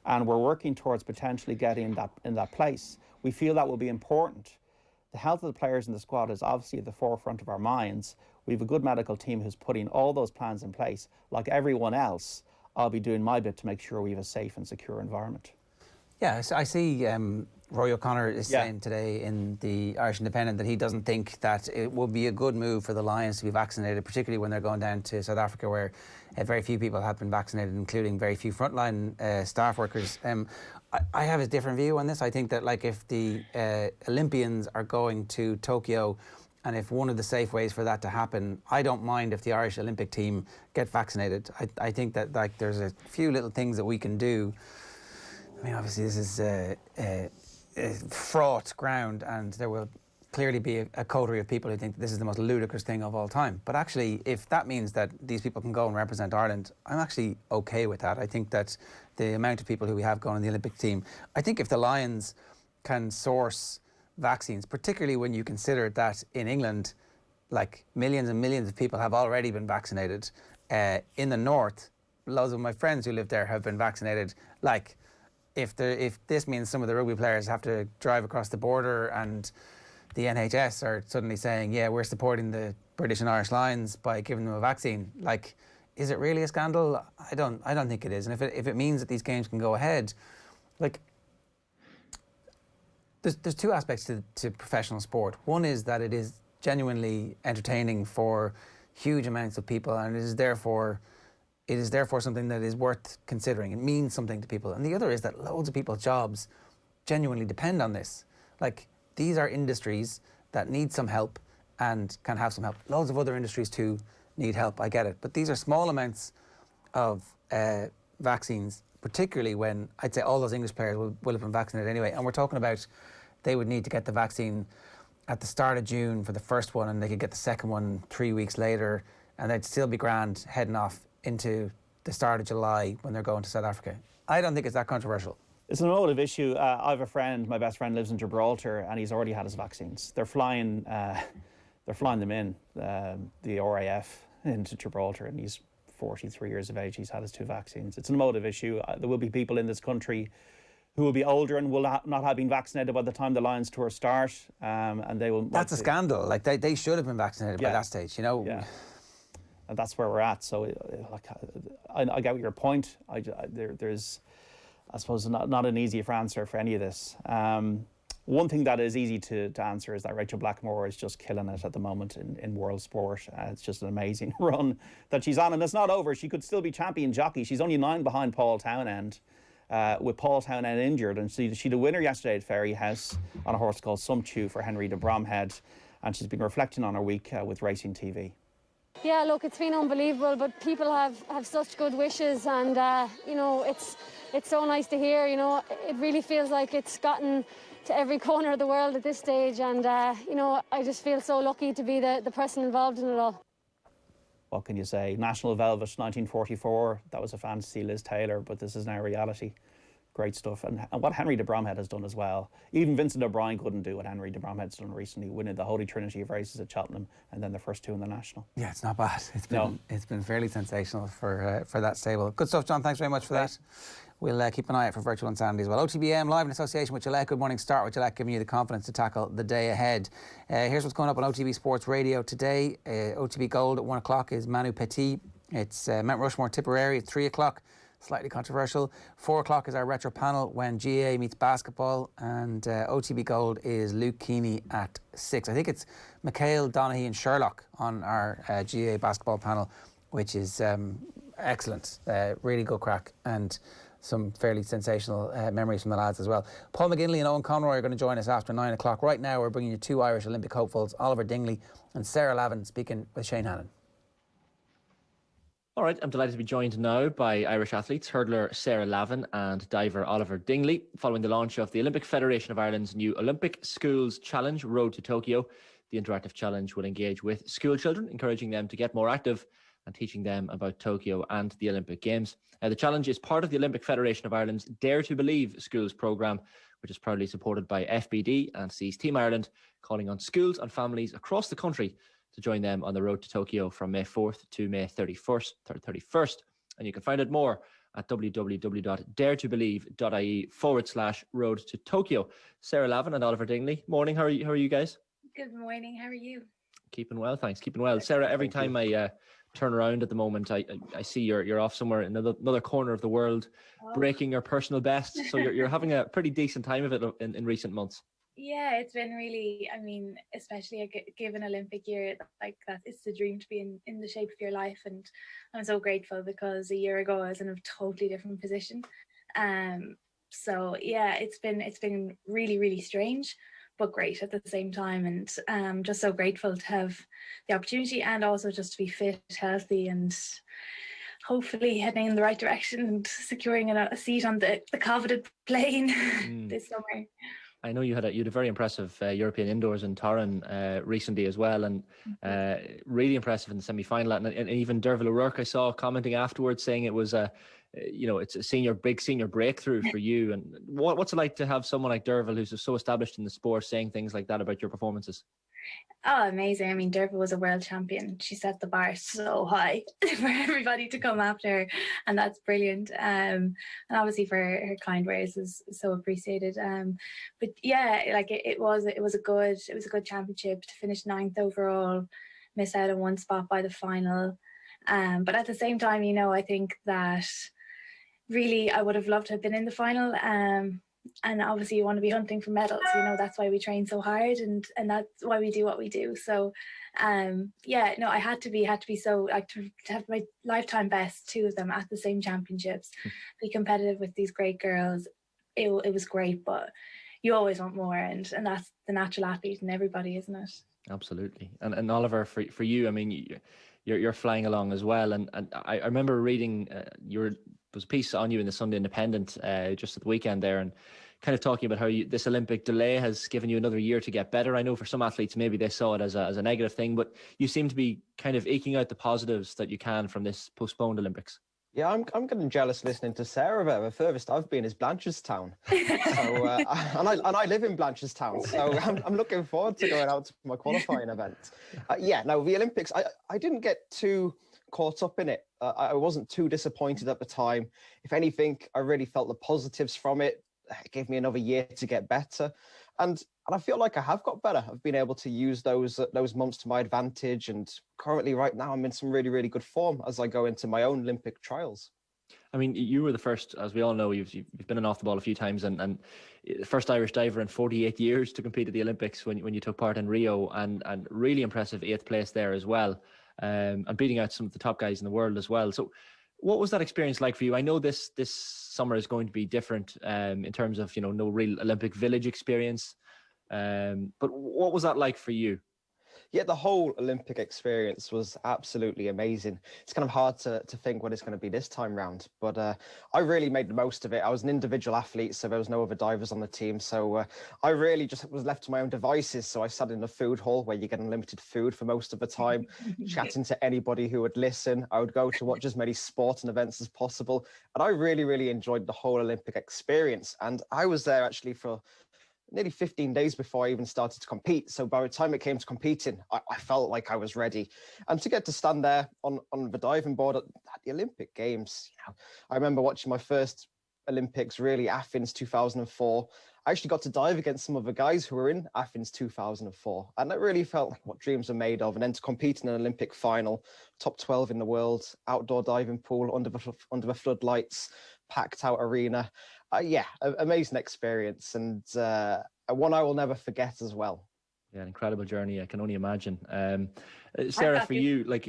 and we're working towards potentially getting in that place. We feel that will be important. The health of the players in the squad is obviously at the forefront of our minds. We have a good medical team who's putting all those plans in place. Like everyone else, I'll be doing my bit to make sure we have a safe and secure environment. Yeah, so I see Roy O'Connor is saying today in the Irish Independent that he doesn't think that it would be a good move for the Lions to be vaccinated, particularly when they're going down to South Africa, where very few people have been vaccinated, including very few frontline staff workers. I have a different view on this. I think that if the Olympians are going to Tokyo, and if one of the safe ways for that to happen, I don't mind if the Irish Olympic team get vaccinated. I think that there's a few little things that we can do. I mean, obviously this is fraught ground, and there will clearly be a coterie of people who think this is the most ludicrous thing of all time. But actually, if that means that these people can go and represent Ireland, I'm actually okay with that. I think that the amount of people who we have going in the Olympic team, I think if the Lions can source vaccines, particularly when you consider that in England, like millions and millions of people have already been vaccinated. In the north, loads of my friends who live there have been vaccinated. Like, if this means some of the rugby players have to drive across the border and the NHS are suddenly saying, yeah, we're supporting the British and Irish Lions by giving them a vaccine, like, is it really a scandal? I don't think it is. And if it means that these games can go ahead, like, there's two aspects to professional sport. One is that it is genuinely entertaining for huge amounts of people, and it is therefore something that is worth considering. It means something to people. And the other is that loads of people's jobs genuinely depend on this. Like, these are industries that need some help and can have some help. Loads of other industries too need help, I get it. But these are small amounts of vaccines, particularly when I'd say all those English players will have been vaccinated anyway. And we're talking about they would need to get the vaccine at the start of June for the first one, and they could get the second one 3 weeks later, and they'd still be grand heading off into the start of July when they're going to South Africa. I don't think it's that controversial. It's an emotive issue. I have a friend, my best friend lives in Gibraltar, and he's already had his vaccines. They're flying them in, the RAF, into Gibraltar, and he's 43 years of age. He's had his 2 vaccines. It's an emotive issue. There will be people in this country who will be older and will not have been vaccinated by the time the Lions tour start, and they will... That's a scandal. Like, they should have been vaccinated by that stage, you know? Yeah. And that's where we're at. So, like, I get your point. There's, I suppose, not an easy answer for any of this. One thing that is easy to answer is that Rachel Blackmore is just killing it at the moment in world sport. It's just an amazing run that she's on, and it's not over. She could still be champion jockey. She's only 9 behind Paul Townend, with Paul Townend injured. And she the winner yesterday at Ferry House on a horse called Sumptu for Henry de Bromhead, and she's been reflecting on her week with Racing TV. Yeah, look, it's been unbelievable, but people have such good wishes, and you know, it's so nice to hear. You know, it really feels like it's gotten to every corner of the world at this stage, and you know, I just feel so lucky to be the person involved in it all. What can you say? National Velvet, 1944. That was a fantasy, Liz Taylor, but this is now reality. Great stuff. And what Henry de Bromhead has done as well. Even Vincent O'Brien couldn't do what Henry de Bromhead's done recently, winning the Holy Trinity of races at Cheltenham and then the first 2 in the National. Yeah, it's not bad. It's been fairly sensational for that stable. Good stuff, John. Thanks very much for that. We'll keep an eye out for virtual insanity as well. OTB AM live in association with Gillette. Good morning, start with Gillette, giving you the confidence to tackle the day ahead. Here's what's going up on OTB Sports Radio today. OTB Gold at 1 o'clock is Manu Petit. It's Mount Rushmore Tipperary at 3 o'clock. Slightly controversial. 4 o'clock is our retro panel when GAA meets basketball, and OTB Gold is Luke Keeney at 6. I think it's Mikhail, Donaghy and Sherlock on our GAA basketball panel, which is excellent. Really good crack and some fairly sensational memories from the lads as well. Paul McGinley and Eoin Conroy are going to join us after 9 o'clock. Right now we're bringing you 2 Irish Olympic hopefuls, Oliver Dingley and Sarah Lavin, speaking with Sheahan. All right, I'm delighted to be joined now by Irish athletes, hurdler Sarah Lavin and diver Oliver Dingley. Following the launch of the Olympic Federation of Ireland's new Olympic Schools Challenge, Road to Tokyo, the interactive challenge will engage with school children, encouraging them to get more active and teaching them about Tokyo and the Olympic Games. The challenge is part of the Olympic Federation of Ireland's Dare to Believe schools programme, which is proudly supported by FBD and sees Team Ireland calling on schools and families across the country to join them on the Road to Tokyo from May 4th to May 31st. And you can find out more at www.daretobelieve.ie/Road to Tokyo. Sarah Lavin and Oliver Dingley, morning. How are you guys? Good morning. How are you? Keeping well, thanks. Keeping well. Sarah, every time I turn around at the moment, I see you're off somewhere in another corner of the world, breaking your personal best. So you're having a pretty decent time of it in recent months. Yeah, it's been really, I mean, especially a given Olympic year like that, it's the dream to be in the shape of your life, and I'm so grateful because a year ago I was in a totally different position. So yeah, it's been really, really strange, but great at the same time, and just so grateful to have the opportunity and also just to be fit, healthy, and hopefully heading in the right direction and securing a seat on the coveted plane this summer. I know you had a very impressive European indoors in Torrin recently as well, and really impressive in the semi-final. And even Derval O'Rourke, I saw commenting afterwards saying it was it's a big senior breakthrough for you. And what's it like to have someone like Derval, who's so established in the sport, saying things like that about your performances? Oh, amazing. I mean, Derval was a world champion. She set the bar so high for everybody to come after her, and that's brilliant. And obviously for her kind words is so appreciated. But yeah, like it was a good championship to finish 9th overall, miss out on one spot by the final. But at the same time, I think that really I would have loved to have been in the final. And obviously you want to be hunting for medals, that's why we train so hard, and that's why we do what we do. So I had to be so, like, to have my lifetime best, 2 of them at the same championships, be competitive with these great girls. It was great, but you always want more, and that's the natural athlete in everybody, isn't it? Absolutely. And Oliver, for you, I mean, you're flying along as well, and I remember reading was a piece on you in the Sunday Independent just at the weekend there, and kind of talking about how this Olympic delay has given you another year to get better. I know for some athletes maybe they saw it as a negative thing, but you seem to be kind of eking out the positives that you can from this postponed Olympics. Yeah, I'm getting jealous listening to Sarah there. The furthest I've been is Blanchardstown, so and I live in Blanchardstown, so I'm looking forward to going out to my qualifying event. The Olympics, I didn't get too caught up in it. I wasn't too disappointed at the time. If anything, I really felt the positives from it. It gave me another year to get better, and I feel like I have got better. I've been able to use those months to my advantage, and currently right now I'm in some really, really good form as I go into my own Olympic trials. I mean, you were the first, as we all know, you've been in off the ball a few times, and first Irish diver in 48 years to compete at the Olympics when you took part in Rio, and really impressive 8th place there as well, and beating out some of the top guys in the world as well. So what was that experience like for you? I know this summer is going to be different in terms of, no real Olympic Village experience. But what was that like for you? Yeah, the whole Olympic experience was absolutely amazing. It's kind of hard to think what it's going to be this time round, but I really made the most of it. I was an individual athlete, so there was no other divers on the team. So I really just was left to my own devices. So I sat in the food hall where you get unlimited food for most of the time, chatting to anybody who would listen. I would go to watch as many sports and events as possible. And I really, really enjoyed the whole Olympic experience. And I was there actually for nearly 15 days before I even started to compete. So by the time it came to competing, I felt like I was ready. And to get to stand there on the diving board at the Olympic Games, I remember watching my first Olympics, really, Athens 2004. I actually got to dive against some of the guys who were in Athens 2004. And it really felt like what dreams are made of. And then to compete in an Olympic final, top 12 in the world, outdoor diving pool, under the floodlights, packed out arena. Amazing experience, and one I will never forget as well. Yeah, an incredible journey. I can only imagine. Sarah, for you, like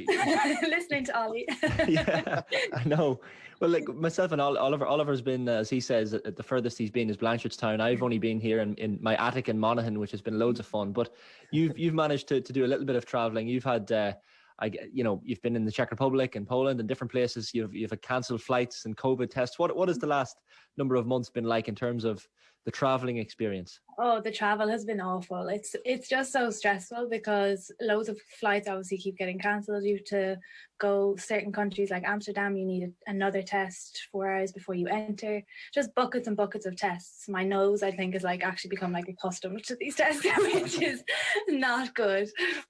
listening to Ollie. Yeah, I know. Well, like myself and Oliver's been, as he says, the furthest he's been is Blanchardstown. I've only been here in my attic in Monaghan, which has been loads of fun. But you've managed to do a little bit of travelling. You've had. You've been in the Czech Republic and Poland and different places. You've had cancelled flights and COVID tests. What has the last number of months been like in terms of the traveling experience? Oh, the travel has been awful. It's just so stressful because loads of flights obviously keep getting cancelled. You have to go certain countries like Amsterdam. You need another test 4 hours before you enter. Just buckets and buckets of tests. My nose, I think, is like actually become like accustomed to these tests, which is not good.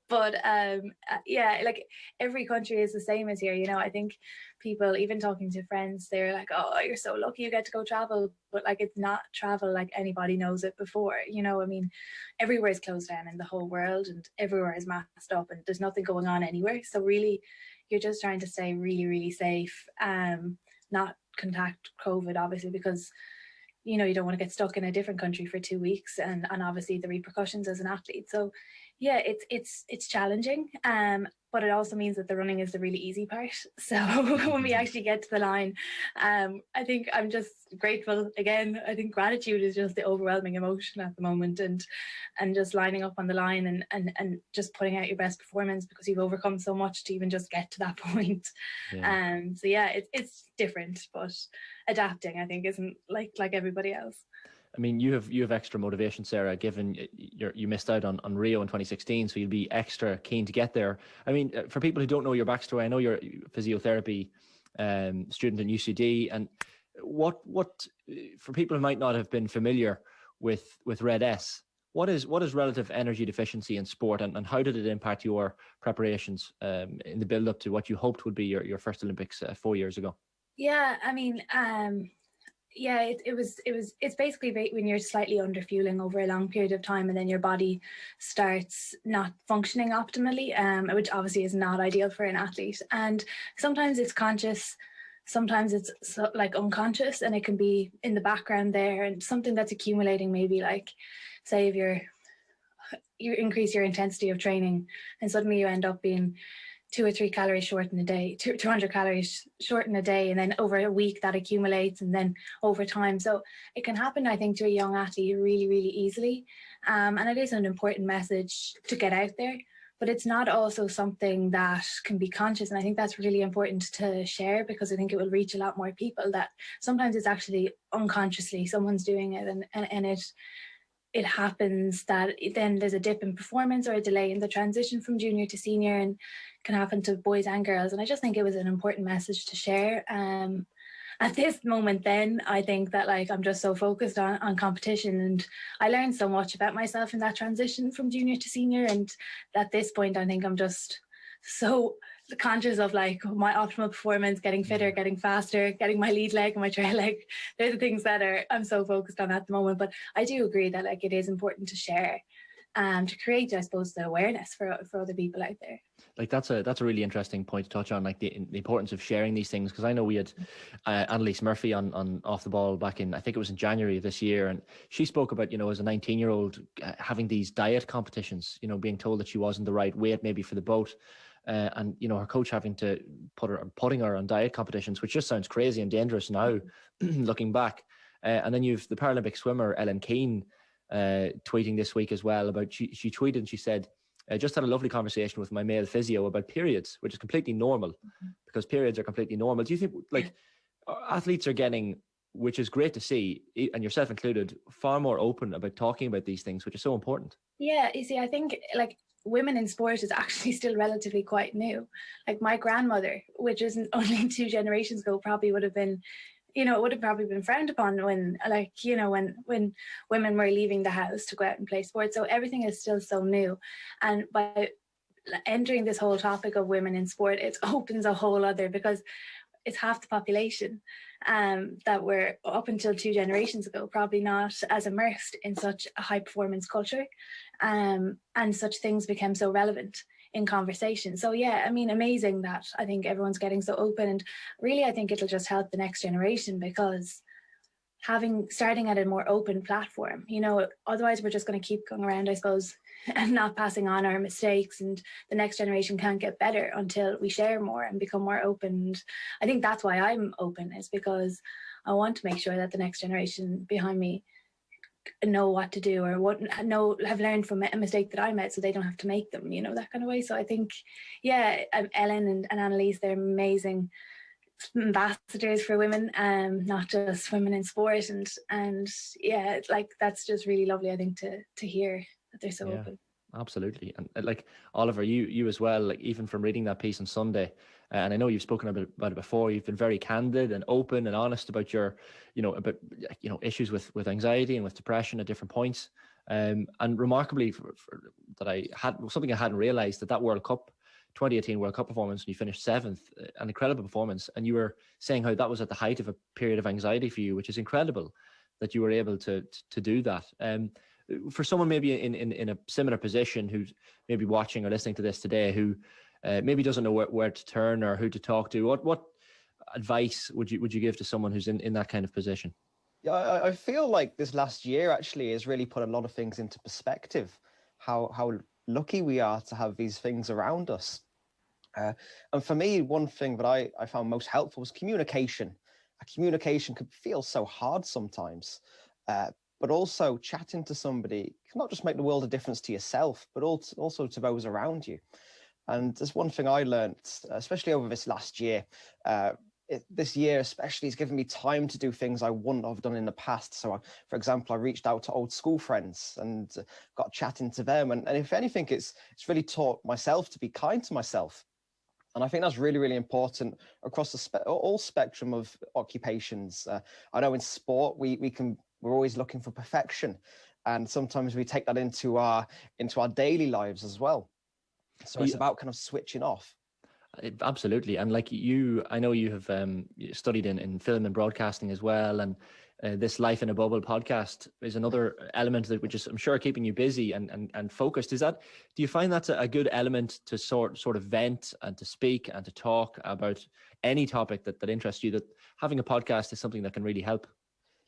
But like every country is the same as here. I think people, even talking to friends, they're like, oh, you're so lucky you get to go travel. But like, it's not travel like anybody knows it before. I mean, everywhere is closed down in the whole world and everywhere is masked up and there's nothing going on anywhere. So really, you're just trying to stay really, really safe, not contact COVID, obviously, because you don't want to get stuck in a different country for 2 weeks and obviously the repercussions as an athlete. So yeah, it's challenging, but it also means that the running is the really easy part. So when we actually get to the line, I think I'm just grateful again. I think gratitude is just the overwhelming emotion at the moment, and just lining up on the line and just putting out your best performance because you've overcome so much to even just get to that point. Yeah. So yeah, it's different, but adapting, I think, isn't like everybody else. I mean, you have extra motivation, Sarah, given you missed out on Rio in 2016, so you'll be extra keen to get there. I mean, for people who don't know your backstory, I know you're a physiotherapy student in UCD, and what for people who might not have been familiar with Red S, what is relative energy deficiency in sport, and how did it impact your preparations in the build up to what you hoped would be your first Olympics 4 years ago? Yeah, I mean, it's basically when you're slightly under fueling over a long period of time, and then your body starts not functioning optimally, which obviously is not ideal for an athlete. And sometimes it's conscious, sometimes it's unconscious, and it can be in the background there, and something that's accumulating, maybe like, say, if you increase your intensity of training and suddenly you end up being 2 or 3 calories short in a day, 200 calories short in a day, and then over a week that accumulates, and then over time. So it can happen, I think, to a young athlete really, really easily. And it is an important message to get out there, but it's not also something that can be conscious. And I think that's really important to share, because I think it will reach a lot more people, that sometimes it's actually unconsciously someone's doing it, and it happens that then there's a dip in performance or a delay in the transition from junior to senior, and can happen to boys and girls. And I just think it was an important message to share. At this moment then, I think that I'm just so focused on competition, and I learned so much about myself in that transition from junior to senior. And at this point, I think I'm just so conscious of my optimal performance, getting fitter, getting faster, getting my lead leg and my trail leg. They're the things that I'm so focused on at the moment. But I do agree that it is important to share and to create, I suppose, the awareness for other people out there. That's a really interesting point to touch on, the importance of sharing these things, because I know we had Annalise Murphy on Off the Ball back in, I think it was in January of this year, and she spoke about, as a 19-year-old having these diet competitions, being told that she wasn't the right weight maybe for the boat, and her coach having to putting her on diet competitions, which just sounds crazy and dangerous now looking back. And then you've the Paralympic swimmer Ellen Keane tweeting this week as well about, she tweeted and she said, I just had a lovely conversation with my male physio about periods, which is completely normal, because periods are completely normal. Do you think athletes are getting, which is great to see, and yourself included, far more open about talking about these things, which is so important? Yeah, you see, I think women in sport is actually still relatively quite new. My grandmother, which isn't only 2 generations ago, probably would have been, it would have probably been frowned upon when women were leaving the house to go out and play sports. So everything is still so new. And by entering this whole topic of women in sport, it opens a whole other, because it's half the population that were up until 2 generations ago probably not as immersed in such a high performance culture, and such things became so relevant in conversation. So yeah, I mean, amazing that I think everyone's getting so open, and really I think it'll just help the next generation, because starting at a more open platform, otherwise we're just going to keep going around, I suppose, and not passing on our mistakes, and the next generation can't get better until we share more and become more open. And I think that's why I'm open, is because I want to make sure that the next generation behind me know what to do, or have learned from a mistake that I made, so they don't have to make them, that kind of way. So I think, yeah, Ellen and Annalise, they're amazing ambassadors for women, not just women in sport, and yeah, that's just really lovely, I think, to hear that they're so open. Absolutely. And Oliver, you as well, even from reading that piece on Sunday, and I know you've spoken about it before, you've been very candid and open and honest about your, issues with anxiety and with depression at different points. And remarkably, something I hadn't realized, that World Cup, 2018 World Cup performance, when you finished 7th, an incredible performance. And you were saying how that was at the height of a period of anxiety for you, which is incredible that you were able to do that. For someone maybe in a similar position, who's maybe watching or listening to this today, who maybe doesn't know where to turn or who to talk to, what advice would you give to someone who's in that kind of position? Yeah, I feel like this last year actually has really put a lot of things into perspective. How lucky we are to have these things around us. And for me, one thing that I found most helpful was communication. Communication could feel so hard sometimes. But also chatting to somebody can not just make the world a difference to yourself, but also to those around you. And there's one thing I learned, especially over this last year, this year especially has given me time to do things I wouldn't have done in the past. So, for example, I reached out to old school friends and got chatting to them. And if anything, it's really taught myself to be kind to myself. And I think that's really, really important across the all spectrum of occupations. I know in sport, we're always looking for perfection. And sometimes we take that into our daily lives as well. So it's about kind of switching off. Absolutely. And like you, I know you have studied in film and broadcasting as well. And this Life in a Bubble podcast is another element that which is, I'm sure, keeping you busy and focused. Do you find that's a good element to sort of vent and to speak and to talk about any topic that interests you, that having a podcast is something that can really help?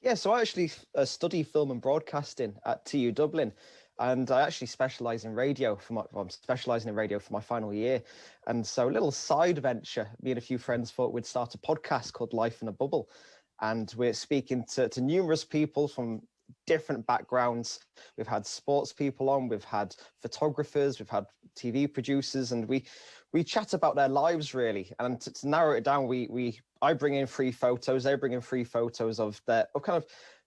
Yeah, so I actually study film and broadcasting at TU Dublin. And I actually specialise in radio I'm specialising in radio for my final year. And so a little side venture, me and a few friends thought we'd start a podcast called Life in a Bubble. And we're speaking to numerous people from different backgrounds. We've had sports people on, we've had photographers, we've had TV producers, and we chat about their lives really. And to narrow it down, I bring in 3 photos, they bring in 3 photos of kind of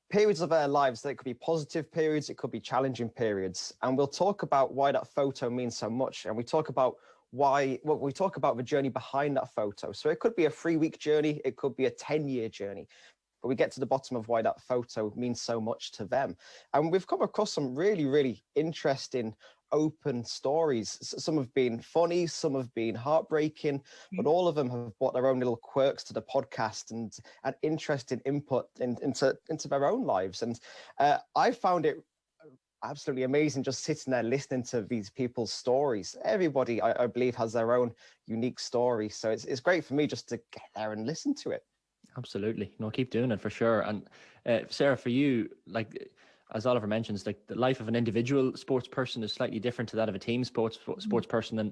periods of their lives. That could be positive periods, it could be challenging periods, and we'll talk about why that photo means so much, and we talk about the journey behind that photo. So it could be a 3-week journey, it could be a 10-year journey, but we get to the bottom of why that photo means so much to them. And we've come across some really, really interesting open stories. Some have been funny, some have been heartbreaking, but all of them have brought their own little quirks to the podcast and an interesting input into their own lives. And I found it absolutely amazing just sitting there listening to these people's stories. Everybody, I believe, has their own unique story. So it's great for me just to get there and listen to it. Absolutely. No, keep doing it for sure. And Sarah, for you, like, as Oliver mentions, like the life of an individual sports person is slightly different to that of a team sports person. And,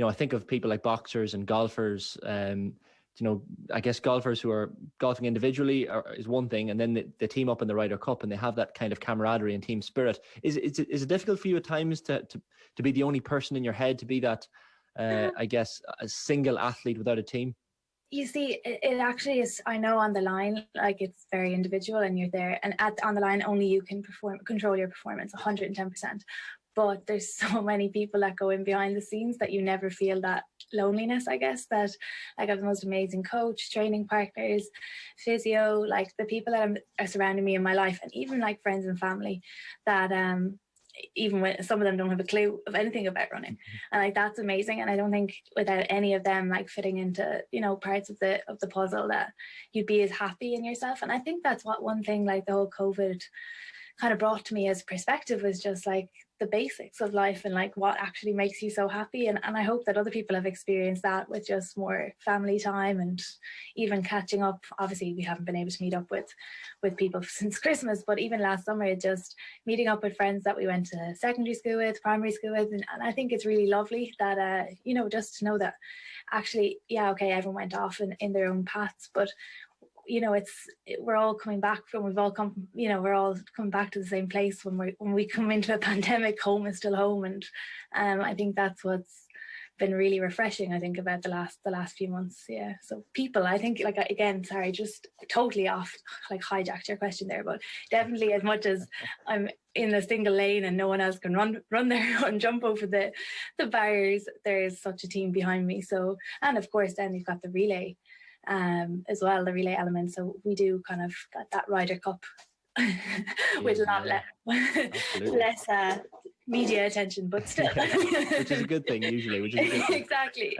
I think of people like boxers and golfers. I guess golfers who are golfing individually is one thing, and then they team up in the Ryder Cup and they have that kind of camaraderie and team spirit. Is it difficult for you at times to be the only person in your head, to be that, I guess, a single athlete without a team? You see, it actually is, I know on the line, like, it's very individual and you're there, and on the line only you can control your performance 110%. But there's so many people that go in behind the scenes that you never feel that loneliness, I guess, that like I have the most amazing coach, training partners, physio, like the people that are surrounding me in my life, and even like friends and family that even when some of them don't have a clue of anything about running, and like that's amazing. And I don't think without any of them like fitting into parts of the puzzle that you'd be as happy in yourself. And I think that's what one thing like the whole COVID kind of brought to me as perspective was just like the basics of life and like what actually makes you so happy. And I hope that other people have experienced that with just more family time and even catching up. Obviously we haven't been able to meet up with people since Christmas, but even last summer, just meeting up with friends that we went to secondary school with, primary school with. And I think it's really lovely that, just to know that actually, yeah, okay, everyone went off in their own paths, but we're all coming back we're all coming back to the same place when we come into a pandemic. Home is still home, and I think that's what's been really refreshing, I think, about the last few months. Yeah. So people, I think, like, again, sorry, just totally off, like hijacked your question there, but definitely as much as I'm in a single lane and no one else can run there and jump over the barriers, there is such a team behind me. So, and of course then we've got the relay as well, the relay element. So we do kind of got that Ryder Cup with a lot less media attention, but still. Which is a good thing usually, which is a good thing. Exactly.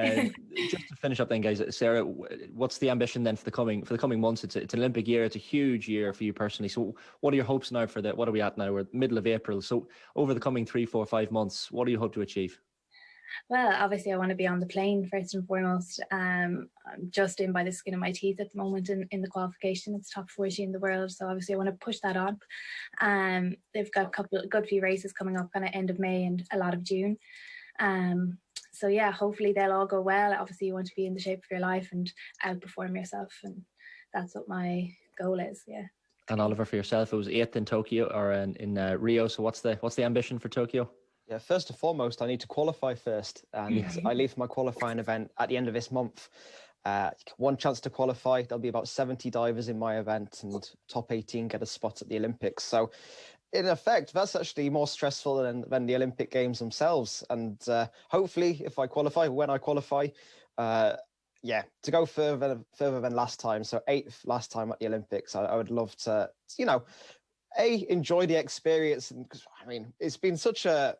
Just to finish up then, guys, Sarah, what's the ambition then for the coming months? It's an Olympic year, it's a huge year for you personally. So what are your hopes now what are we at now? We're middle of April. So over the coming 3, 4, 5 months, what do you hope to achieve? Well, obviously I want to be on the plane first and foremost. I'm just in by the skin of my teeth at the moment in the qualification. It's top 40 in the world, so obviously I want to push that up. They've got a good few races coming up kind of end of May and a lot of June. So yeah, hopefully they'll all go well. Obviously you want to be in the shape of your life and outperform yourself, and that's what my goal is. Yeah. And Oliver, for yourself, it was 8th in Tokyo or in Rio. So what's the ambition for Tokyo? Yeah, first and foremost, I need to qualify first, and I leave my qualifying event at the end of this month. One chance to qualify. There'll be about 70 divers in my event, and top 18 get a spot at the Olympics. So in effect, that's actually more stressful than the Olympic Games themselves. And hopefully, if I qualify, when I qualify, to go further than last time. So 8th last time at the Olympics. I would love to, enjoy the experience. And I mean, it's been such a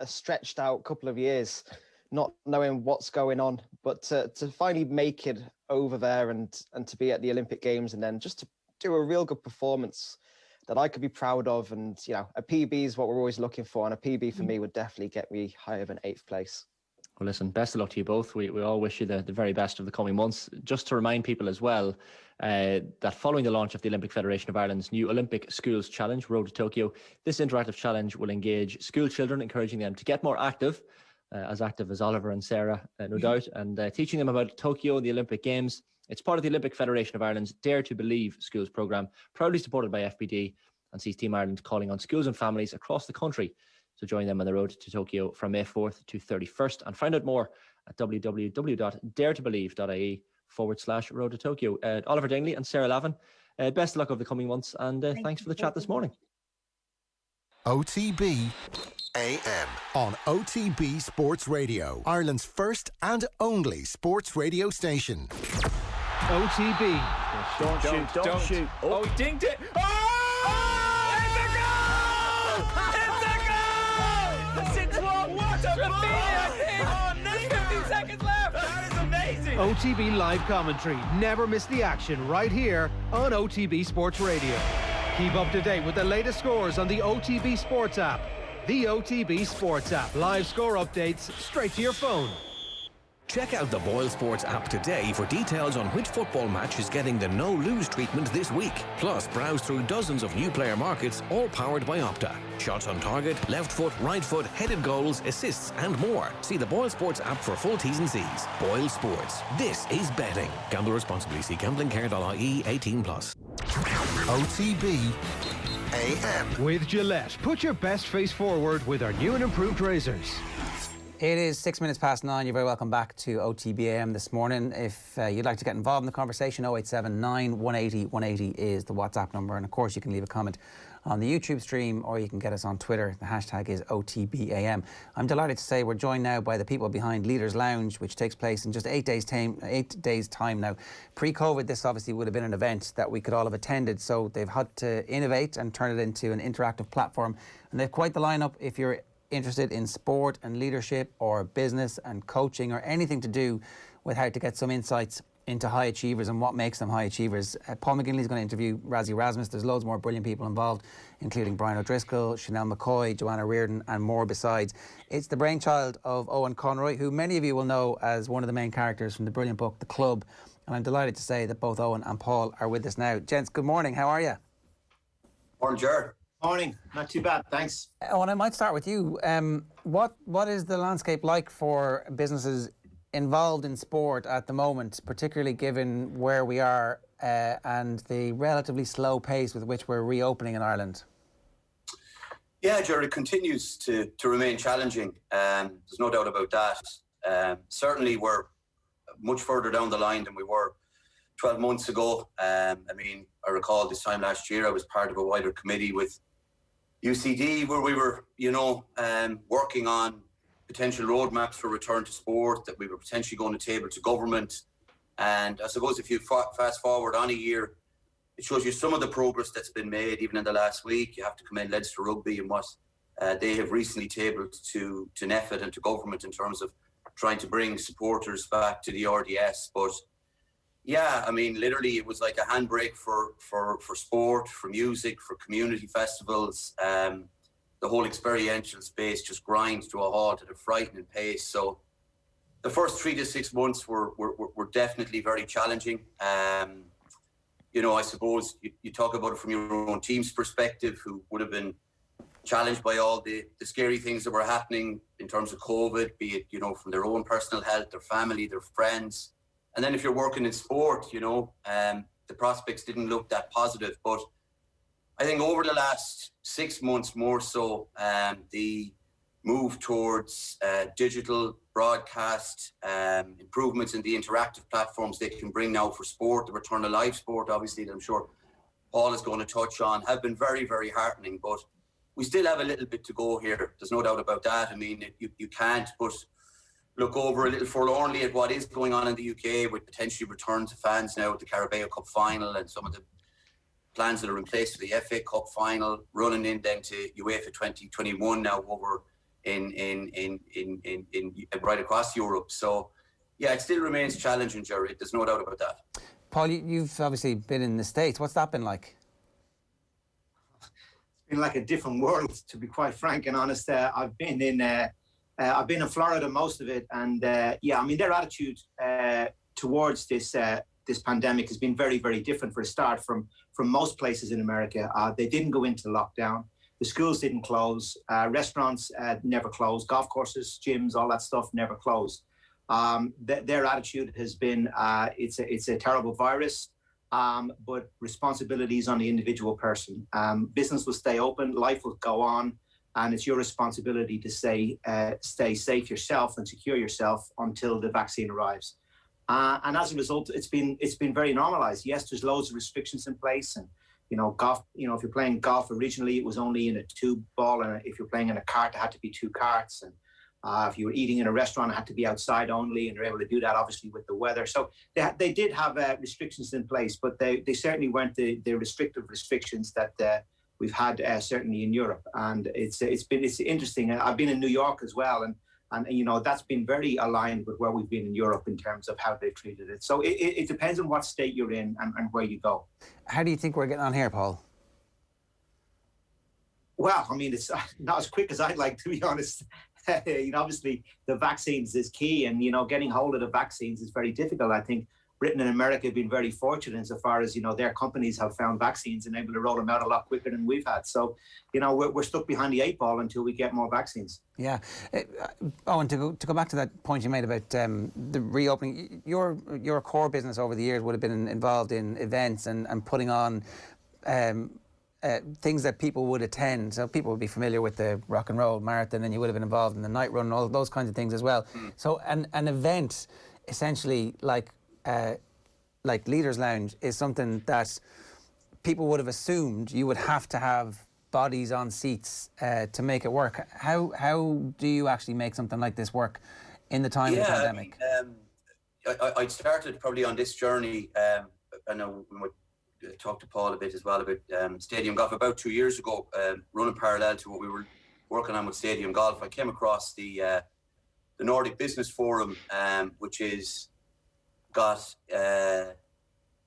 stretched out couple of years, not knowing what's going on, but to finally make it over there and to be at the Olympic Games, and then just to do a real good performance that I could be proud of. And, a PB is what we're always looking for. And a PB for me would definitely get me higher than 8th place. Well, listen, best of luck to you both. We all wish you the very best of the coming months. Just to remind people as well, that following the launch of the Olympic Federation of Ireland's new Olympic Schools Challenge, Road to Tokyo, this interactive challenge will engage school children, encouraging them to get more active as Oliver and Sarah, no doubt, and teaching them about Tokyo and the Olympic Games. It's part of the Olympic Federation of Ireland's Dare to Believe schools programme, proudly supported by FBD, and sees Team Ireland calling on schools and families across the country to join them on the road to Tokyo from May 4th to 31st. And find out more at www.daretobelieve.ie/road to Tokyo. Oliver Dingley and Sarah Lavin, best of luck over the coming months, and thanks for the chat this morning. OTB AM on OTB Sports Radio, Ireland's first and only sports radio station. OTB. Don't shoot. Oh, he dinged it. Oh! It's a goal! It's a goal! 6-1. What a ball! Oh, nice. 15 seconds left. That is amazing. OTB live commentary. Never miss the action right here on OTB Sports Radio. Keep up to date with the latest scores on the OTB Sports app. The OTB Sports app. Live score updates straight to your phone. Check out the Boyle Sports app today for details on which football match is getting the no-lose treatment this week. Plus, browse through dozens of new player markets, all powered by Opta. Shots on target, left foot, right foot, headed goals, assists and more. See the Boyle Sports app for full T's and C's. Boyle Sports. This is betting. Gamble responsibly. See gamblingcare.ie 18+. OTB AM. With Gillette, put your best face forward with our new and improved razors. It is 6 minutes past 9. You're very welcome back to OTB AM this morning. If you'd like to get involved in the conversation, 0879 180 180 is the WhatsApp number. And of course, you can leave a comment on the YouTube stream, or you can get us on Twitter. The hashtag is OTBAM. I'm delighted to say we're joined now by the people behind Leaders Lounge, which takes place in just 8 days' time now. Pre-COVID, this obviously would have been an event that we could all have attended, so they've had to innovate and turn it into an interactive platform. And they've quite the lineup if you're interested in sport and leadership or business and coaching or anything to do with how to get some insights into high achievers and what makes them high achievers. Paul McGinley is going to interview Razzie Erasmus. There's loads more brilliant people involved, including Brian O'Driscoll, Chanel McCoy, Joanna Reardon and more besides. It's the brainchild of Eoin Conroy, who many of you will know as one of the main characters from the brilliant book The Club, and I'm delighted to say that both Eoin and Paul are with us now. Gents, good morning. How are you? Morning, Jared. Morning. Not too bad, thanks. Eoin, I might start with you. What is the landscape like for businesses involved in sport at the moment, particularly given where we are and the relatively slow pace with which we're reopening in Ireland? Yeah, Jared, it continues to remain challenging. There's no doubt about that. Certainly we're much further down the line than we were 12 months ago. I recall this time last year I was part of a wider committee with UCD where we were, working on potential roadmaps for return to sport that we were potentially going to table to government. And I suppose if you fast forward on a year, it shows you some of the progress that's been made even in the last week. You have to commend Leinster Rugby and what they have recently tabled to NEFIT and to government in terms of trying to bring supporters back to the RDS. But yeah, literally it was like a handbrake for sport, for music, for community festivals. The whole experiential space just grinds to a halt at a frightening pace. So the first 3 to 6 months were definitely very challenging. I suppose you talk about it from your own team's perspective, who would have been challenged by all the scary things that were happening in terms of COVID, be it, from their own personal health, their family, their friends. And then if you're working in sport, the prospects didn't look that positive. But I think over the last 6 months more so, the move towards digital broadcast, improvements in the interactive platforms they can bring now for sport, the return to live sport, obviously, that I'm sure Paul is going to touch on, have been very, very heartening. But we still have a little bit to go here. There's no doubt about that. I mean, you can't but look over a little forlornly at what is going on in the UK with potentially return to fans now at the Carabao Cup final and some of the plans that are in place for the FA Cup final, running in then to UEFA 2021 now over in right across Europe. So, yeah, it still remains challenging, Jerry. There's no doubt about that. Paul, you've obviously been in the States. What's that been like? It's been like a different world, to be quite frank and honest. I've been in Florida most of it, and yeah, I mean, their attitude towards this pandemic has been very, very different for a start from most places in America. They didn't go into lockdown. The schools didn't close. Restaurants never closed. Golf courses, gyms, all that stuff never closed. Their attitude has been, it's a terrible virus, but responsibility is on the individual person. Business will stay open, life will go on, and it's your responsibility to stay safe yourself and secure yourself until the vaccine arrives. And as a result, it's been very normalized. Yes, there's loads of restrictions in place, and golf. If you're playing golf originally, it was only in a 2-ball, and if you're playing in a cart, it had to be 2 carts. And if you were eating in a restaurant, it had to be outside only, and they're able to do that obviously with the weather. So they did have restrictions in place, but they certainly weren't the restrictive restrictions that we've had certainly in Europe. And it's interesting. I've been in New York as well, and that's been very aligned with where we've been in Europe in terms of how they've treated it. So it depends on what state you're in and where you go. How do you think we're getting on here, Paul? Well, I mean, it's not as quick as I'd like, to be honest. Obviously, the vaccines is key, and getting hold of the vaccines is very difficult. I think Britain and America have been very fortunate insofar as their companies have found vaccines and able to roll them out a lot quicker than we've had. So, we're stuck behind the 8 ball until we get more vaccines. Yeah, Eoin, to go back to that point you made about the reopening, your core business over the years would have been involved in events and putting on things that people would attend. So people would be familiar with the Rock and Roll Marathon, and you would have been involved in the night run and all those kinds of things as well. So an event, essentially like Leaders Lounge, is something that people would have assumed you would have to have bodies on seats to make it work. How do you actually make something like this work in the time of the pandemic? I started probably on this journey. I know we might talk to Paul a bit as well about stadium golf about 2 years ago, running parallel to what we were working on with stadium golf. I came across the Nordic Business Forum, which is got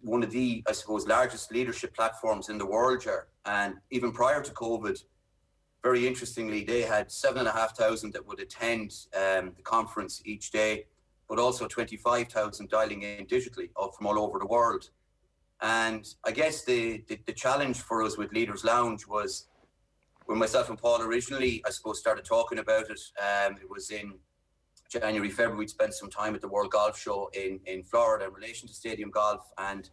one of the, I suppose, largest leadership platforms in the world here. And even prior to COVID, very interestingly, they had 7,500 that would attend the conference each day, but also 25,000 dialing in digitally from all over the world. And I guess the challenge for us with Leaders Lounge was when myself and Paul originally, I suppose, started talking about it. It was in January, February. We'd spent some time at the World Golf Show in Florida in relation to stadium golf. And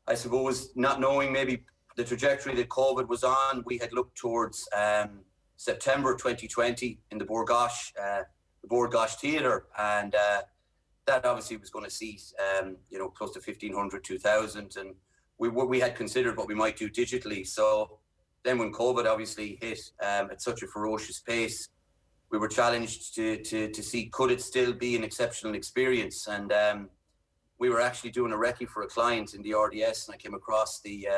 I suppose, not knowing maybe the trajectory that COVID was on, we had looked towards September 2020 in the Bord Gáis Theatre. And that obviously was going to seat, close to 1,500, 2,000. And we had considered what we might do digitally. So then when COVID obviously hit at such a ferocious pace, we were challenged to see, could it still be an exceptional experience? And we were actually doing a recce for a client in the RDS, and I came across the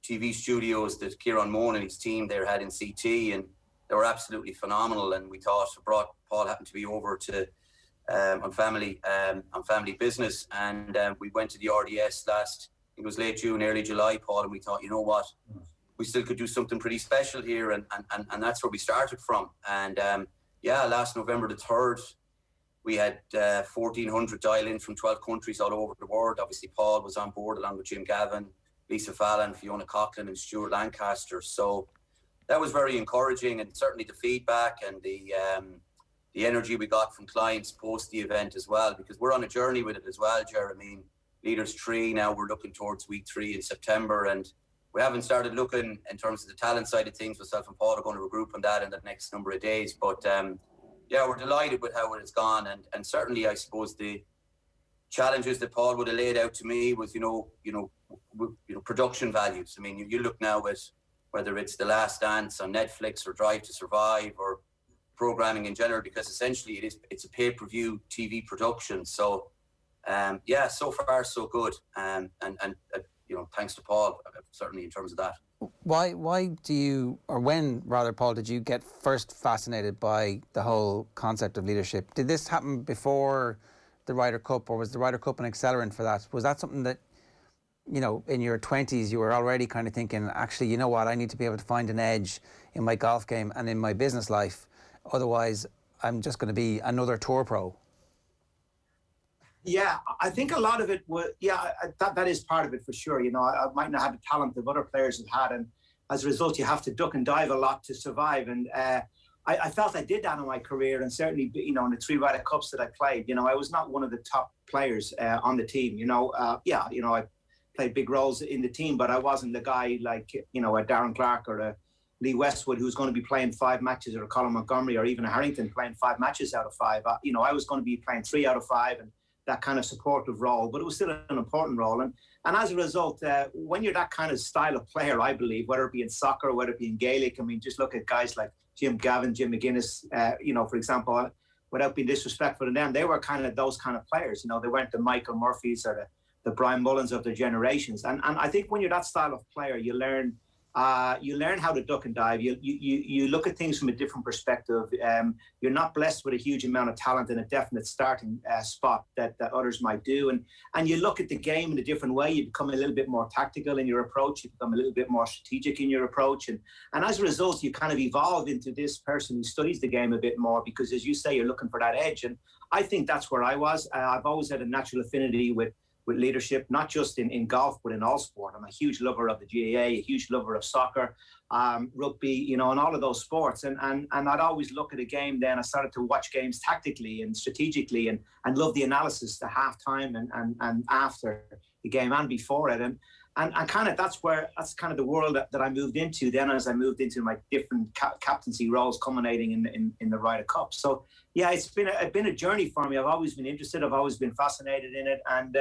TV studios that Kieran Moan and his team there had in CT, and they were absolutely phenomenal. And we thought, Paul happened to be over to on family business, and we went to the RDS it was late June, early July, Paul, and we thought, you know what, we still could do something pretty special here, and that's where we started from. And last November the 3rd, we had 1,400 dial in from 12 countries all over the world. Obviously, Paul was on board along with Jim Gavin, Lisa Fallon, Fiona Coughlin, and Stuart Lancaster. So that was very encouraging, and certainly the feedback and the energy we got from clients post the event as well, because we're on a journey with it as well, Jeremy. Leaders 3 now, we're looking towards week 3 in September, and we haven't started looking in terms of the talent side of things. Myself and Paul are going to regroup on that in the next number of days. But yeah, we're delighted with how it's gone, and certainly I suppose the challenges that Paul would have laid out to me was, you know, production values. I mean, you look now at whether it's The Last Dance on Netflix or Drive to Survive or programming in general, because essentially it's a pay-per-view TV production. So yeah, so far so good, and you know, thanks to Paul certainly in terms of that. Why do you, or when rather, Paul, did you get first fascinated by the whole concept of leadership? Did this happen before the Ryder Cup, or was the Ryder Cup an accelerant for that? Was that something that, you know, in your 20s you were already kind of thinking, actually, you know what, I need to be able to find an edge in my golf game and in my business life, otherwise I'm just going to be another tour pro? Yeah, I think a lot of it was, that is part of it for sure. You know, I might not have the talent that other players have had, and as a result, you have to duck and dive a lot to survive. And I felt I did that in my career, and certainly, you know, in the 3 Ryder Cups that I played, you know, I was not one of the top players on the team. You know, you know, I played big roles in the team, but I wasn't the guy like, you know, a Darren Clark or a Lee Westwood who's going to be playing 5 matches, or a Colin Montgomery or even a Harrington playing 5 matches out of 5. You know, I was going to be playing 3 out of 5 and that kind of supportive role, but it was still an important role. And as a result, when you're that kind of style of player, I believe, whether it be in soccer, whether it be in Gaelic, I mean, just look at guys like Jim Gavin, Jim McGuinness, you know, for example, without being disrespectful to them, they were kind of those kind of players. You know, they weren't the Michael Murphys or the Brian Mullins of their generations. And I think when you're that style of player, you learn how to duck and dive. You look at things from a different perspective. You're not blessed with a huge amount of talent in a definite starting spot that others might do. And you look at the game in a different way. You become a little bit more tactical in your approach. You become a little bit more strategic in your approach. And as a result, you kind of evolve into this person who studies the game a bit more, because as you say, you're looking for that edge. And I think that's where I was. I've always had a natural affinity with leadership, not just in golf, but in all sport. I'm a huge lover of the GAA, a huge lover of soccer, rugby, you know, and all of those sports. And I'd always look at a game then. I started to watch games tactically and strategically and love the analysis, the halftime and after the game and before it. And kind of that's kind of the world that I moved into then, as I moved into my different captaincy roles, culminating in the Ryder Cup. So yeah, it's been a journey for me. I've always been interested. I've always been fascinated in it. And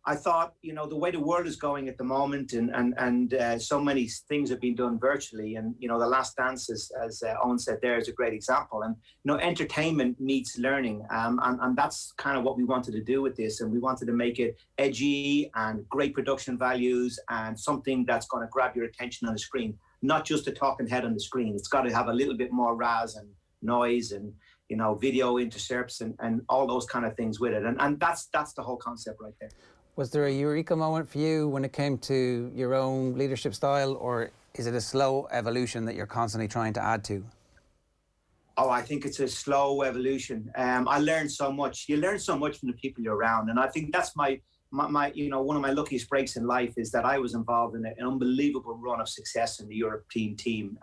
I thought, you know, the way the world is going at the moment, and so many things have been done virtually. And, you know, The Last Dance, as Eoin said there, is a great example. And, you know, entertainment meets learning. And that's kind of what we wanted to do with this. And we wanted to make it edgy and great production values and something that's going to grab your attention on the screen, not just a talking head on the screen. It's got to have a little bit more razz and noise and, you know, video intercepts and all those kind of things with it. And that's the whole concept right there. Was there a eureka moment for you when it came to your own leadership style, or is it a slow evolution that you're constantly trying to add to? Oh, I think it's a slow evolution. I learned so much. You learn so much from the people you're around. And I think that's my you know, one of my luckiest breaks in life is that I was involved in an unbelievable run of success in the European team.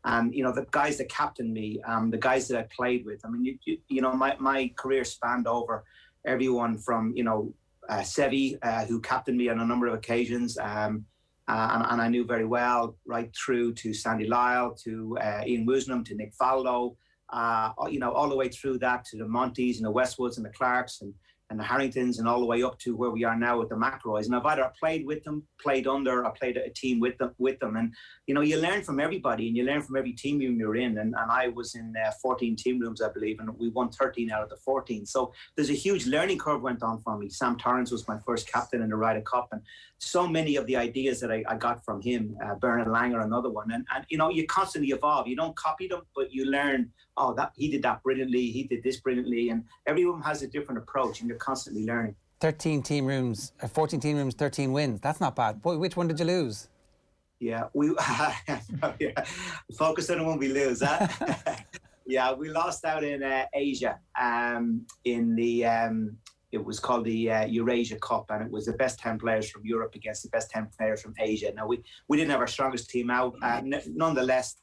And, you know, the guys that captained me, the guys that I played with, I mean, you know, my career spanned over everyone from, you know, Sevi, who captained me on a number of occasions, and I knew very well, right through to Sandy Lyle, to Ian Woosnam, to Nick Faldo, you know, all the way through that to the Monties and the Westwoods and the Clarks and the Harringtons, and all the way up to where we are now with the McElroys. And I've either played with them, played under, or played a team with them. And, you know, you learn from everybody, and you learn from every team room you're in. And I was in 14 team rooms, I believe, and we won 13 out of the 14. So there's a huge learning curve went on for me. Sam Torrance was my first captain in the Ryder Cup, and so many of the ideas that I got from him, Bernard Langer, another one. And, you know, you constantly evolve. You don't copy them, but you learn, oh, that he did that brilliantly, he did this brilliantly. And everyone has a different approach, and you're constantly learning. 13 team rooms, 14 team rooms, 13 wins. That's not bad. Boy, which one did you lose? Yeah, focus on the one we lose. Huh? Yeah, we lost out in Asia in the... It was called the Eurasia Cup, and it was the best 10 players from Europe against the best 10 players from Asia. Now, we didn't have our strongest team out. Nonetheless,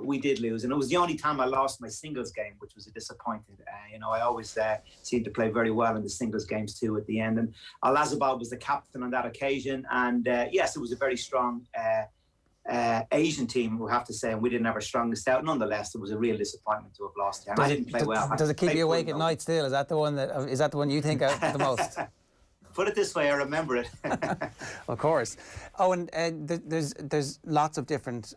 we did lose, and it was the only time I lost my singles game, which was a disappointing. I always seemed to play very well in the singles games too at the end. And Al-Azabal was the captain on that occasion, and yes, it was a very strong Asian team, we have to say, and we didn't have our strongest out. Nonetheless, it was a real disappointment to have lost. I didn't play well. Does it keep you awake at night still? Is that the one you think of the most? Put it this way, I remember it. Of course. Oh, and there's lots of different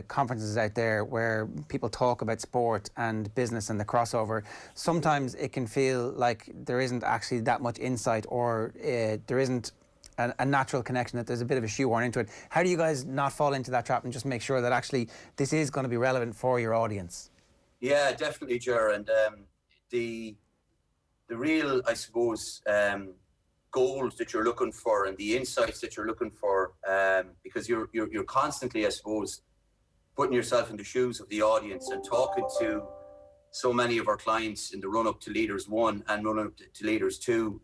conferences out there where people talk about sport and business and the crossover. Sometimes it can feel like there isn't actually that much insight, or there isn't a natural connection, that there's a bit of a shoehorn into it. How do you guys not fall into that trap and just make sure that actually this is going to be relevant for your audience? Yeah, definitely, Ger. And the real, I suppose, goals that you're looking for and the insights that you're looking for, because you're constantly, I suppose, putting yourself in the shoes of the audience and talking to so many of our clients in the run-up to Leaders 1 and run-up to Leaders 2.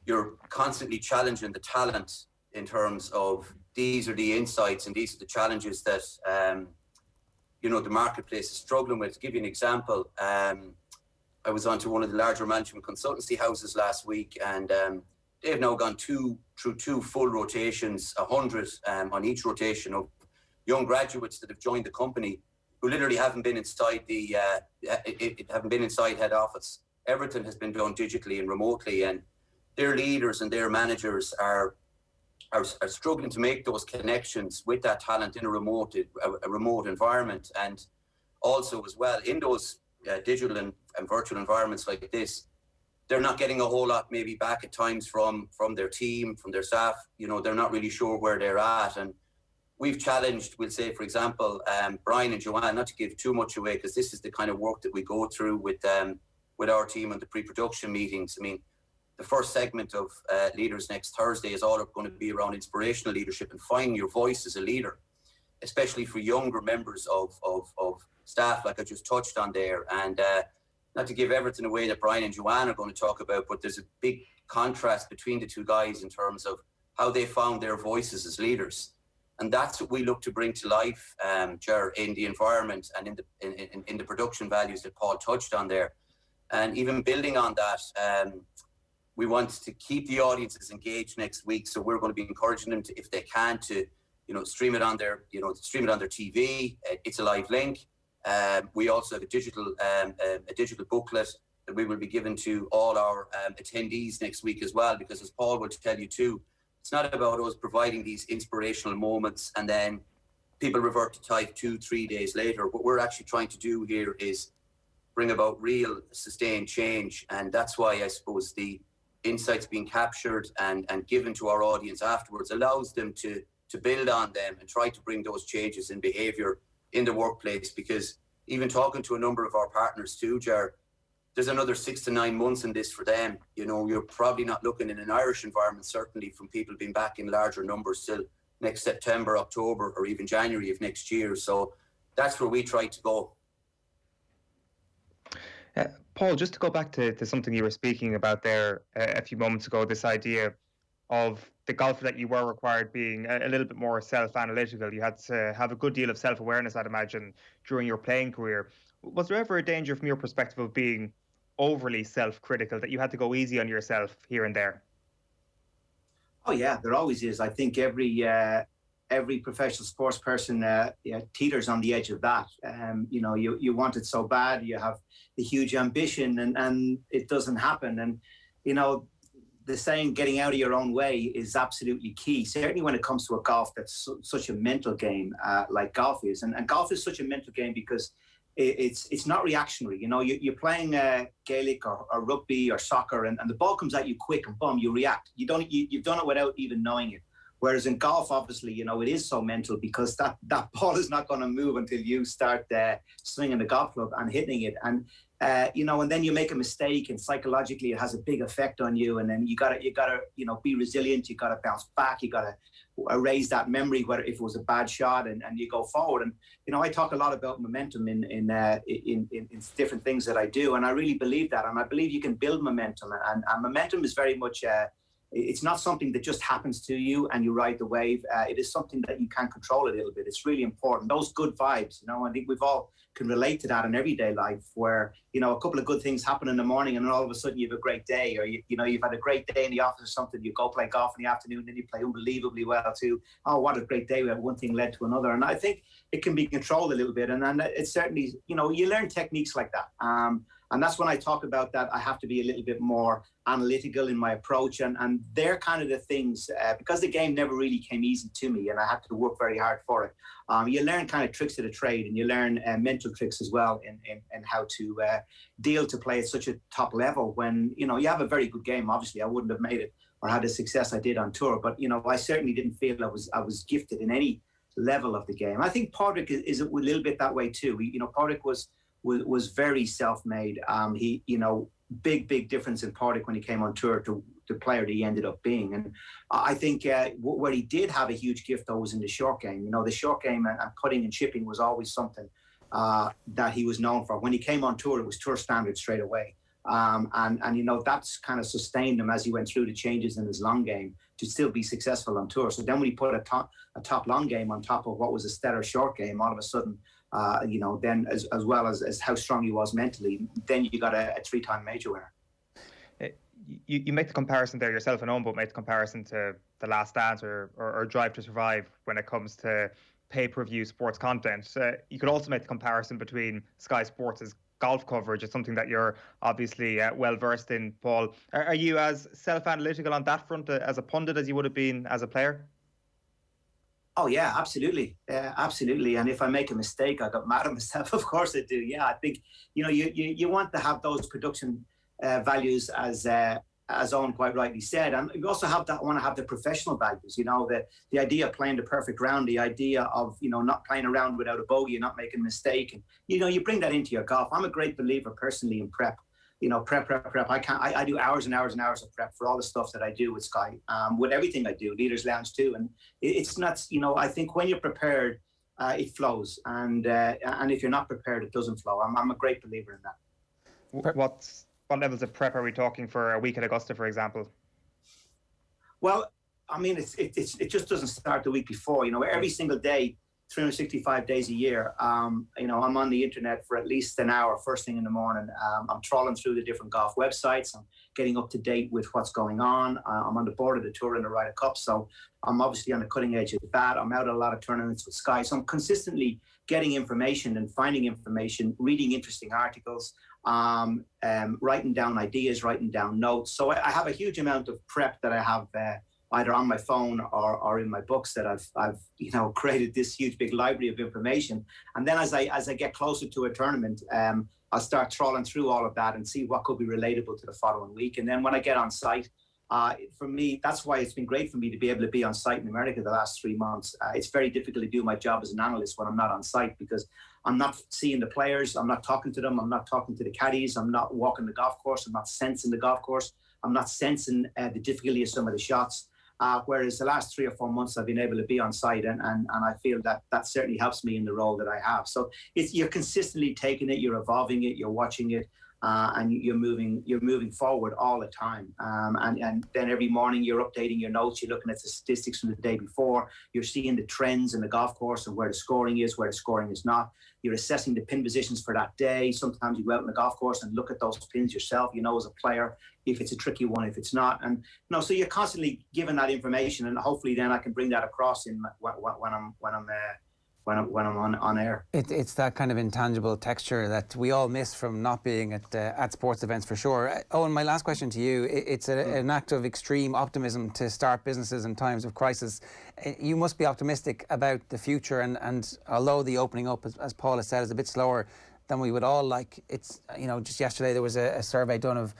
You're constantly challenging the talent in terms of these are the insights and these are the challenges that, the marketplace is struggling with. To give you an example, I was on to one of the larger management consultancy houses last week, and they've now gone through two full rotations, 100 on each rotation of young graduates that have joined the company who literally haven't been inside head office. Everything has been done digitally and remotely, and their leaders and their managers are struggling to make those connections with that talent in a remote environment. And also as well, in those digital and virtual environments like this, they're not getting a whole lot maybe back at times from their team, from their staff. They're not really sure where they're at. And we've challenged, we'll say, for example, Brian and Joanne, not to give too much away, because this is the kind of work that we go through with our team on the pre-production meetings. I mean, the first segment of Leaders next Thursday is all going to be around inspirational leadership and finding your voice as a leader, especially for younger members of staff, like I just touched on there. And not to give everything away that Brian and Joanne are going to talk about, but there's a big contrast between the two guys in terms of how they found their voices as leaders. And that's what we look to bring to life, Ger, in the environment and in the production values that Paul touched on there. And even building on that, we want to keep the audiences engaged next week. So we're going to be encouraging them to, if they can, to stream it on their TV. It's a live link. We also have a digital booklet that we will be giving to all our attendees next week as well. Because as Paul will tell you too, it's not about us providing these inspirational moments and then people revert to type 2-3 days later. What we're actually trying to do here is bring about real sustained change, and that's why I suppose the insights being captured and given to our audience afterwards allows them to build on them and try to bring those changes in behaviour in the workplace. Because even talking to a number of our partners too, Ger, there's another 6 to 9 months in this for them. You're probably not looking in an Irish environment, certainly from people being back in larger numbers till next September, October, or even January of next year. So that's where we try to go. Paul, just to go back to something you were speaking about there a few moments ago, this idea of the golfer that you were required being a little bit more self-analytical. You had to have a good deal of self-awareness, I'd imagine, during your playing career. Was there ever a danger from your perspective of being overly self-critical, that you had to go easy on yourself here and there? Oh yeah, there always is. I think every professional sports person teeters on the edge of that. You want it so bad, you have the huge ambition, and it doesn't happen. And the saying, getting out of your own way, is absolutely key, certainly when it comes to a golf that's such a mental game like golf is. And golf is such a mental game because it's not reactionary. You're playing Gaelic or rugby or soccer, and the ball comes at you quick and boom, you react. You've done it without even knowing it. Whereas in golf, obviously, it is so mental, because that ball is not going to move until you start swinging the golf club and hitting it. And and then you make a mistake, and psychologically it has a big effect on you. And then you gotta be resilient. You gotta bounce back. You gotta erase that memory, whether if it was a bad shot, and you go forward. And I talk a lot about momentum in different things that I do, and I really believe that. And I believe you can build momentum, and momentum is very much it's not something that just happens to you and you ride the wave. It is something that you can control a little bit. It's really important. Those good vibes, I think we've all can relate to that in everyday life, where a couple of good things happen in the morning and then all of a sudden you have a great day, or you've had a great day in the office or something. You go play golf in the afternoon, then you play unbelievably well too. Oh, what a great day! We have one thing led to another, and I think it can be controlled a little bit. And then it's certainly you learn techniques like that. And that's when I talk about that I have to be a little bit more analytical in my approach. And they're kind of the things, because the game never really came easy to me and I had to work very hard for it. You learn kind of tricks of the trade, and you learn mental tricks as well in how to deal to play at such a top level when, you have a very good game. Obviously, I wouldn't have made it or had the success I did on tour. But, I certainly didn't feel I was gifted in any level of the game. I think Padraig is a little bit that way too. Padraig was very self-made. He, big difference in Padraig when he came on tour to the player that he ended up being. And I think where he did have a huge gift though was in the short game. The short game and cutting and chipping was always something that he was known for. When he came on tour, it was tour standard straight away. And that's kind of sustained him as he went through the changes in his long game to still be successful on tour. So then when he put a top long game on top of what was a stellar short game, all of a sudden, then as well as how strong he was mentally, then you got a 3-time major winner. You make the comparison there yourself and Eoin, but make the comparison to The Last Dance or Drive to Survive when it comes to pay-per-view sports content. You could also make the comparison between Sky Sports' golf coverage. It's something that you're obviously well versed in, Paul. Are you as self-analytical on that front as a pundit as you would have been as a player? Oh yeah, absolutely, absolutely. And if I make a mistake, I got mad at myself. Of course I do. Yeah, I think you want to have those production values as Eoin quite rightly said, and you also want to have the professional values. The idea of playing the perfect round, the idea of not playing around without a bogey, not making a mistake, and you bring that into your golf. I'm a great believer personally in prep. Prep. I do hours and hours and hours of prep for all the stuff that I do with Sky, with everything I do, Leaders Lounge too. And it's not, I think when you're prepared, it flows. And if you're not prepared, it doesn't flow. I'm a great believer in that. What levels of prep are we talking for a week at Augusta, for example? Well, I mean, it just doesn't start the week before. Every single day, 365 days a year, I'm on the internet for at least an hour first thing in the morning. I'm trawling through the different golf websites. I'm getting up to date with what's going on. I'm on the board of the Tour and the Ryder Cup, so I'm obviously on the cutting edge of that. I'm out at a lot of tournaments with Sky, so I'm consistently getting information and finding information, reading interesting articles, writing down ideas, writing down notes. So I have a huge amount of prep that I have either on my phone or in my books that I've created this huge big library of information. And then as I get closer to a tournament, I'll start trawling through all of that and see what could be relatable to the following week. And then when I get on site, for me, that's why it's been great for me to be able to be on site in America the last 3 months. It's very difficult to do my job as an analyst when I'm not on site, because I'm not seeing the players, I'm not talking to them, I'm not talking to the caddies, I'm not walking the golf course, I'm not sensing the golf course, I'm not sensing the difficulty of some of the shots. Whereas the last 3 or 4 months I've been able to be on site, and I feel that certainly helps me in the role that I have. So you're consistently taking it, you're evolving it, you're watching it, and you're moving forward all the time. And then every morning you're updating your notes, you're looking at the statistics from the day before, you're seeing the trends in the golf course and where the scoring is, where the scoring is not. You're assessing the pin positions for that day. Sometimes you go out in the golf course and look at those pins yourself, as a player, if it's a tricky one, if it's not. And so you're constantly given that information, and hopefully then I can bring that across in when I'm on air. It's that kind of intangible texture that we all miss from not being at sports events, for sure. Eoin, my last question to you, it's an act of extreme optimism to start businesses in times of crisis. You must be optimistic about the future, and although the opening up, as Paul has said, is a bit slower than we would all like, it's, just yesterday there was a survey done of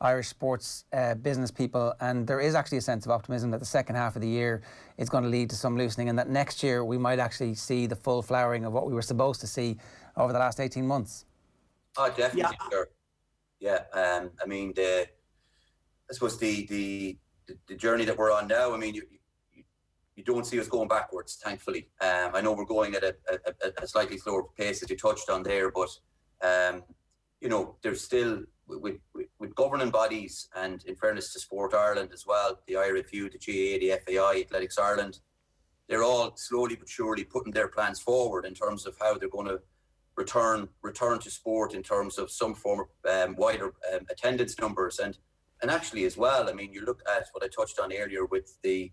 Irish sports business people, and there is actually a sense of optimism that the second half of the year is going to lead to some loosening, and that next year we might actually see the full flowering of what we were supposed to see over the last 18 months. Oh, definitely, sure. Yeah, I mean, I suppose the journey that we're on now, I mean, you don't see us going backwards, thankfully. I know we're going at a slightly slower pace, as you touched on there, but, there's still with governing bodies, and in fairness to Sport Ireland as well, the IRFU, the GAA, the FAI, Athletics Ireland, they're all slowly but surely putting their plans forward in terms of how they're going to return to sport in terms of some form of wider attendance numbers. And actually as well, I mean, you look at what I touched on earlier with the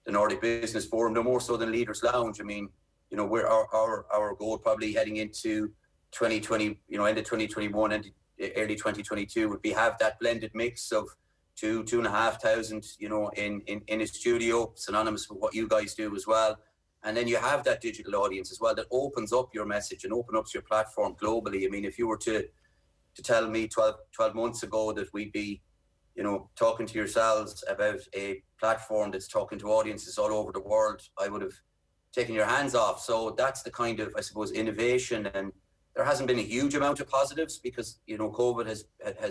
Nordic Business Forum, no more so than Leaders Lounge. I mean, you know, we're our goal probably heading into 2020, you know, end of 2021 and early 2022 would be have that blended mix of 2,500, you know, in a studio, synonymous with what you guys do as well. And then you have that digital audience as well that opens up your message and opens up your platform globally. I mean, if you were to tell me 12 months ago that we'd be, you know, talking to yourselves about a platform that's talking to audiences all over the world, I would have taken your hands off. So that's the kind of, I suppose, innovation. And there hasn't been a huge amount of positives because, you know, COVID has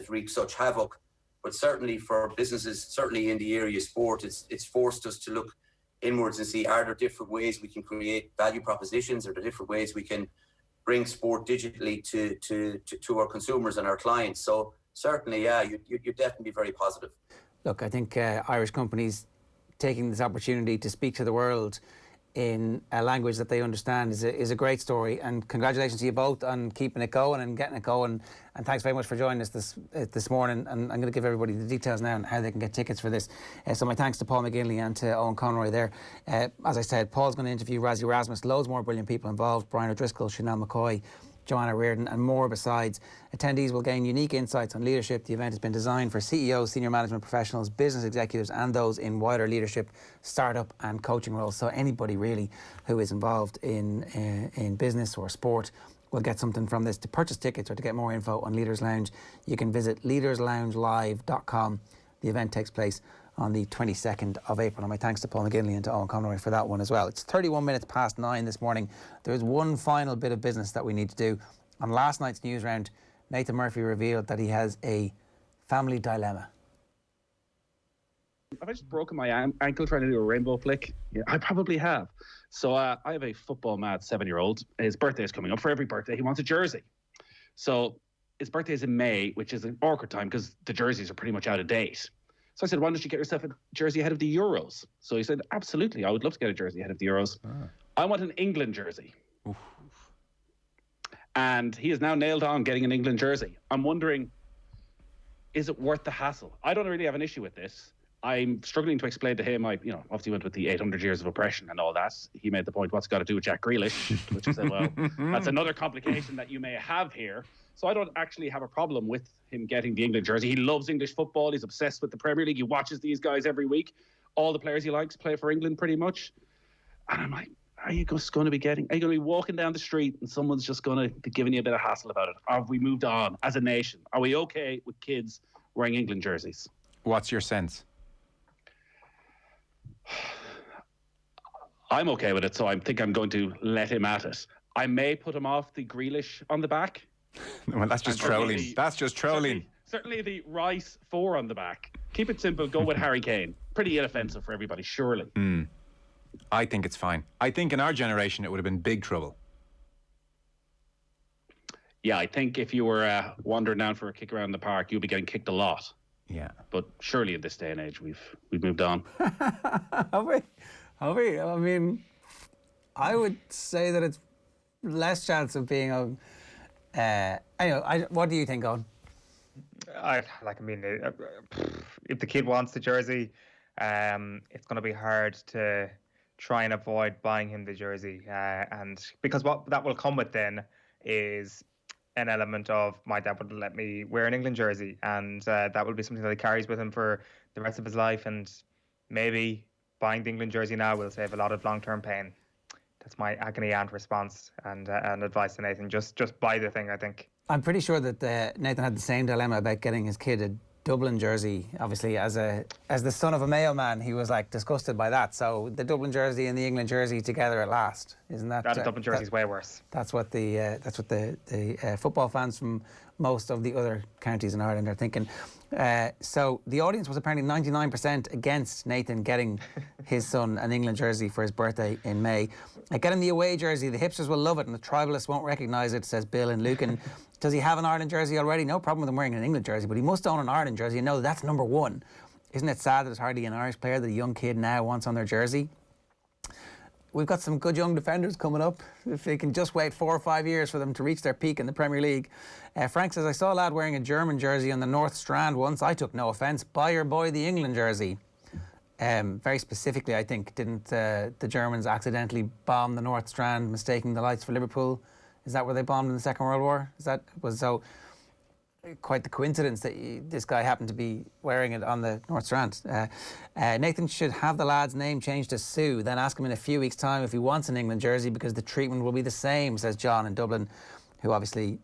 wreaked such havoc. But certainly for businesses, certainly in the area of sport, it's forced us to look inwards and see, are there different ways we can create value propositions? Are there different ways we can bring sport digitally to our consumers and our clients? So certainly, yeah, you're definitely very positive. Look, I think Irish companies taking this opportunity to speak to the world in a language that they understand is a great story, and congratulations to you both on keeping it going and getting it going, and thanks very much for joining us this morning. And I'm going to give everybody the details now on how they can get tickets for this. So my thanks to Paul McGinley and to Eoin Conroy there. As I said, Paul's going to interview Razzie Erasmus, loads more brilliant people involved, Brian O'Driscoll, Chanel McCoy, Joanna Reardon and more besides. Attendees will gain unique insights on leadership. The event has been designed for CEOs, senior management professionals, business executives and those in wider leadership, startup and coaching roles. So anybody really who is involved in business or sport will get something from this. To purchase tickets or to get more info on Leaders Lounge, you can visit leadersloungelive.com. The event takes place on the 22nd of April. And my thanks to Paul McGinley and to Eoin Conroy for that one as well. It's 31 minutes past 9 this morning. There's one final bit of business that we need to do. On last night's news round, Nathan Murphy revealed that he has a family dilemma. Have I just broken my ankle trying to do a rainbow flick? Yeah, I probably have. So I have a football mad 7-year-old. His birthday is coming up. For every birthday, he wants a jersey. So his birthday is in May, which is an awkward time because the jerseys are pretty much out of date. So I said, why don't you get yourself a jersey ahead of the Euros? So he said, absolutely, I would love to get a jersey ahead of the Euros. I want an England jersey. Oof. And he is now nailed on getting an England jersey. I'm wondering, is it worth the hassle? I don't really have an issue with this. I'm struggling to explain to him, I obviously went with the 800 years of oppression and all that. He made the point, what's it got to do with Jack Grealish? Which I said, well, that's another complication that you may have here. So I don't actually have a problem with him getting the England jersey. He loves English football. He's obsessed with the Premier League. He watches these guys every week. All the players he likes play for England pretty much. And I'm like, are you going to be walking down the street and someone's just going to be giving you a bit of hassle about it? Or have we moved on as a nation? Are we okay with kids wearing England jerseys? What's your sense? I'm okay with it, so I think I'm going to let him at it. I may put him off the Grealish on the back. Well, that's just trolling. That's just trolling. Certainly the Rice 4 on the back. Keep it simple. Go with Harry Kane. Pretty inoffensive for everybody, surely. I think it's fine. I think in our generation it would have been big trouble. Yeah, I think if you were wandering down for a kick around the park, you'd be getting kicked a lot. Yeah. But surely in this day and age, we've moved on. Have we? I mean, I would say that it's less chance of being a... anyway, what do you think, Eoin? If the kid wants the jersey, it's going to be hard to try and avoid buying him the jersey. And because what that will come with then is an element of my dad would let me wear an England jersey, and that will be something that he carries with him for the rest of his life. And maybe buying the England jersey now will save a lot of long-term pain. That's my agony aunt response and advice to Nathan. Just buy the thing, I think. I'm pretty sure that Nathan had the same dilemma about getting his kid a Dublin jersey. Obviously, as the son of a Mayo man, he was like disgusted by that. So the Dublin jersey and the England jersey together at last, isn't that? That Dublin jersey is way worse. That's what the football fans from most of the other counties in Ireland are thinking. So the audience was apparently 99% against Nathan getting his son an England jersey for his birthday in May. Get him the away jersey. The hipsters will love it and the tribalists won't recognise it, says Bill in Lucan. Does he have an Ireland jersey already? No problem with him wearing an England jersey, but he must own an Ireland jersey and know that's number one. Isn't it sad that there's hardly an Irish player that a young kid now wants on their jersey? We've got some good young defenders coming up. If they can just wait 4 or 5 years for them to reach their peak in the Premier League. Frank says, I saw a lad wearing a German jersey on the North Strand once. I took no offence. Buy your boy the England jersey. Very specifically, I think, didn't the Germans accidentally bomb the North Strand, mistaking the lights for Liverpool? Is that where they bombed in the Second World War? Was so quite the coincidence that this guy happened to be wearing it on the North Strand. Nathan should have the lad's name changed to Sue, then ask him in a few weeks' time if he wants an England jersey because the treatment will be the same, says John in Dublin, who obviously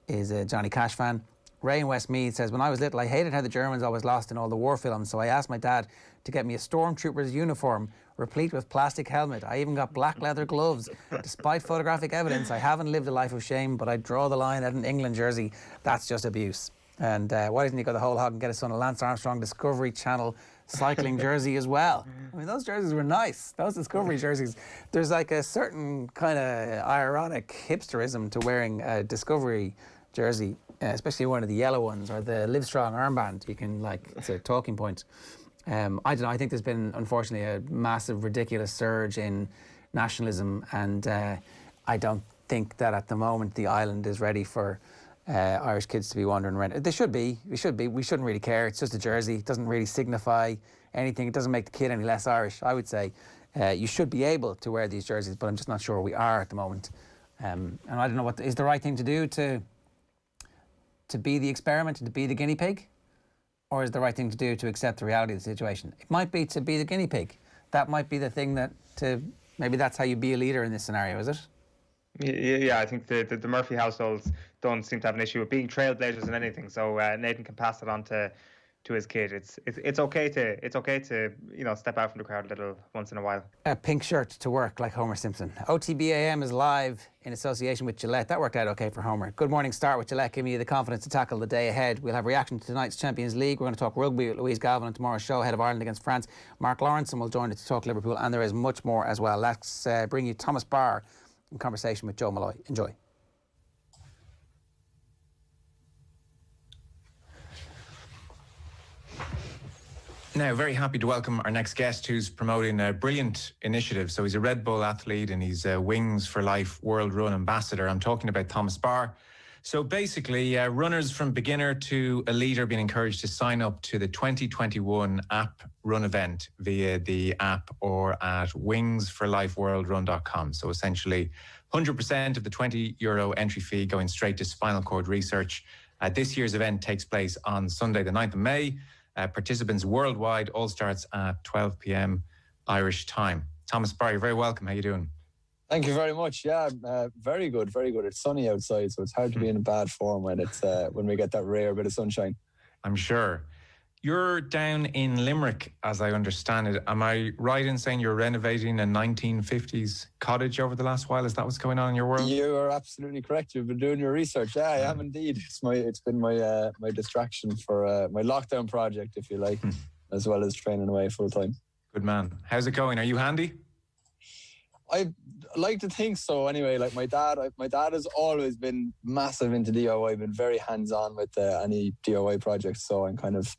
is a Johnny Cash fan. Ray in West Meath says, when I was little, I hated how the Germans always lost in all the war films, so I asked my dad to get me a stormtrooper's uniform, replete with plastic helmet. I even got black leather gloves. Despite photographic evidence, I haven't lived a life of shame, but I draw the line at an England jersey. That's just abuse. And why doesn't he go the whole hog and get his son a Lance Armstrong Discovery Channel cycling jersey as well? I mean, those jerseys were nice. Those Discovery jerseys. There's like a certain kind of ironic hipsterism to wearing a Discovery jersey, especially one of the yellow ones or the Livestrong armband. You can, like, it's a talking point. I don't know, I think there's been, unfortunately, a massive, ridiculous surge in nationalism, and I don't think that at the moment the island is ready for Irish kids to be wandering around. They should be. We shouldn't really care. It's just a jersey. It doesn't really signify anything. It doesn't make the kid any less Irish, I would say. You should be able to wear these jerseys, but I'm just not sure we are at the moment. And I don't know what is the right thing to do to be the experiment and to be the guinea pig, or is the right thing to do to accept the reality of the situation? It might be to be the guinea pig. That might be the thing maybe that's how you be a leader in this scenario, is it? Yeah, I think the Murphy households don't seem to have an issue with being trailblazers in anything. So Nathan can pass it on to his kid. It's okay to step out from the crowd a little once in a while. A pink shirt to work like Homer Simpson. OTB AM is live in association with Gillette. That worked out okay for Homer. Good morning start with Gillette, giving you the confidence to tackle the day ahead. We'll have reaction to tonight's Champions League. We're going to talk rugby with Louise Galvin on tomorrow's show ahead of Ireland against France. Mark Lawrenson will join us to talk Liverpool, and there is much more as well. Let's bring you Thomas Barr in conversation with Joe Malloy. Enjoy. Now, very happy to welcome our next guest, who's promoting a brilliant initiative. So he's a Red Bull athlete and he's a Wings for Life World Run Ambassador. I'm talking about Thomas Barr. So basically, runners from beginner to elite are being encouraged to sign up to the 2021 app run event via the app or at wingsforlifeworldrun.com. So essentially, 100% of the €20 entry fee going straight to spinal cord research. This year's event takes place on Sunday, the 9th of May. Participants worldwide, all starts at 12 p.m. Irish time. Thomas Barr, you're very welcome. How you doing? Thank you very much. Yeah, very good, very good. It's sunny outside, so it's hard to be in a bad form when we get that rare bit of sunshine. I'm sure. You're down in Limerick, as I understand it. Am I right in saying you're renovating a 1950s cottage over the last while? Is that what's going on in your world? You are absolutely correct. You've been doing your research. Yeah, I am indeed. It's been my distraction for my lockdown project, if you like, as well as training away full time. Good man. How's it going? Are you handy? I like to think so. Anyway, like my dad has always been massive into DIY. Been very hands-on with any DIY projects. So I'm kind of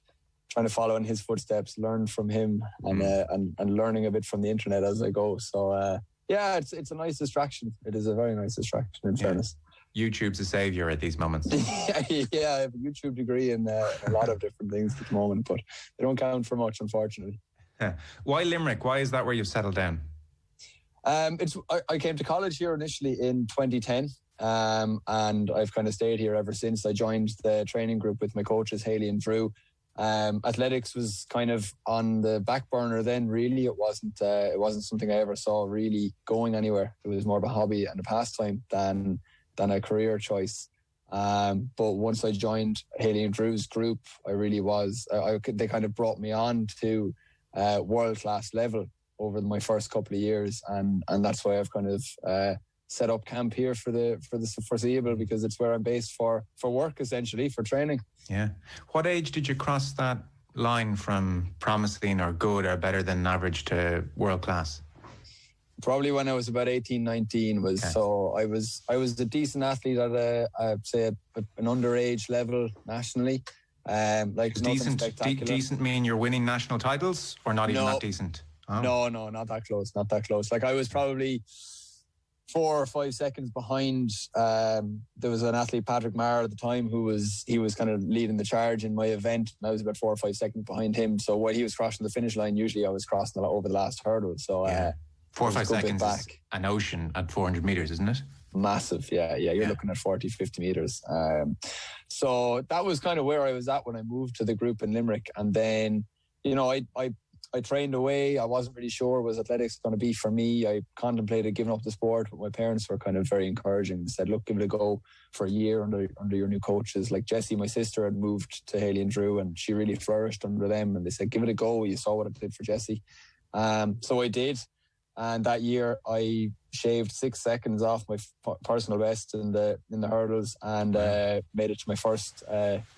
trying to follow in his footsteps, learn from him, and learning a bit from the internet as I go. So yeah, it's a nice distraction. It is a very nice distraction, in fairness. YouTube's a saviour at these moments. Yeah, I have a YouTube degree in a lot of different things at the moment, but they don't count for much, unfortunately. Why Limerick? Why is that where you've settled down? I came to college here initially in 2010, and I've kind of stayed here ever since. I joined the training group with my coaches, Haley and Drew. Athletics was kind of on the back burner then. Really, it wasn't something I ever saw really going anywhere. It was more of a hobby and a pastime than a career choice. But once I joined Haley and Drew's group, I really was. They kind of brought me on to world class level over my first couple of years, and that's why I've kind of set up camp here for the foreseeable, because it's where I'm based for work, essentially, for training. Yeah. What age did you cross that line from promising or good or better than average to world class? Probably when I was about 18, 19 was, okay. So I was a decent athlete at I'd say an underage level nationally. Like decent, decent mean you're winning national titles or not even that decent? Oh. No, not that close, not that close. Like I was probably 4 or 5 seconds behind. There was an athlete, Patrick Marr at the time, he was kind of leading the charge in my event. And I was about 4 or 5 seconds behind him. So while he was crossing the finish line, usually I was crossing over the last hurdle. So 4 or 5 seconds is an ocean at 400 metres, isn't it? Massive, yeah. You're looking at 40, 50 metres. So that was kind of where I was at when I moved to the group in Limerick. And then, I trained away. I wasn't really sure was athletics going to be for me. I contemplated giving up the sport, but my parents were kind of very encouraging. They said, look, give it a go for a year under your new coaches. Like Jessie, my sister, had moved to Haley and Drew and she really flourished under them. And they said, give it a go. You saw what I did for Jessie. So I did. And that year I shaved 6 seconds off my personal best in the hurdles and made it to my first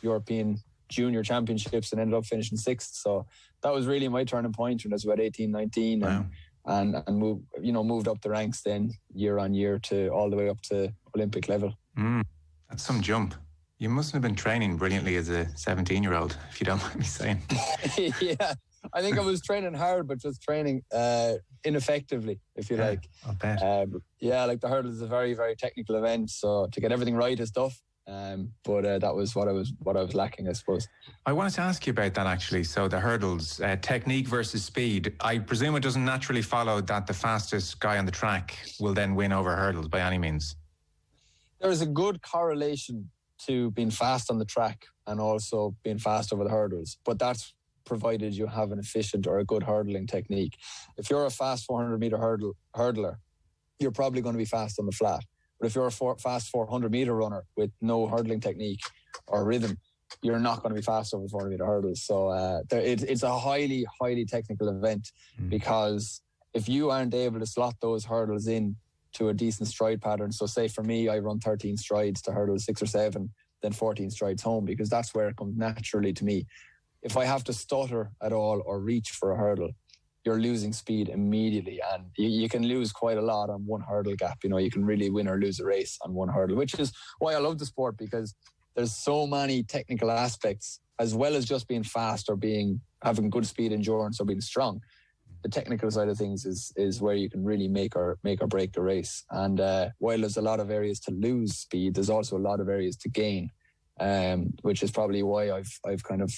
European Junior Championships and ended up finishing 6th. So that was really my turning point when I was about 18, 19 and moved up the ranks then year on year to all the way up to Olympic level. That's some jump. You mustn't have been training brilliantly as a 17-year-old, if you don't mind me saying. Yeah, I think I was training hard, but just training ineffectively, if you like. I'll bet. Like the hurdle is a very, very technical event, so to get everything right is tough. But that was what I was lacking, I suppose. I wanted to ask you about that actually. So the hurdles, technique versus speed. I presume it doesn't naturally follow that the fastest guy on the track will then win over hurdles by any means. There is a good correlation to being fast on the track and also being fast over the hurdles, but that's provided you have an efficient or a good hurdling technique. If you're a fast 400-meter hurdler, you're probably going to be fast on the flat. But if you're a fast 400-meter runner with no hurdling technique or rhythm, you're not going to be fast over 400-meter hurdles. So it's a highly, highly technical event because if you aren't able to slot those hurdles in to a decent stride pattern, so say for me, I run 13 strides to hurdle 6 or 7, then 14 strides home because that's where it comes naturally to me. If I have to stutter at all or reach for a hurdle, you're losing speed immediately, and you can lose quite a lot on one hurdle gap. You can really win or lose a race on one hurdle, which is why I love the sport, because there's so many technical aspects as well as just being fast or having good speed endurance or being strong. The technical side of things is where you can really make or break a race. And while there's a lot of areas to lose speed, there's also a lot of areas to gain, which is probably why I've kind of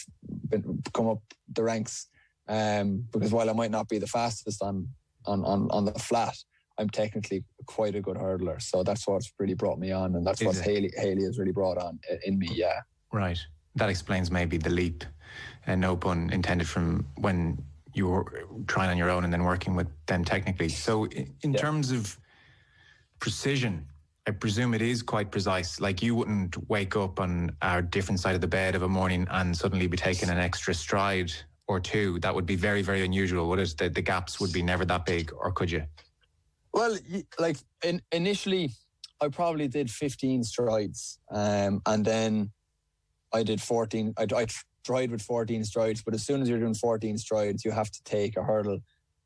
come up the ranks. Because while I might not be the fastest on the flat, I'm technically quite a good hurdler. So that's what's really brought me on, and that's what Haley has really brought on in me. Yeah. Right. That explains maybe the leap, and no pun intended, from when you were trying on your own and then working with them technically. So in terms of precision, I presume it is quite precise. Like you wouldn't wake up on a different side of the bed of a morning and suddenly be taking an extra stride or two. That would be very, very unusual. What is the gaps would be never that big, or could you? Well, like initially, I probably did 15 strides, and then I did 14. I tried with 14 strides, but as soon as you're doing 14 strides, you have to take a hurdle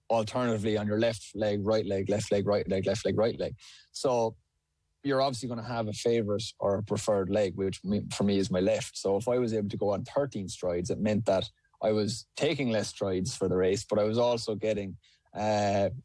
alternatively on your left leg, right leg, left leg, right leg, left leg, right leg. So you're obviously going to have a favourite or a preferred leg, which for me is my left. So if I was able to go on 13 strides, it meant that I was taking less strides for the race, but I was also getting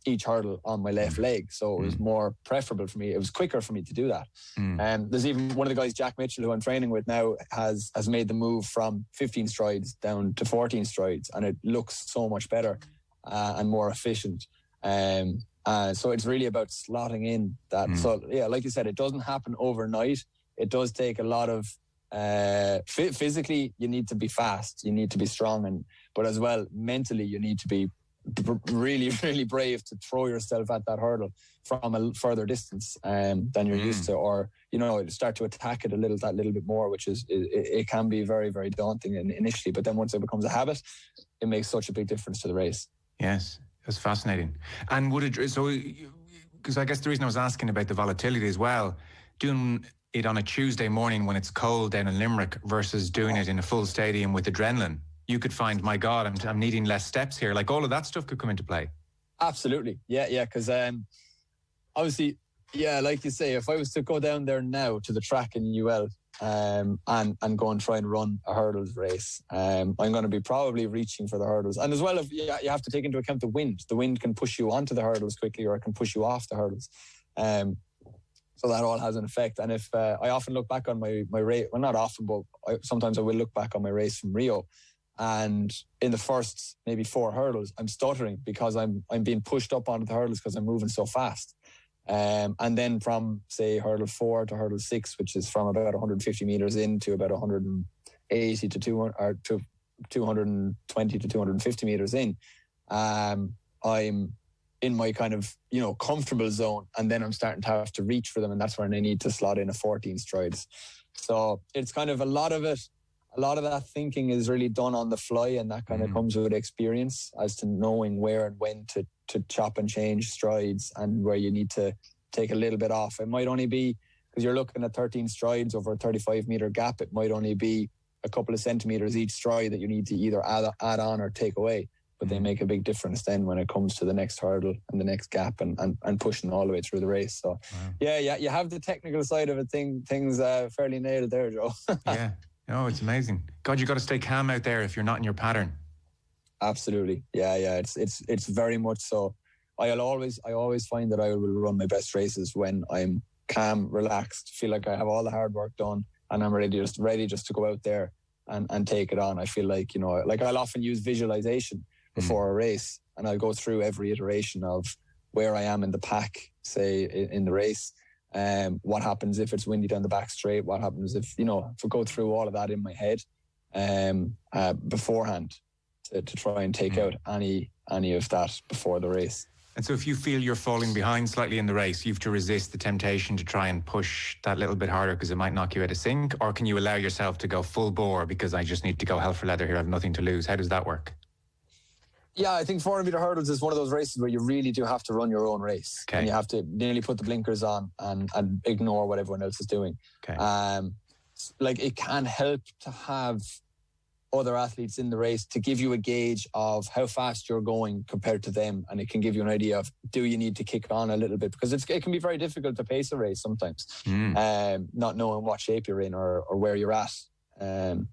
each hurdle on my left leg. So it was more preferable for me. It was quicker for me to do that. And there's even one of the guys, Jack Mitchell, who I'm training with now, has made the move from 15 strides down to 14 strides, and it looks so much better and more efficient. So it's really about slotting in that. So yeah, like you said, it doesn't happen overnight. It does take a lot of physically, you need to be fast, you need to be strong, but as well mentally, you need to be really, really brave to throw yourself at that hurdle from a further distance than you're used to, or start to attack it a little bit more, which is it can be very, very daunting initially, but then once it becomes a habit, it makes such a big difference to the race. Yes, that's fascinating. And because I guess the reason I was asking about the volatility as well, doing it on a Tuesday morning when it's cold down in Limerick versus doing it in a full stadium with adrenaline, you could find, my God, I'm needing less steps here. Like all of that stuff could come into play. Absolutely. Yeah. Because obviously, yeah, like you say, if I was to go down there now to the track in UL and go and try and run a hurdles race, I'm going to be probably reaching for the hurdles. And as well, you have to take into account the wind. The wind can push you onto the hurdles quickly, or it can push you off the hurdles. So that all has an effect. And if I often look back on my race, well, not often, but sometimes I will look back on my race from Rio, and in the first maybe 4 hurdles, I'm stuttering because I'm being pushed up onto the hurdles because I'm moving so fast. And then from, say, hurdle 4 to hurdle 6, which is from about 150 metres in to about 180 to 200, or to 220 to 250 metres in, I'm in my kind of, comfortable zone, and then I'm starting to have to reach for them, and that's when I need to slot in a 14 strides. So it's kind of a lot of that thinking is really done on the fly, and that kind of comes with experience as to knowing where and when to chop and change strides, and where you need to take a little bit off. It might only be, because you're looking at 13 strides over a 35-metre gap, it might only be a couple of centimetres each stride that you need to either add on or take away. But they make a big difference then when it comes to the next hurdle and the next gap and pushing all the way through the race. So, yeah, you have the technical side of it, things fairly nailed there, Joe. Yeah. No, it's amazing. God, you got to stay calm out there if you're not in your pattern. Absolutely. Yeah. It's very much so. I always find that I will run my best races when I'm calm, relaxed, feel like I have all the hard work done, and I'm ready just to go out there and take it on. I feel like, like I'll often use visualization before a race, and I'll go through every iteration of where I am in the pack, say in the race. What happens if it's windy down the back straight? What happens if I go through all of that in my head beforehand to try and take out any of that before the race. And so if you feel you're falling behind slightly in the race, you have to resist the temptation to try and push that little bit harder because it might knock you out of sync? Or can you allow yourself to go full bore because I just need to go hell for leather here, I have nothing to lose? How does that work? Yeah, I think 400-metre hurdles is one of those races where you really do have to run your own race. Okay. And you have to nearly put the blinkers on and ignore what everyone else is doing. Okay. It can help to have other athletes in the race to give you a gauge of how fast you're going compared to them, and it can give you an idea of, do you need to kick on a little bit, because it can be very difficult to pace a race sometimes, not knowing what shape you're in or where you're at, and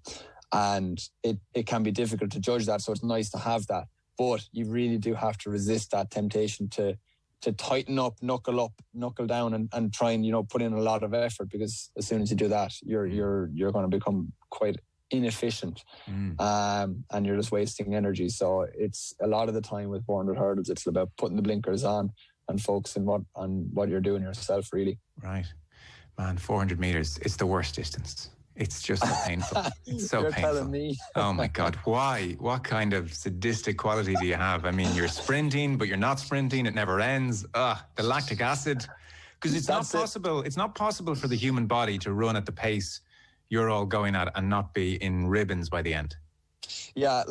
it can be difficult to judge that. So it's nice to have that, but you really do have to resist that temptation to tighten up, knuckle down, and try and put in a lot of effort, because as soon as you do that, you're going to become quite inefficient, and you're just wasting energy. So it's a lot of the time with 400 hurdles, it's about putting the blinkers on and focusing on what you're doing yourself, really. Right, man. 400 meters, it's the worst distance. It's just so painful. It's so You're painful. telling me. Oh my God, why? What kind of sadistic quality do you have? I mean, you're sprinting, but you're not sprinting. It never ends. The lactic acid, because it's not possible. It's not possible for the human body to run at the pace you're all going at and not be in ribbons by the end. Yeah,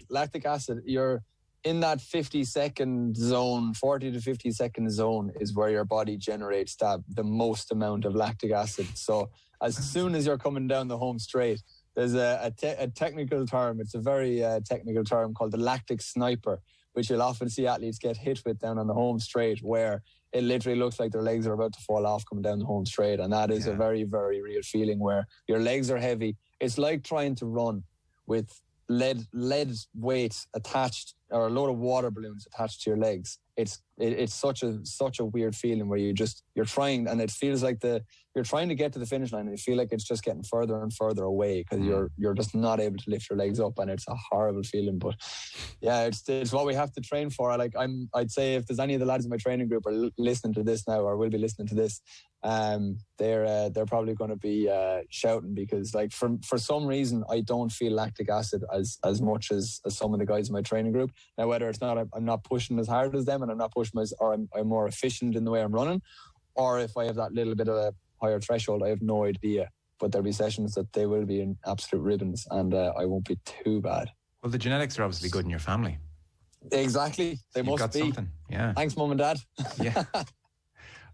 lactic acid, you're in that 50-second zone, 40 to 50-second zone is where your body generates the most amount of lactic acid. So as soon as you're coming down the home straight, there's a technical term. It's a very technical term called the lactic sniper, which you'll often see athletes get hit with down on the home straight, where it literally looks like their legs are about to fall off coming down the home straight. And that is a very, very real feeling, where your legs are heavy. It's like trying to run with lead weights attached, or a load of water balloons attached to your legs. It's such a weird feeling where you're trying, and it feels like you're trying to get to the finish line, and you feel like it's just getting further and further away because you're just not able to lift your legs up, and it's a horrible feeling. But yeah, it's what we have to train for. I'd say if there's any of the lads in my training group are listening to this now, or will be listening to this, they're probably going to be shouting, because for some reason I don't feel lactic acid as much as some of the guys in my training group. Now, whether it's not I'm not pushing as hard as them, and I'm not pushing or I'm more efficient in the way I'm running, or if I have that little bit of a higher threshold, I have no idea. But there'll be sessions that they will be in absolute ribbons, and I won't be too bad. Well, the genetics are obviously good in your family. Exactly, they must got be. Something. Yeah. Thanks, Mum and Dad. Yeah.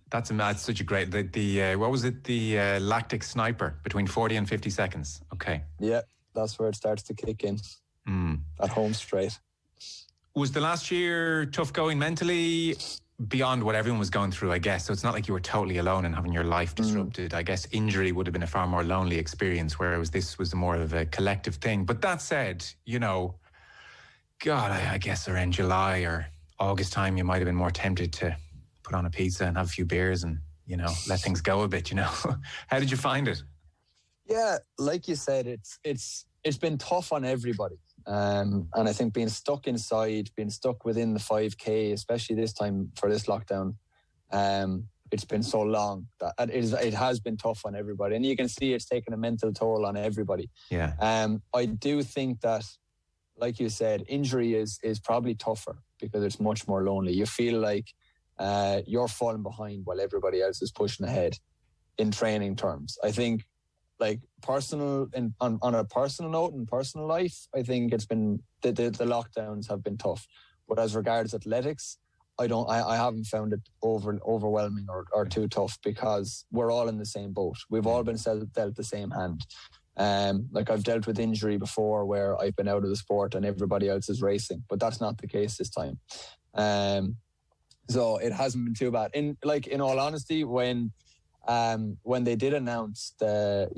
That's such a great, what was it? The lactic sniper between 40 and 50 seconds. Okay. Yeah, that's where it starts to kick in. That home straight. Was the last year tough going mentally beyond what everyone was going through, I guess? So it's not like you were totally alone and having your life disrupted. I guess injury would have been a far more lonely experience, whereas this was more of a collective thing. But that said, you know, God, I guess around July or August time, you might have been more tempted to put on a pizza and have a few beers and, you know, let things go a bit, you know. How did you find it? Yeah, like you said, it's been tough on everybody. And I think being stuck inside, being stuck within the 5K, especially this time for this lockdown, it's been so long that it has been tough on everybody. And you can see it's taken a mental toll on everybody. Yeah. I do think that, like you said, injury is probably tougher because it's much more lonely. You feel like you're falling behind while everybody else is pushing ahead in training terms. I think, like, on a personal note in personal life, I think it's been the lockdowns have been tough. But as regards athletics, I haven't found it overwhelming or too tough because we're all in the same boat. We've all been dealt the same hand. Like, I've dealt with injury before where I've been out of the sport and everybody else is racing, but that's not the case this time. So it hasn't been too bad. In all honesty, when they did announce the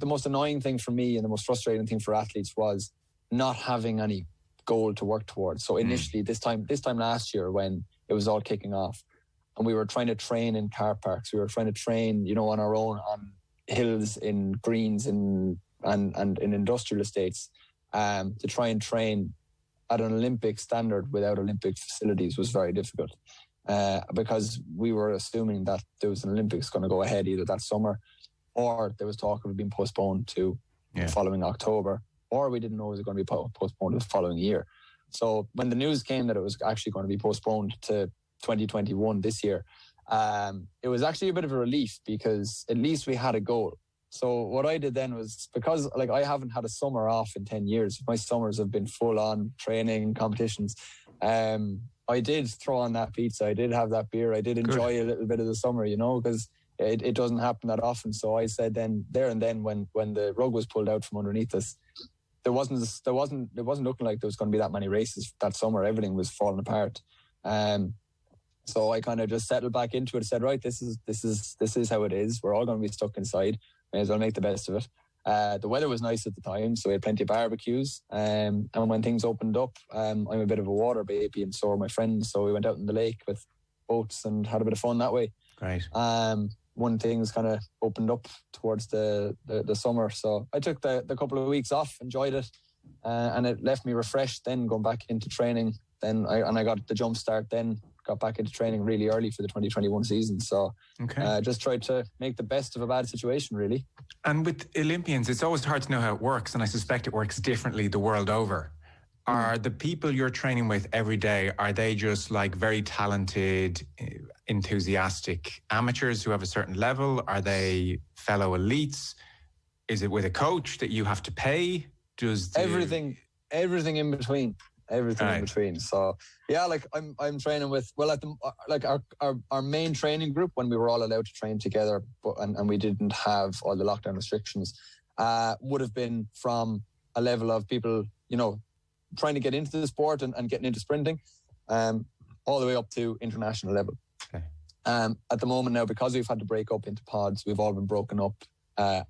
most annoying thing for me and the most frustrating thing for athletes was not having any goal to work towards. So initially, this time last year, when it was all kicking off, and we were trying to train in car parks, we were trying to train, on our own on hills, in greens, and in industrial estates, to try and train at an Olympic standard without Olympic facilities was very difficult. Because we were assuming that there was an Olympics going to go ahead either that summer, or there was talk of it being postponed to the following October, or we didn't know it was going to be postponed the following year. So when the news came that it was actually going to be postponed to 2021 this year, it was actually a bit of a relief because at least we had a goal. So what I did then was, because I haven't had a summer off in 10 years, my summers have been full on training, competitions. I did throw on that pizza. I did have that beer. I did enjoy a little bit of the summer, because it doesn't happen that often. So I said then when the rug was pulled out from underneath us, it wasn't looking like there was going to be that many races that summer. Everything was falling apart. So I kind of just settled back into it and said, right, this is how it is. We're all going to be stuck inside. May as well make the best of it. The weather was nice at the time, so we had plenty of barbecues. And when things opened up, I'm a bit of a water baby, and so are my friends. So we went out in the lake with boats and had a bit of fun that way. Great. When things kind of opened up towards the summer, so I took the couple of weeks off, enjoyed it, and it left me refreshed. Then going back into training, I got the jump start. Then got back into training really early for the 2021 season. So just tried to make the best of a bad situation, really. And with Olympians, it's always hard to know how it works, and I suspect it works differently the world over. Are the people you're training with every day, are they just like very talented, enthusiastic amateurs who have a certain level? Are they fellow elites? Is it with a coach that you have to pay? Everything in between. In between. So yeah, I'm training with, our main training group, when we were all allowed to train together, and we didn't have all the lockdown restrictions, would have been from a level of people, trying to get into the sport and getting into sprinting, all the way up to international level. Okay. At the moment now, because we've had to break up into pods, we've all been broken up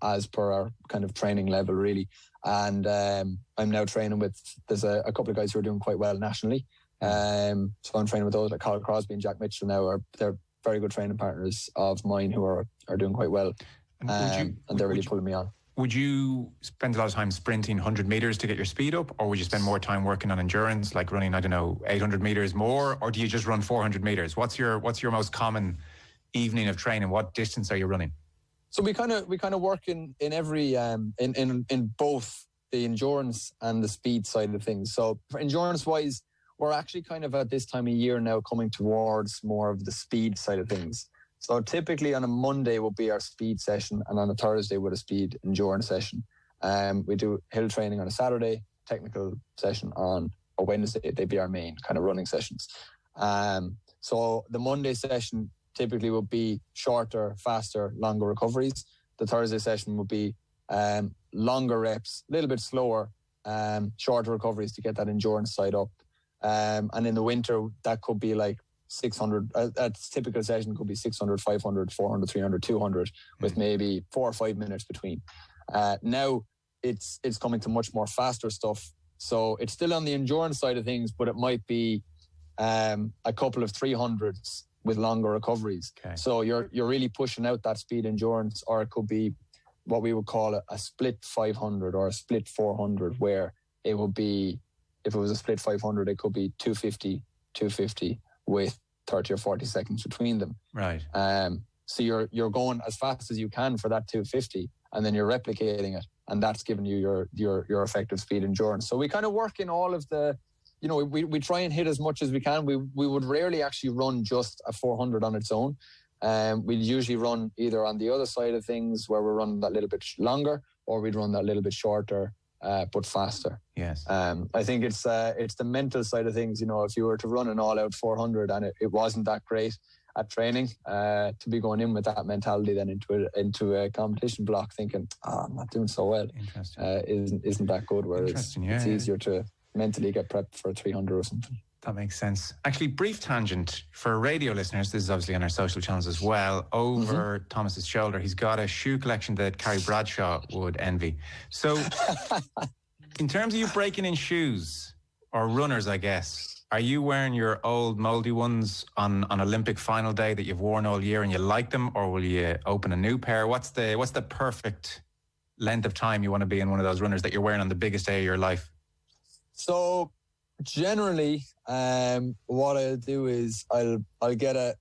as per our kind of training level, really. And I'm now training with, there's a couple of guys who are doing quite well nationally. So I'm training with those like Colin Crosby and Jack Mitchell now. They're very good training partners of mine who are doing quite well. And they're really pulling me on. Would you spend a lot of time sprinting 100 metres to get your speed up, or would you spend more time working on endurance, like running, 800 metres more, or do you just run 400 metres? What's your most common evening of training? What distance are you running? So we kind of work in every in both the endurance and the speed side of things. So for endurance wise, we're actually kind of at this time of year now coming towards more of the speed side of things. So typically on a Monday will be our speed session, and on a Thursday with a speed endurance session. We do hill training on a Saturday, technical session on a Wednesday. They'd be our main kind of running sessions. So the Monday session typically would be shorter, faster, longer recoveries. The Thursday session would be longer reps, a little bit slower, shorter recoveries to get that endurance side up. And in the winter, that could be like 600. A typical session could be 600, 500, 400, 300, 200 with maybe 4 or 5 minutes between. Now it's coming to much more faster stuff. So it's still on the endurance side of things, but it might be a couple of 300s with longer recoveries. Okay. So you're really pushing out that speed endurance, or it could be what we would call a split 500 or a split 400, where it would be, if it was a split 500, it could be 250 with 30 or 40 seconds between them. Right. So you're going as fast as you can for that 250, and then you're replicating it, and that's giving you your effective speed endurance. So we kind of work in all of the, we try and hit as much as we can. We would rarely actually run just a 400 on its own. We'd usually run either on the other side of things, where we're running that little bit longer, or we'd run that little bit shorter, but faster. Yes. I think it's the mental side of things. If you were to run an all-out 400 and it wasn't that great at training, to be going in with that mentality then into a competition block, thinking, I'm not doing so well, isn't that good. Whereas it's easier to mentally get prepped for a 300 or something. That makes sense. Actually, brief tangent for radio listeners. This is obviously on our social channels as well. Over Thomas's shoulder, he's got a shoe collection that Carrie Bradshaw would envy. So, in terms of you breaking in shoes, or runners, I guess, are you wearing your old mouldy ones on Olympic final day that you've worn all year and you like them, or will you open a new pair? What's the perfect length of time you want to be in one of those runners that you're wearing on the biggest day of your life? So generally, what I'll do is I'll get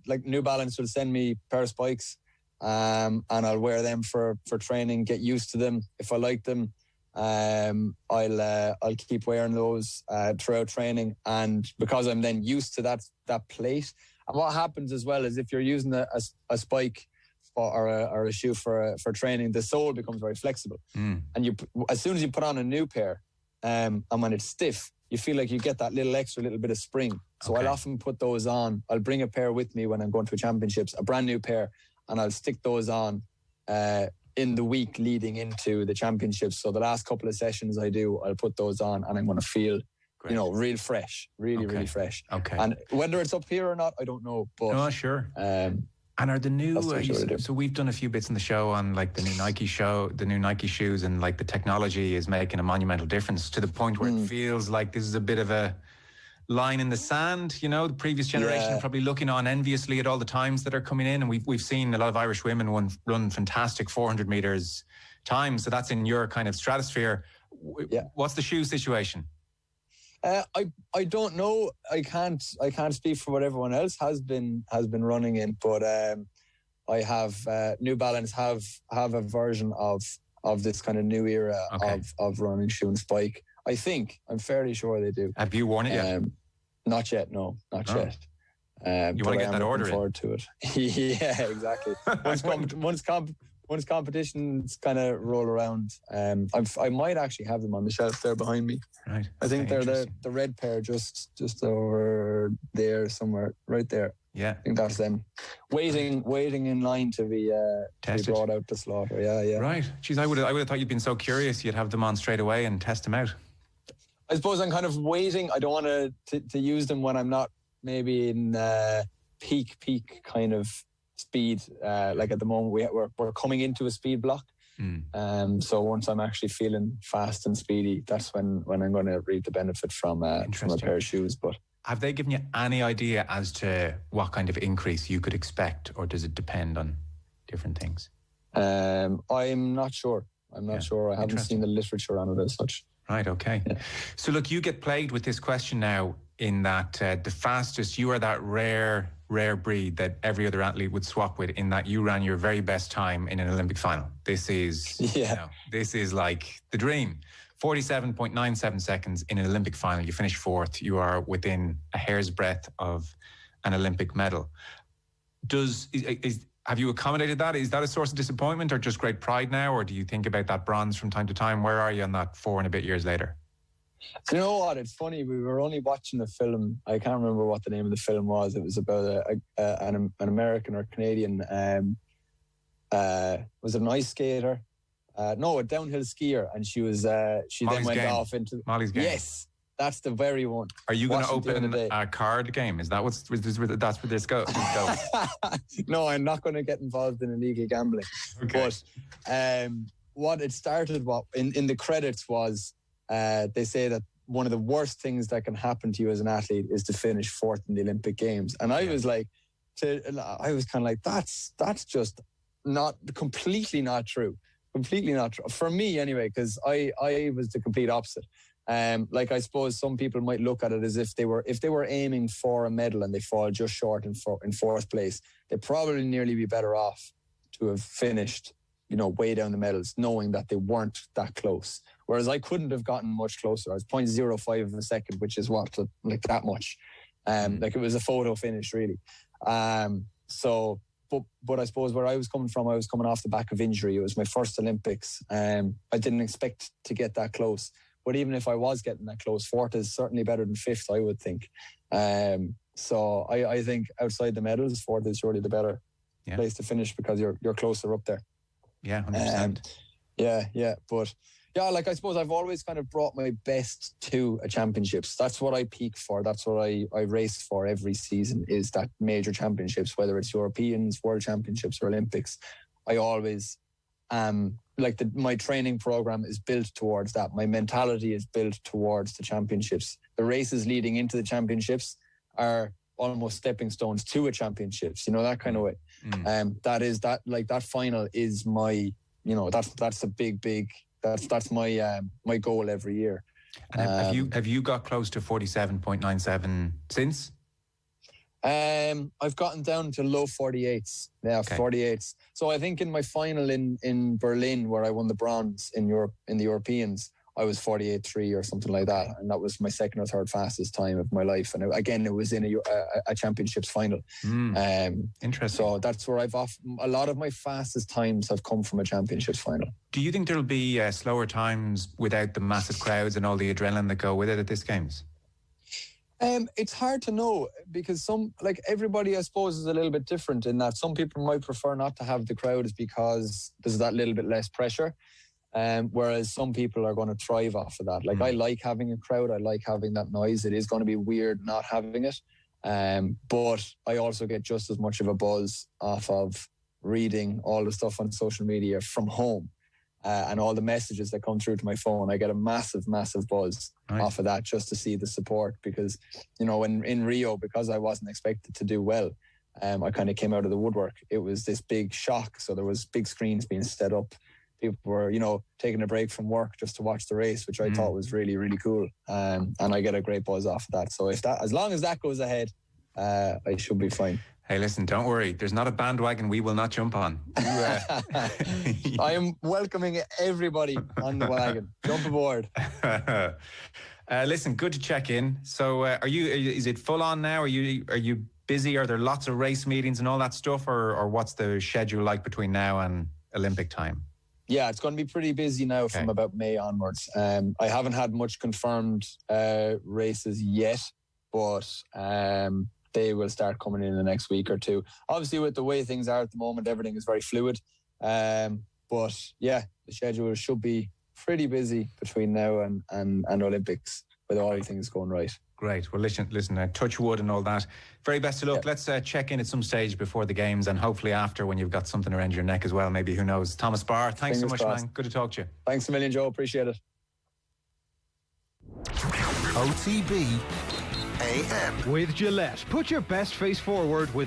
like New Balance will send me a pair of spikes, and I'll wear them for training, get used to them. If I like them, I'll keep wearing those throughout training, and because I'm then used to that plate. And what happens as well is if you're using a spike or a shoe for training, the sole becomes very flexible, and as soon as you put on a new pair, and when it's stiff, you feel like you get that little bit of spring. So I'll often put those on. I'll bring a pair with me when I'm going to championships, a brand new pair, and I'll stick those on in the week leading into the championships. So the last couple of sessions I'll put those on, and I'm going to feel, real fresh, really fresh. Okay. And whether it's up here or not, I don't know. But no, sure. And are the new, so we've done a few bits in the show on like the new Nike shoes, and like the technology is making a monumental difference to the point where it feels like this is a bit of a line in the sand. The previous generation are probably looking on enviously at all the times that are coming in, and we've seen a lot of Irish women run fantastic 400 meters times. So that's in your kind of stratosphere. What's the shoe situation? I don't know. I can't speak for what everyone else has been running in, but I have New Balance have a version of this kind of new era of running shoe and spike. I'm fairly sure they do. Have you worn it yet? Not yet. No, not yet. You want to get that order in? Forward to it. Yeah, exactly. Once competitions kind of roll around, I might actually have them on the shelf there behind me. Right. I think they're the red pair just over there somewhere, right there. Yeah. I think that's them. Waiting in line to be brought out to slaughter. Yeah. Right. Jeez, I would have thought you'd been so curious you'd have them on straight away and test them out. I suppose I'm kind of waiting. I don't want to use them when I'm not maybe in peak kind of speed. Like at the moment we're coming into a speed block. So once I'm actually feeling fast and speedy, that's when I'm going to reap the benefit from a pair of shoes. But have they given you any idea as to what kind of increase you could expect, or does it depend on different things? I'm not sure. I haven't seen the literature on it as such. Right, okay. Yeah. So look, you get plagued with this question now, in that the fastest, you are that rare breed that every other athlete would swap with, in that you ran your very best time in an Olympic final. This is this is like the dream. 47.97 seconds in an Olympic final. You finish fourth. You are within a hair's breadth of an Olympic medal. Have you accommodated that? Is that a source of disappointment or just great pride now? Or do you think about that bronze from time to time? Where are you on that 4 and a bit years later? You know what? It's funny. We were only watching a film. I can't remember what the name of the film was. It was about an American or Canadian. Was it an ice skater? No, a downhill skier, and she was. She Molly's then went Game. off into Molly's Game. Yes, that's the very one. Are you going to Watched it the open other day. a card game? Is that that's where this goes? No, I'm not going to get involved in illegal gambling. Okay. But what it started in the credits was they say that one of the worst things that can happen to you as an athlete is to finish fourth in the Olympic Games. And I was like, I was kind of like, that's just completely not true. Completely not true. For me anyway, because I was the complete opposite. Like I suppose some people might look at it as if they were aiming for a medal and they fall just short in fourth place, they'd probably nearly be better off to have finished, way down the medals, knowing that they weren't that close. Whereas I couldn't have gotten much closer. I was 0.05 of a second, which is what, like that much. Like it was a photo finish, really. But I suppose where I was coming from, I was coming off the back of injury. It was my first Olympics. I didn't expect to get that close. But even if I was getting that close, fourth is certainly better than fifth, I would think. So I think outside the medals, fourth is surely the better place to finish because you're closer up there. Yeah, 100%. Yeah. But yeah, like I suppose I've always kind of brought my best to a championships. That's what I peak for. That's what I race for every season, is that major championships, whether it's Europeans, World Championships or Olympics. I always my training program is built towards that. My mentality is built towards the championships. The races leading into the championships are almost stepping stones to a championships, that kind of way. That final is my, that's a big, that's my goal every year. And have you got close to 47.97 since? I've gotten down to low 48s. Yeah, okay. 48s. So I think in my final in Berlin, where I won the bronze in Europe in the Europeans, I was 48.3 or something like that, and that was my second or third fastest time of my life. And it was in a championships final. Interesting. So that's where a lot of my fastest times have come from a championships final. Do you think there'll be slower times without the massive crowds and all the adrenaline that go with it at this games? It's hard to know, because everybody, I suppose, is a little bit different in that some people might prefer not to have the crowds because there's that little bit less pressure. Whereas some people are going to thrive off of that. I like having a crowd. I like having that noise. It is going to be weird not having it. But I also get just as much of a buzz off of reading all the stuff on social media from home. And all the messages that come through to my phone. I get a massive buzz off of that, just to see the support, because, in Rio, because I wasn't expected to do well, I kind of came out of the woodwork. It was this big shock. So there was big screens being set up. People were, taking a break from work just to watch the race, which I thought was really, really cool. And I get a great buzz off of that. So as long as that goes ahead, I should be fine. Hey, listen, don't worry. There's not a bandwagon we will not jump on. I am welcoming everybody on the wagon. Jump aboard. Listen, good to check in. So is it full on now? Are you busy? Are there lots of race meetings and all that stuff? Or what's the schedule like between now and Olympic time? Yeah, it's going to be pretty busy now from about May onwards. I haven't had much confirmed races yet, but they will start coming in the next week or two. Obviously, with the way things are at the moment, everything is very fluid. But yeah, the schedule should be pretty busy between now and Olympics, with all things going right. Great. Well, listen, touch wood and all that. Very best of luck. Yeah. Let's check in at some stage before the games, and hopefully after, when you've got something around your neck as well. Maybe, who knows? Thomas Barr, thanks so much, man. Good to talk to you. Thanks a million, Joe. Appreciate it. OTB AM. With Gillette, put your best face forward with